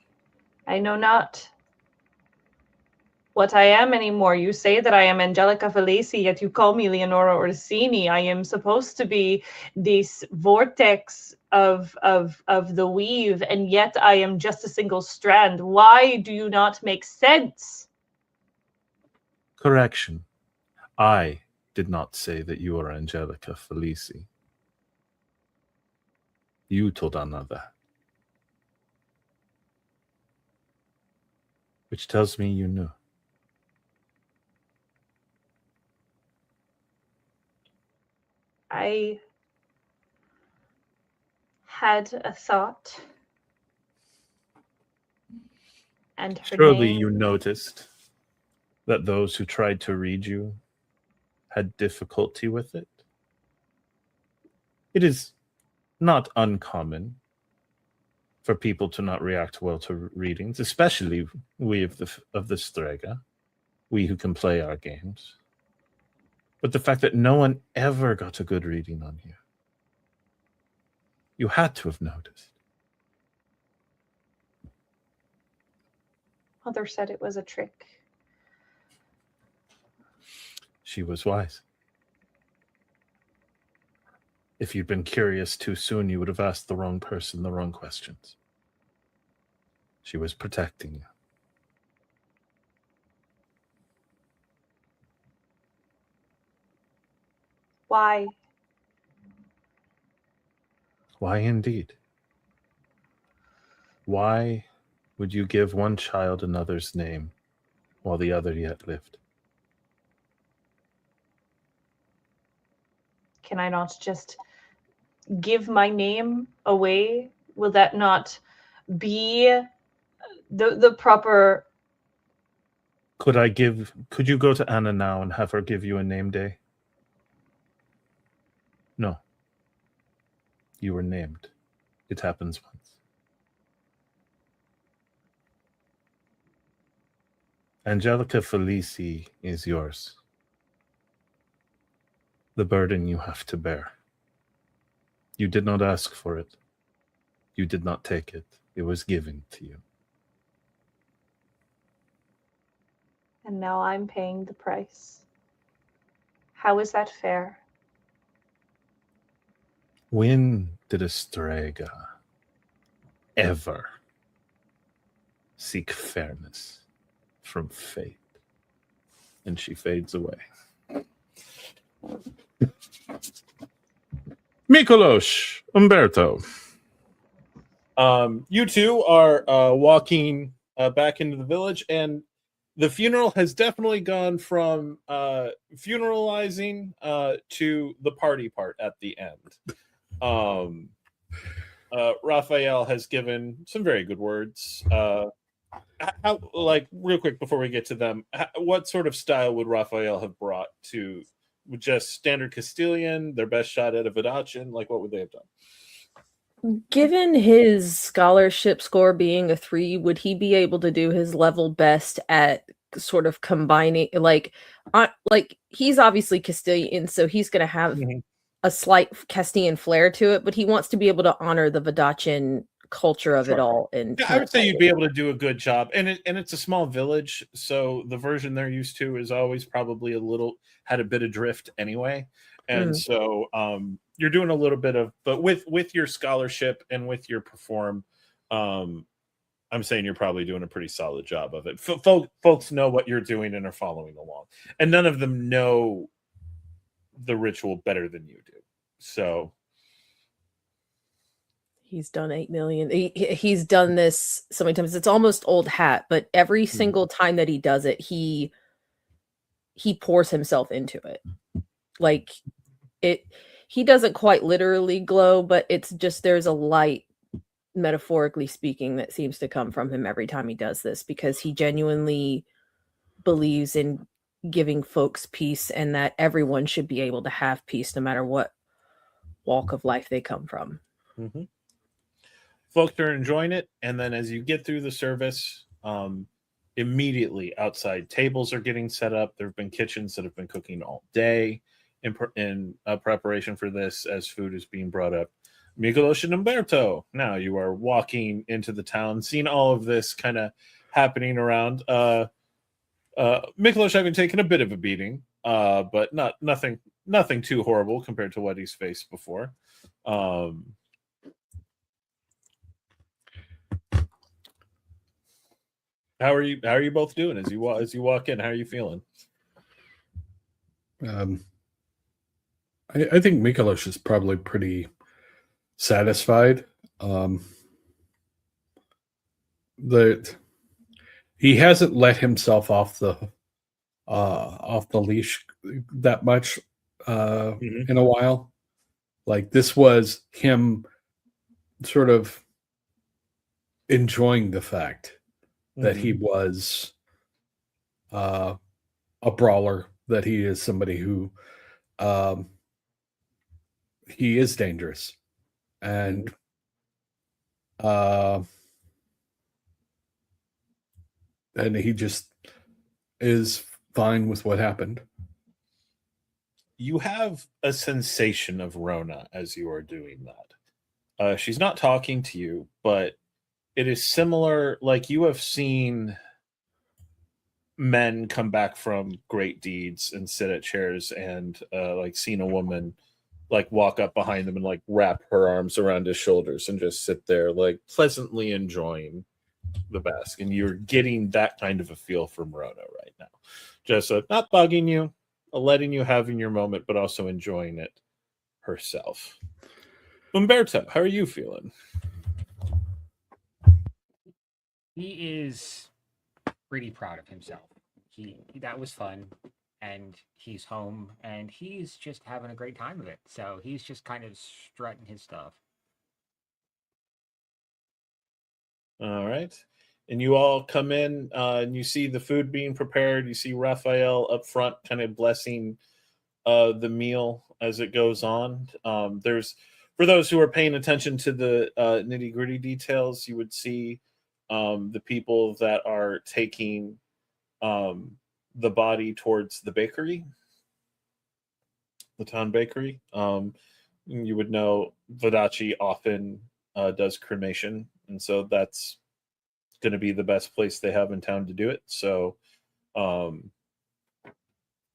I know not what I am anymore. You say that I am Angelica Felici, yet you call me Leonora Orsini. I am supposed to be this vortex of the weave, and yet I am just a single strand. Why do you not make sense? Correction. I did not say that you are Angelica Felici. You told Anna that. Which tells me you knew. I had a thought. And her Surely name... you noticed that those who tried to read you had difficulty with it. It is not uncommon for people to not react well to readings, especially we of the Strega, we who can play our games. But the fact that no one ever got a good reading on you, you had to have noticed. Mother said it was a trick. She was wise. If you'd been curious too soon, you would have asked the wrong person the wrong questions. She was protecting you. Why? Why indeed? Why would you give one child another's name while the other yet lived? Can I not just give my name away? Will that not be the proper... Could you go to Anna now and have her give you a name day? No. You were named. It happens once. Angelica Felici is yours. The burden you have to bear. You did not ask for it. You did not take it. It was given to you. And now I'm paying the price. How is that fair? When did a Strega ever seek fairness from fate? And she fades away. Mykolas, Umberto. You two are walking back into the village, and the funeral has definitely gone from funeralizing to the party part at the end. Raphael has given some very good words. How, like, real quick before we get to them, what sort of style would Raphael have brought to just standard Castilian, their best shot at a Vidachin? Like, what would they have done? Given his scholarship score being a 3, would he be able to do his level best at sort of combining, like he's obviously Castilian, so he's going to have a slight Castilian flair to it, but he wants to be able to honor the Vidachin culture of it all. And yeah, I would say you'd be able to do a good job. And it's a small village, so the version they're used to is always probably had a bit of drift anyway. And so you're doing a little bit of, but with your scholarship and with your perform, I'm saying you're probably doing a pretty solid job of it. Folks know what you're doing and are following along. And none of them know the ritual better than you do. So he's done 8 million. He's done this so many times. It's almost old hat, but every single time that he does it, he pours himself into it. Like he doesn't quite literally glow, but it's just, there's a light, metaphorically speaking, that seems to come from him every time he does this, because he genuinely believes in giving folks peace and that everyone should be able to have peace no matter what walk of life they come from. Folks are enjoying it, and then as you get through the service, immediately outside tables are getting set up. There have been kitchens that have been cooking all day in preparation for this, as food is being brought up. Mykolas and Umberto, now you are walking into the town, seeing all of this kind of happening around. Mykolas having taken a bit of a beating, but nothing too horrible compared to what he's faced before. How are you both doing as you walk in? How are you feeling? I think Mykolas is probably pretty satisfied. That he hasn't let himself off the leash that much in a while. Like, this was him sort of enjoying the fact that he was a brawler, that he is somebody who he is dangerous, and he just is fine with what happened. You have a sensation of Rona as you are doing that. She's not talking to you, but it is similar. Like, you have seen men come back from great deeds and sit at chairs, and like seen a woman like walk up behind them and like wrap her arms around his shoulders and just sit there like pleasantly enjoying the bask. And you're getting that kind of a feel from Rona right now. Just not bugging you, letting you have in your moment, but also enjoying it herself. Umberto, how are you feeling? He is pretty proud of himself. That was fun, and he's home, and he's just having a great time of it. So he's just kind of strutting his stuff. All right. And you all come in and you see the food being prepared. You see Raphael up front kind of blessing the meal as it goes on. There's, for those who are paying attention to the nitty-gritty details, you would see the people that are taking the body towards the bakery, the town bakery. You would know Vadachi often does cremation, and so that's going to be the best place they have in town to do it. So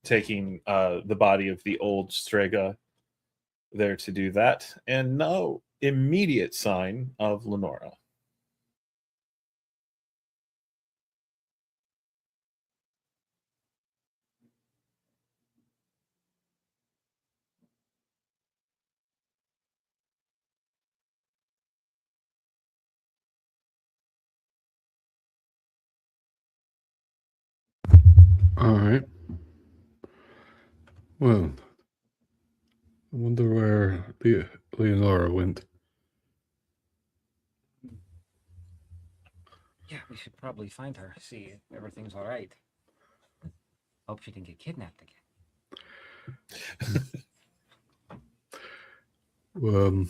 taking the body of the old Strega there to do that, and no immediate sign of Leonora. All right. Well, I wonder where Leonora went. Yeah, we should probably find her, see if everything's all right. Hope she didn't get kidnapped again.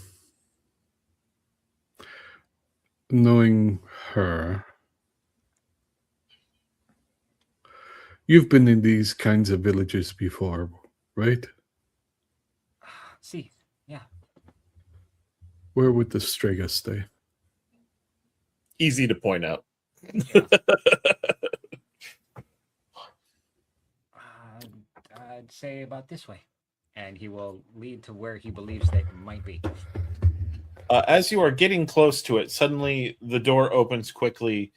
Knowing her, you've been in these kinds of villages before, right? See, yeah. Where would the Strega stay? Easy to point out. Yeah. I'd say about this way. And he will lead to where he believes they might be. As you are getting close to it, suddenly the door opens quickly,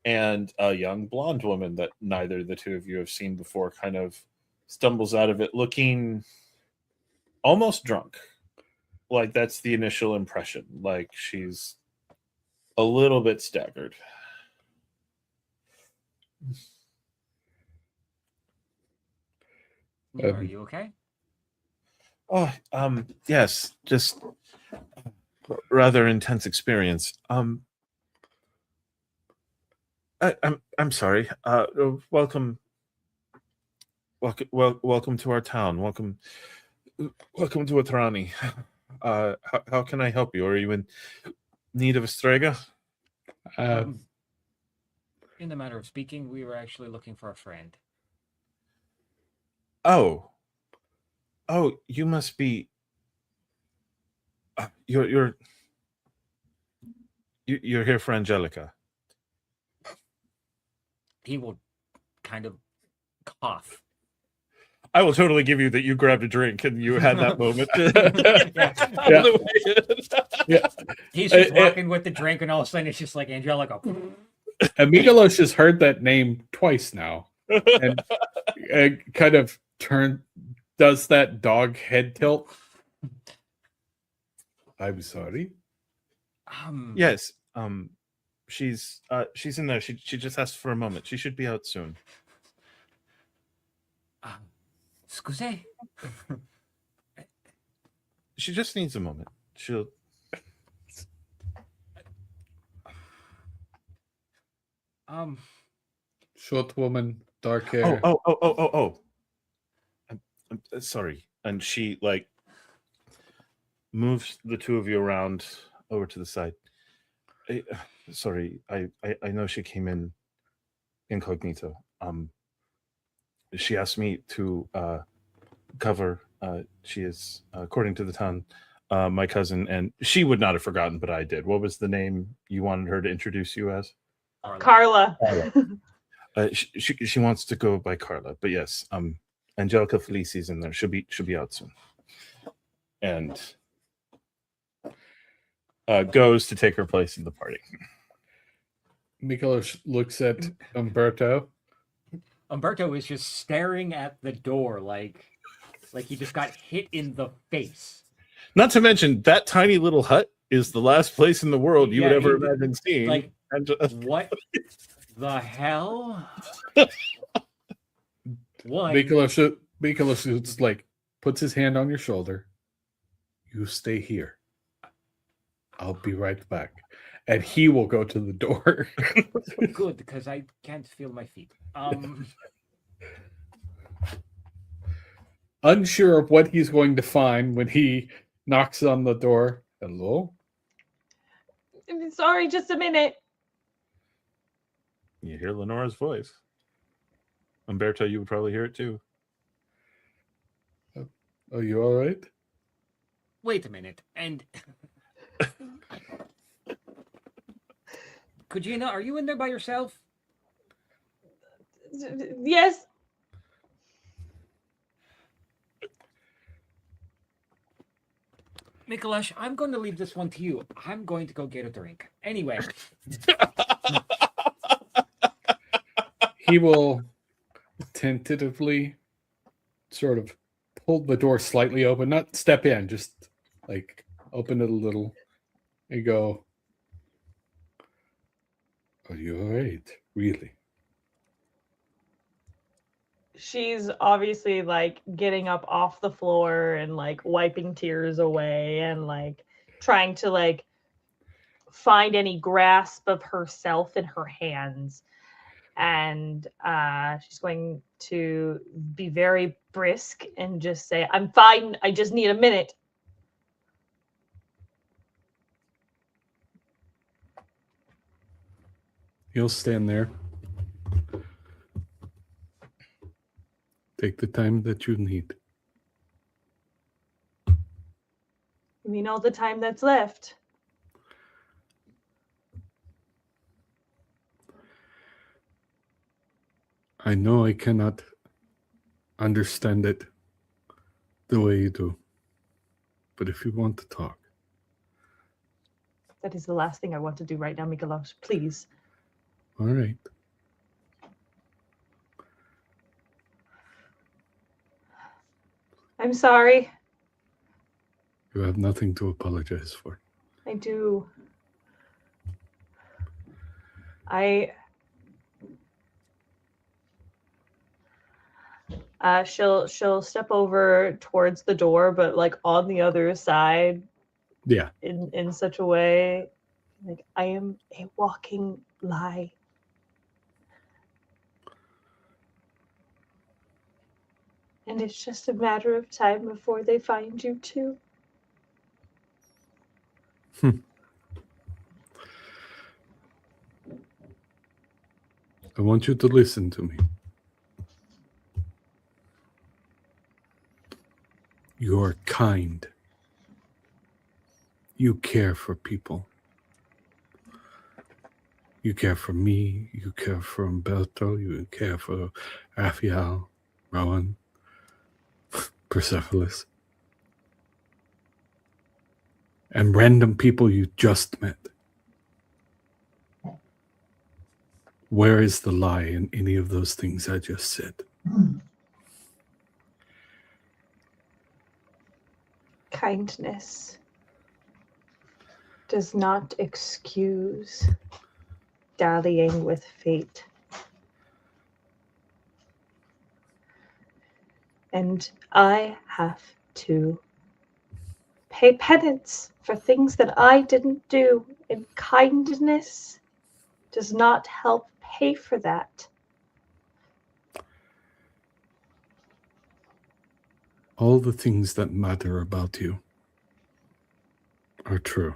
and a young blonde woman that neither the two of you have seen before kind of stumbles out of it looking almost drunk. Like, that's the initial impression. Like, she's a little bit staggered. Are you okay? Oh, yes, just rather intense experience. I'm sorry. Welcome to our town. Welcome to Atrani. How can I help you? Are you in need of a Strega? In the matter of speaking, we were actually looking for a friend. Oh, you must be. You're here for Angelica. He will kind of cough. I will totally give you that you grabbed a drink and you had that moment. Yeah. He's just walking with the drink, and all of a sudden it's just like Angelica. And Mykolas has heard that name twice now, and kind of does that dog head tilt. I'm sorry. Yes. She's in there. She just asked for a moment. She should be out soon. Scuse? She just needs a moment. She'll. Short woman, dark hair. Oh. I'm sorry. And she like moves the two of you around over to the side. Sorry, I know she came in incognito. She asked me to cover. She is, according to the town, my cousin, and she would not have forgotten, but I did. What was the name you wanted her to introduce you as? Carla. She wants to go by Carla, but yes, Angelica Felici's in there. She'll be out soon, and goes to take her place in the party. Mykolas looks at Umberto. Umberto is just staring at the door like he just got hit in the face. Not to mention that tiny little hut is the last place in the world you would ever imagine seeing. Like, what the hell? What? Mykolas just like puts his hand on your shoulder. You stay here. I'll be right back. And he will go to the door. Good, because I can't feel my feet. Unsure of what he's going to find when he knocks on the door. Hello? I'm sorry, just a minute. You hear Leonora's voice. Umberto, you would probably hear it too. Are you all right? Wait a minute. And Kujina, are you in there by yourself? Yes. Mykolas, I'm going to leave this one to you. I'm going to go get a drink. Anyway. He will tentatively sort of pull the door slightly open, not step in, just like open it a little and go, are you all right? Really? She's obviously like getting up off the floor and like wiping tears away and like trying to like find any grasp of herself in her hands. And she's going to be very brisk and just say, I'm fine. I just need a minute. He'll stand there. Take the time that you need. You mean all the time that's left? I know I cannot understand it the way you do. But if you want to talk. That is the last thing I want to do right now, Mykolas. Please. All right. I'm sorry. You have nothing to apologize for. I do. She'll step over towards the door, but like on the other side. Yeah. In such a way, like I am a walking lie. And it's just a matter of time before they find you too. I want you to listen to me. You're kind. You care for people. You care for me. You care for Umberto. You care for Rafael, Roan, Persepolis, and random people you just met. Where is the lie in any of those things I just said? kindness does not excuse dallying with fate. And I have to pay penance for things that I didn't do, and kindness does not help pay for that. All the things that matter about you are true.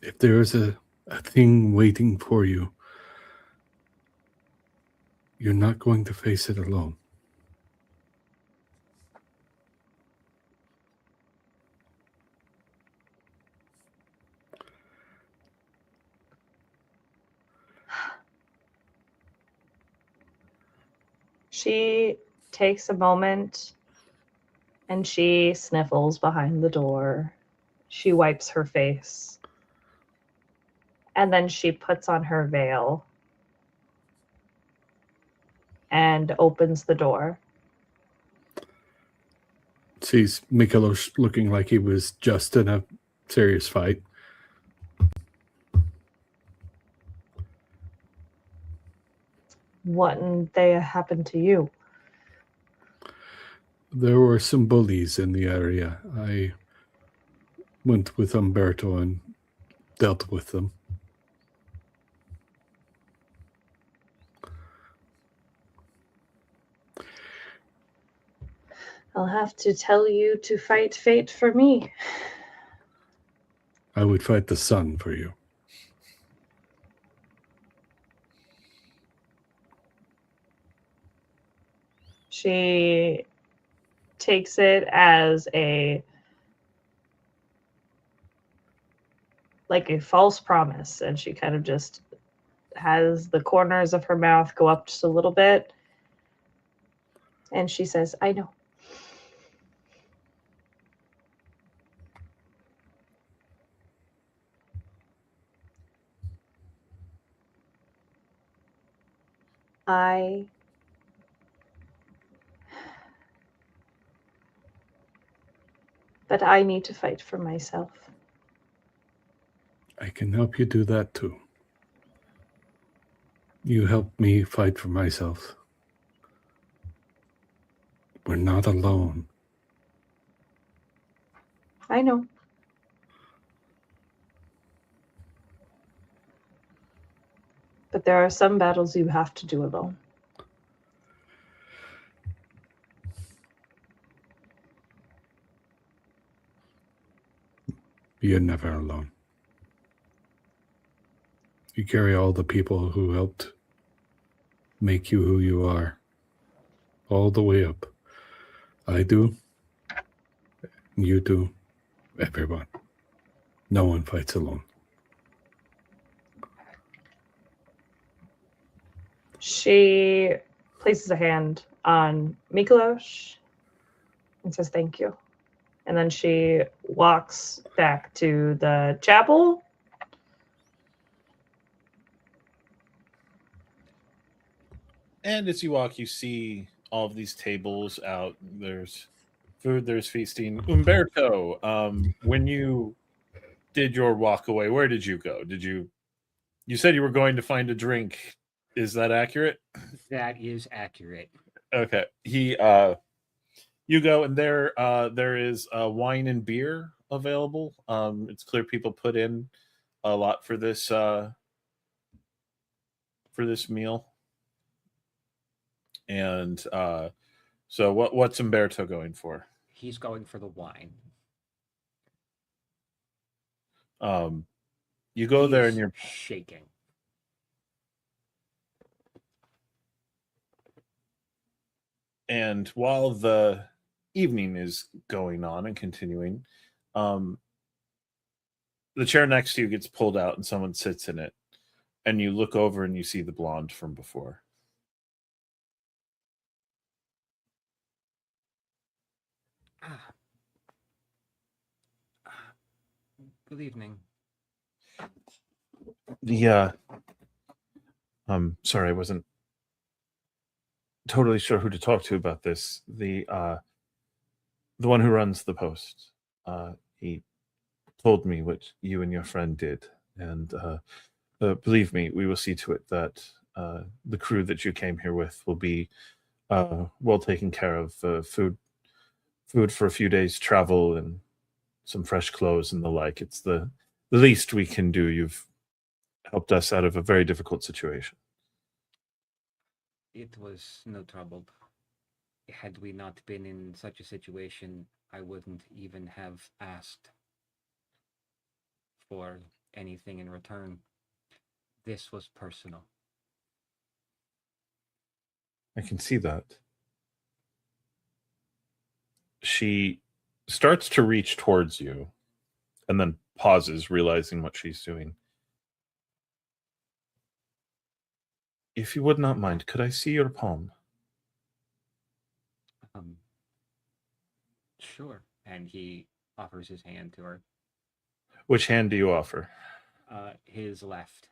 If there is a thing waiting for you, you're not going to face it alone. She takes a moment and she sniffles behind the door. She wipes her face. And then she puts on her veil and opens the door. Sees Mykolas looking like he was just in a serious fight. What in Thea happened to you? There were some bullies in the area. I went with Umberto and dealt with them. I'll have to tell you to fight fate for me. I would fight the sun for you. She takes it as a false promise, and she kind of just has the corners of her mouth go up just a little bit, and she says, I know. But I need to fight for myself. I can help you do that too. You helped me fight for myself. We're not alone. I know. But there are some battles you have to do alone. You're never alone. You carry all the people who helped make you who you are, all the way up. I do. You do. Everyone. No one fights alone. She places a hand on Mykolas and says thank you. And then she walks back to the chapel. And as you walk, you see all of these tables out. There's food, there's feasting. Umberto, when you did your walk away, where did you go? You said you were going to find a drink. Is that accurate? That is accurate. Okay. You go, and there is wine and beer available. It's clear people put in a lot for this meal. And so what's Umberto going for? He's going for the wine. You go there and He's you're shaking. And while the evening is going on and continuing, the chair next to you gets pulled out and someone sits in it. And you look over and you see the blonde from before. Good evening. Sorry, I wasn't totally sure who to talk to about this. The one who runs the post. He told me what you and your friend did, and believe me, we will see to it that the crew that you came here with will be well taken care of. Food for a few days' travel and some fresh clothes and the like. It's the least we can do. You've helped us out of a very difficult situation. It was no trouble. Had we not been in such a situation, I wouldn't even have asked for anything in return. This was personal. I can see that. She starts to reach towards you and then pauses, realizing what she's doing. If you would not mind, could I see your palm? Sure. And he offers his hand to her. Which hand do you offer? His left.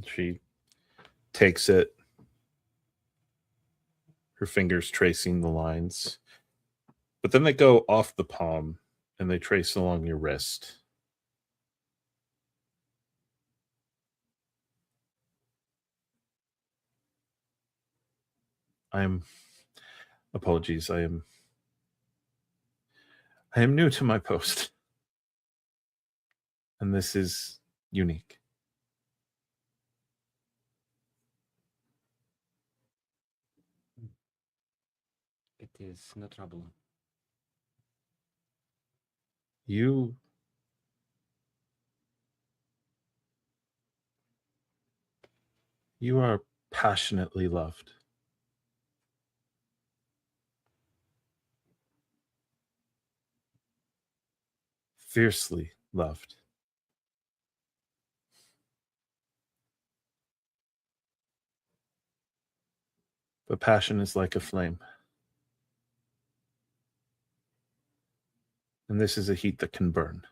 She takes it, her fingers tracing the lines. But then they go off the palm and they trace along your wrist. Apologies, I am new to my post. And this is unique. It is no trouble. You are passionately loved. Fiercely loved. But passion is like a flame. And this is a heat that can burn.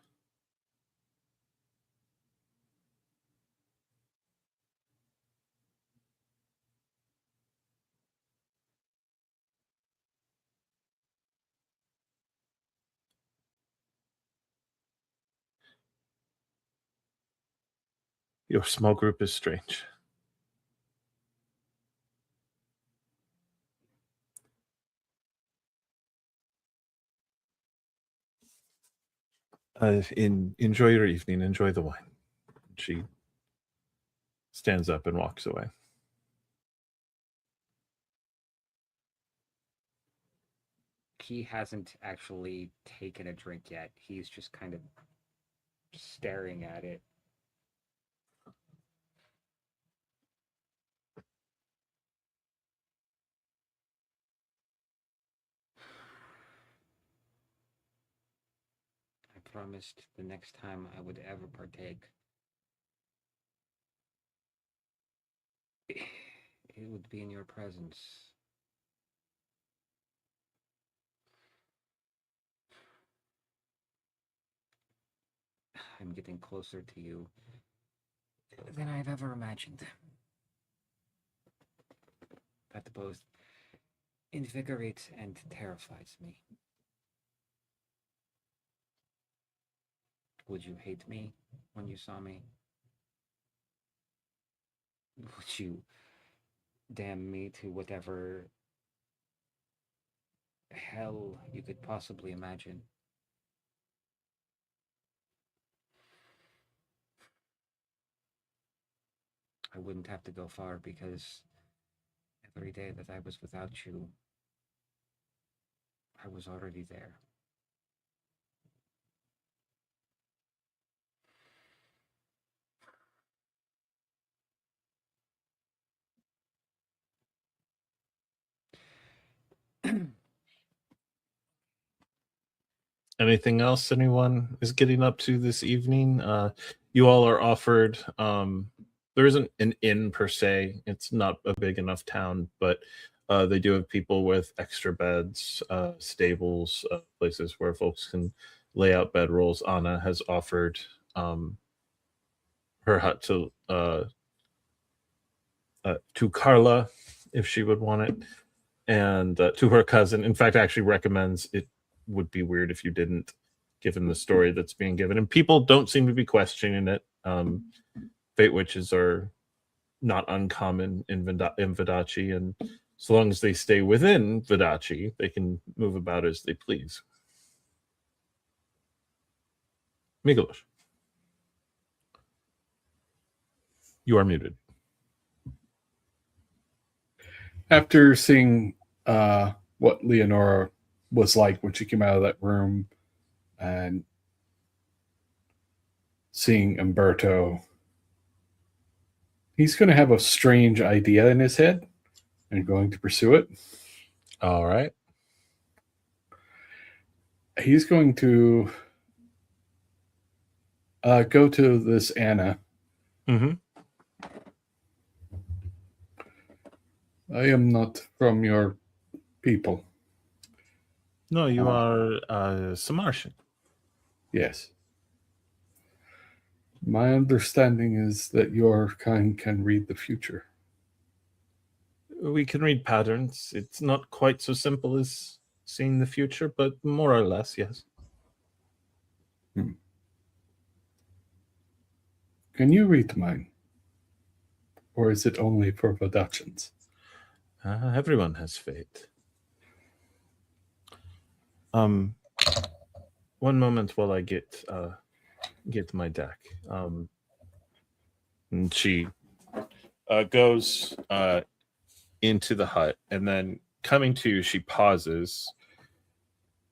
Your small group is strange. Enjoy your evening. Enjoy the wine. She stands up and walks away. He hasn't actually taken a drink yet. He's just kind of staring at it. I promised the next time I would ever partake, it would be in your presence. I'm getting closer to you than I've ever imagined. That both invigorates and terrifies me. Would you hate me when you saw me? Would you damn me to whatever hell you could possibly imagine? I wouldn't have to go far, because every day that I was without you, I was already there. Anything else anyone is getting up to this evening? You all are offered, there isn't an inn per se. It's not a big enough town, but they do have people with extra beds, stables, places where folks can lay out bedrolls. Anna has offered her hut to Carla if she would want it, and to her cousin. In fact, actually recommends it would be weird if you didn't, given the story that's being given. And people don't seem to be questioning it. Fate witches are not uncommon in Vodacce, and so long as they stay within Vodacce, they can move about as they please. Mykolas, you are muted. After seeing what Leonora was like when she came out of that room and seeing Umberto, he's going to have a strange idea in his head and going to pursue it. All right. He's going to go to this Anna. Mm-hmm. I am not from your people. No, you are Samartian. Yes. My understanding is that your kind can read the future. We can read patterns. It's not quite so simple as seeing the future, but more or less, yes. Can you read mine? Or is it only for Vodaccians? Everyone has fate. One moment while I get my deck. And she goes into the hut, and then coming to, she pauses,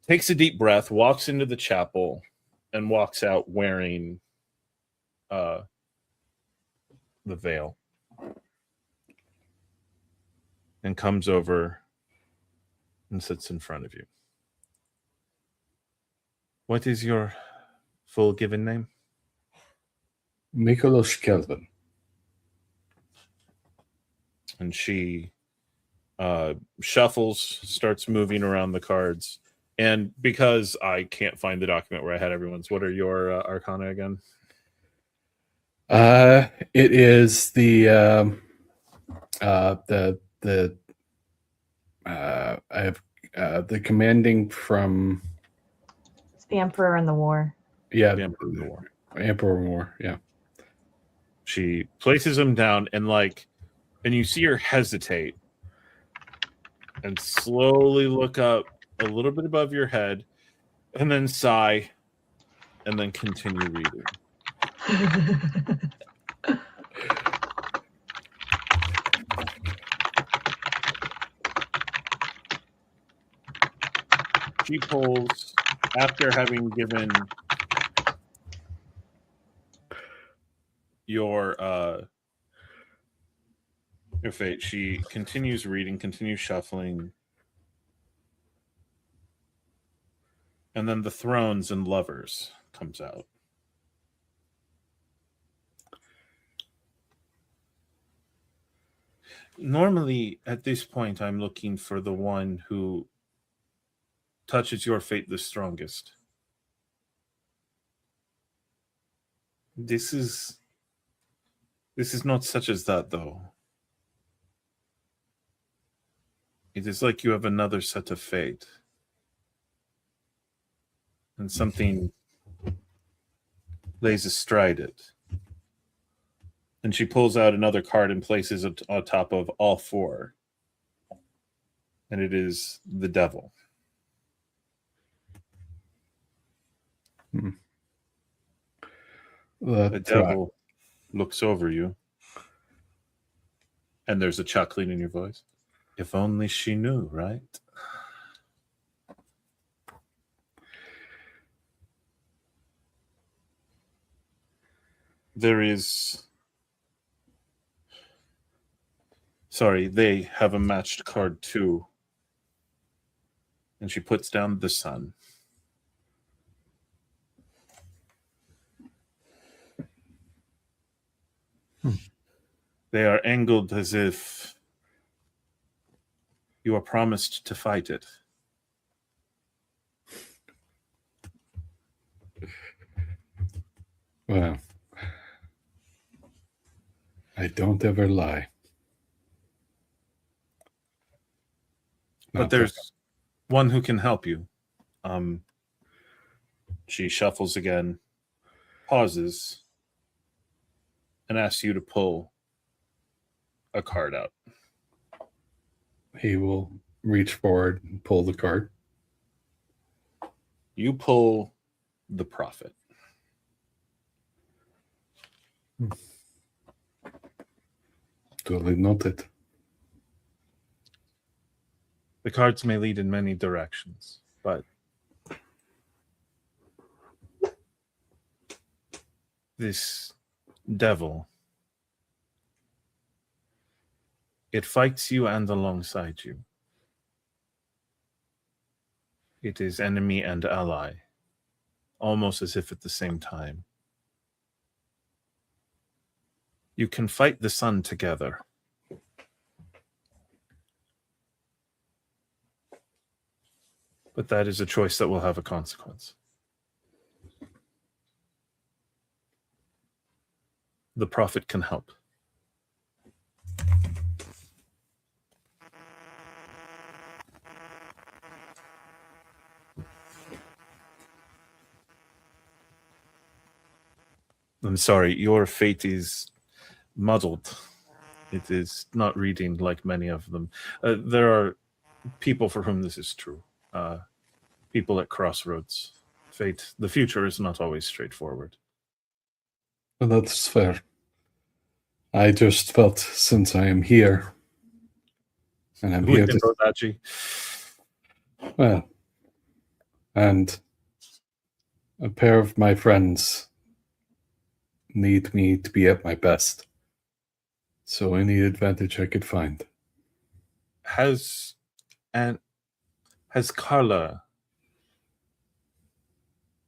takes a deep breath, walks into the chapel, and walks out wearing the veil, and comes over and sits in front of you. What is your full given name? Mykolas Kelvan. And she shuffles, starts moving around the cards. And because I can't find the document where I had everyone's, what are your arcana again? It is I have the commanding from. It's the Emperor in the War. Yeah, The Emperor of the War. Emperor War. Yeah. She places them down, and you see her hesitate and slowly look up a little bit above your head, and then sigh, and then continue reading. She pulls, after having given your fate, she continues reading, continues shuffling, and then the Thrones and Lovers comes out. Normally, at this point, I'm looking for the one who touches your fate the strongest. This is not such as that, though. It is like you have another set of fate. And something lays astride it. And she pulls out another card and places it on top of all four. And it is the devil. The devil looks over you. And there's a chuckling in your voice. If only she knew, right? They have a matched card too. And she puts down the sun. They are angled as if you are promised to fight it. Well, I don't ever lie. But Not there's one who can help you. She shuffles again, pauses, and asks you to pull a card out. He will reach forward and pull the card. You pull the Prophet. Duly noted. The cards may lead in many directions, but this devil, it fights you and alongside you. It is enemy and ally, almost as if at the same time. You can fight the sun together. But that is a choice that will have a consequence. The Prophet can help. I'm sorry, your fate is muddled. It is not reading like many of them. There are people for whom this is true. People at crossroads. Fate, the future is not always straightforward. Well, that's fair. I just felt since I am here, and I'm here Within to... Rodaji. Well, and a pair of my friends need me to be at my best. So any advantage I could find. Has Carla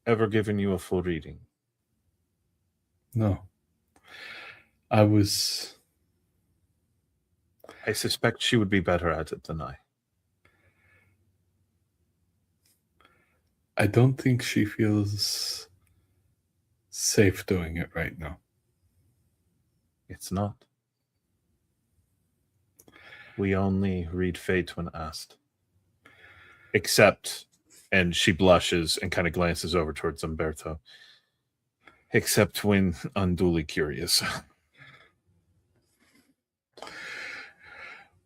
ever given you a full reading? No. I suspect she would be better at it than I. I don't think she feels safe doing it right now. It's not. We only read fate when asked. Except, and she blushes and kind of glances over towards Umberto, except when unduly curious.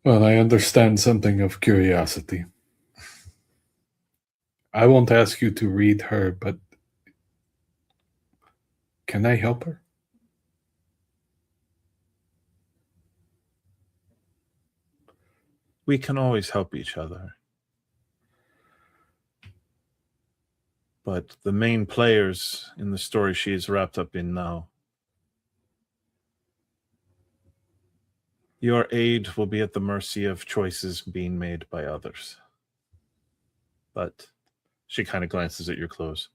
Well, I understand something of curiosity. I won't ask you to read her, but can I help her? We can always help each other. But the main players in the story she is wrapped up in now, your aid will be at the mercy of choices being made by others. But she kind of glances at your clothes.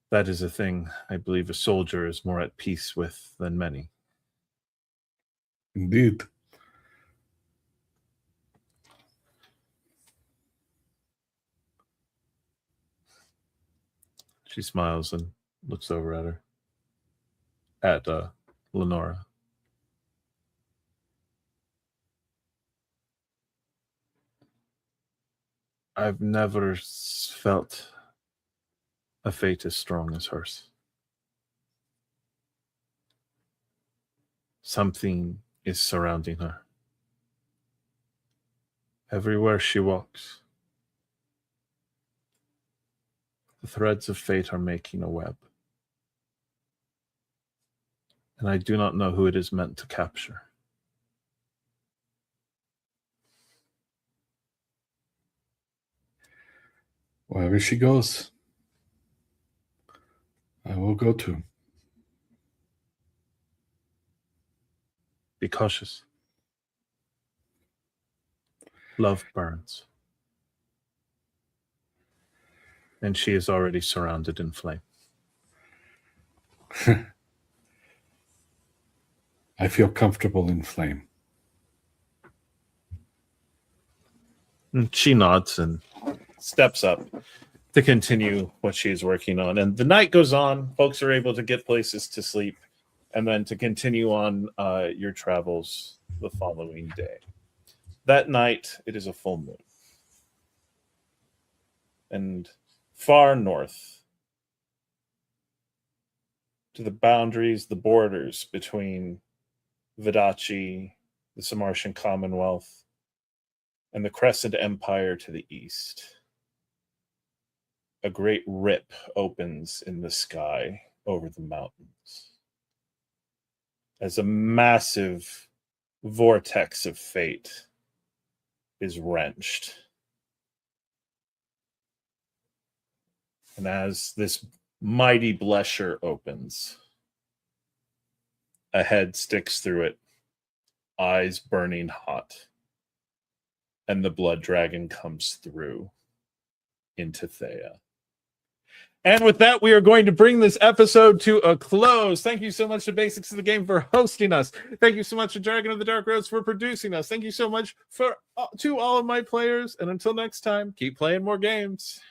That is a thing I believe a soldier is more at peace with than many. Indeed. She smiles and looks over at her. At Leonora. I've never felt a fate as strong as hers. Something is surrounding her. Everywhere she walks, the threads of fate are making a web. And I do not know who it is meant to capture. Wherever she goes, I will go to. Be cautious. Love burns. And she is already surrounded in flame. I feel comfortable in flame. And she nods and steps up, to continue what she is working on. And the night goes on. Folks are able to get places to sleep and then to continue on your travels the following day. That night, it is a full moon. And far north, to the boundaries, the borders between Vidachi, the Samartian Commonwealth, and the Crescent Empire to the east, a great rip opens in the sky over the mountains as a massive vortex of fate is wrenched. And as this mighty blesher opens, a head sticks through it, eyes burning hot, and the blood dragon comes through into Thea. And with that, we are going to bring this episode to a close. Thank you so much to Basics of the Game for hosting us. Thank you so much to Dragon of the Dark Roads for producing us. Thank you so much to all of my players. And until next time, keep playing more games.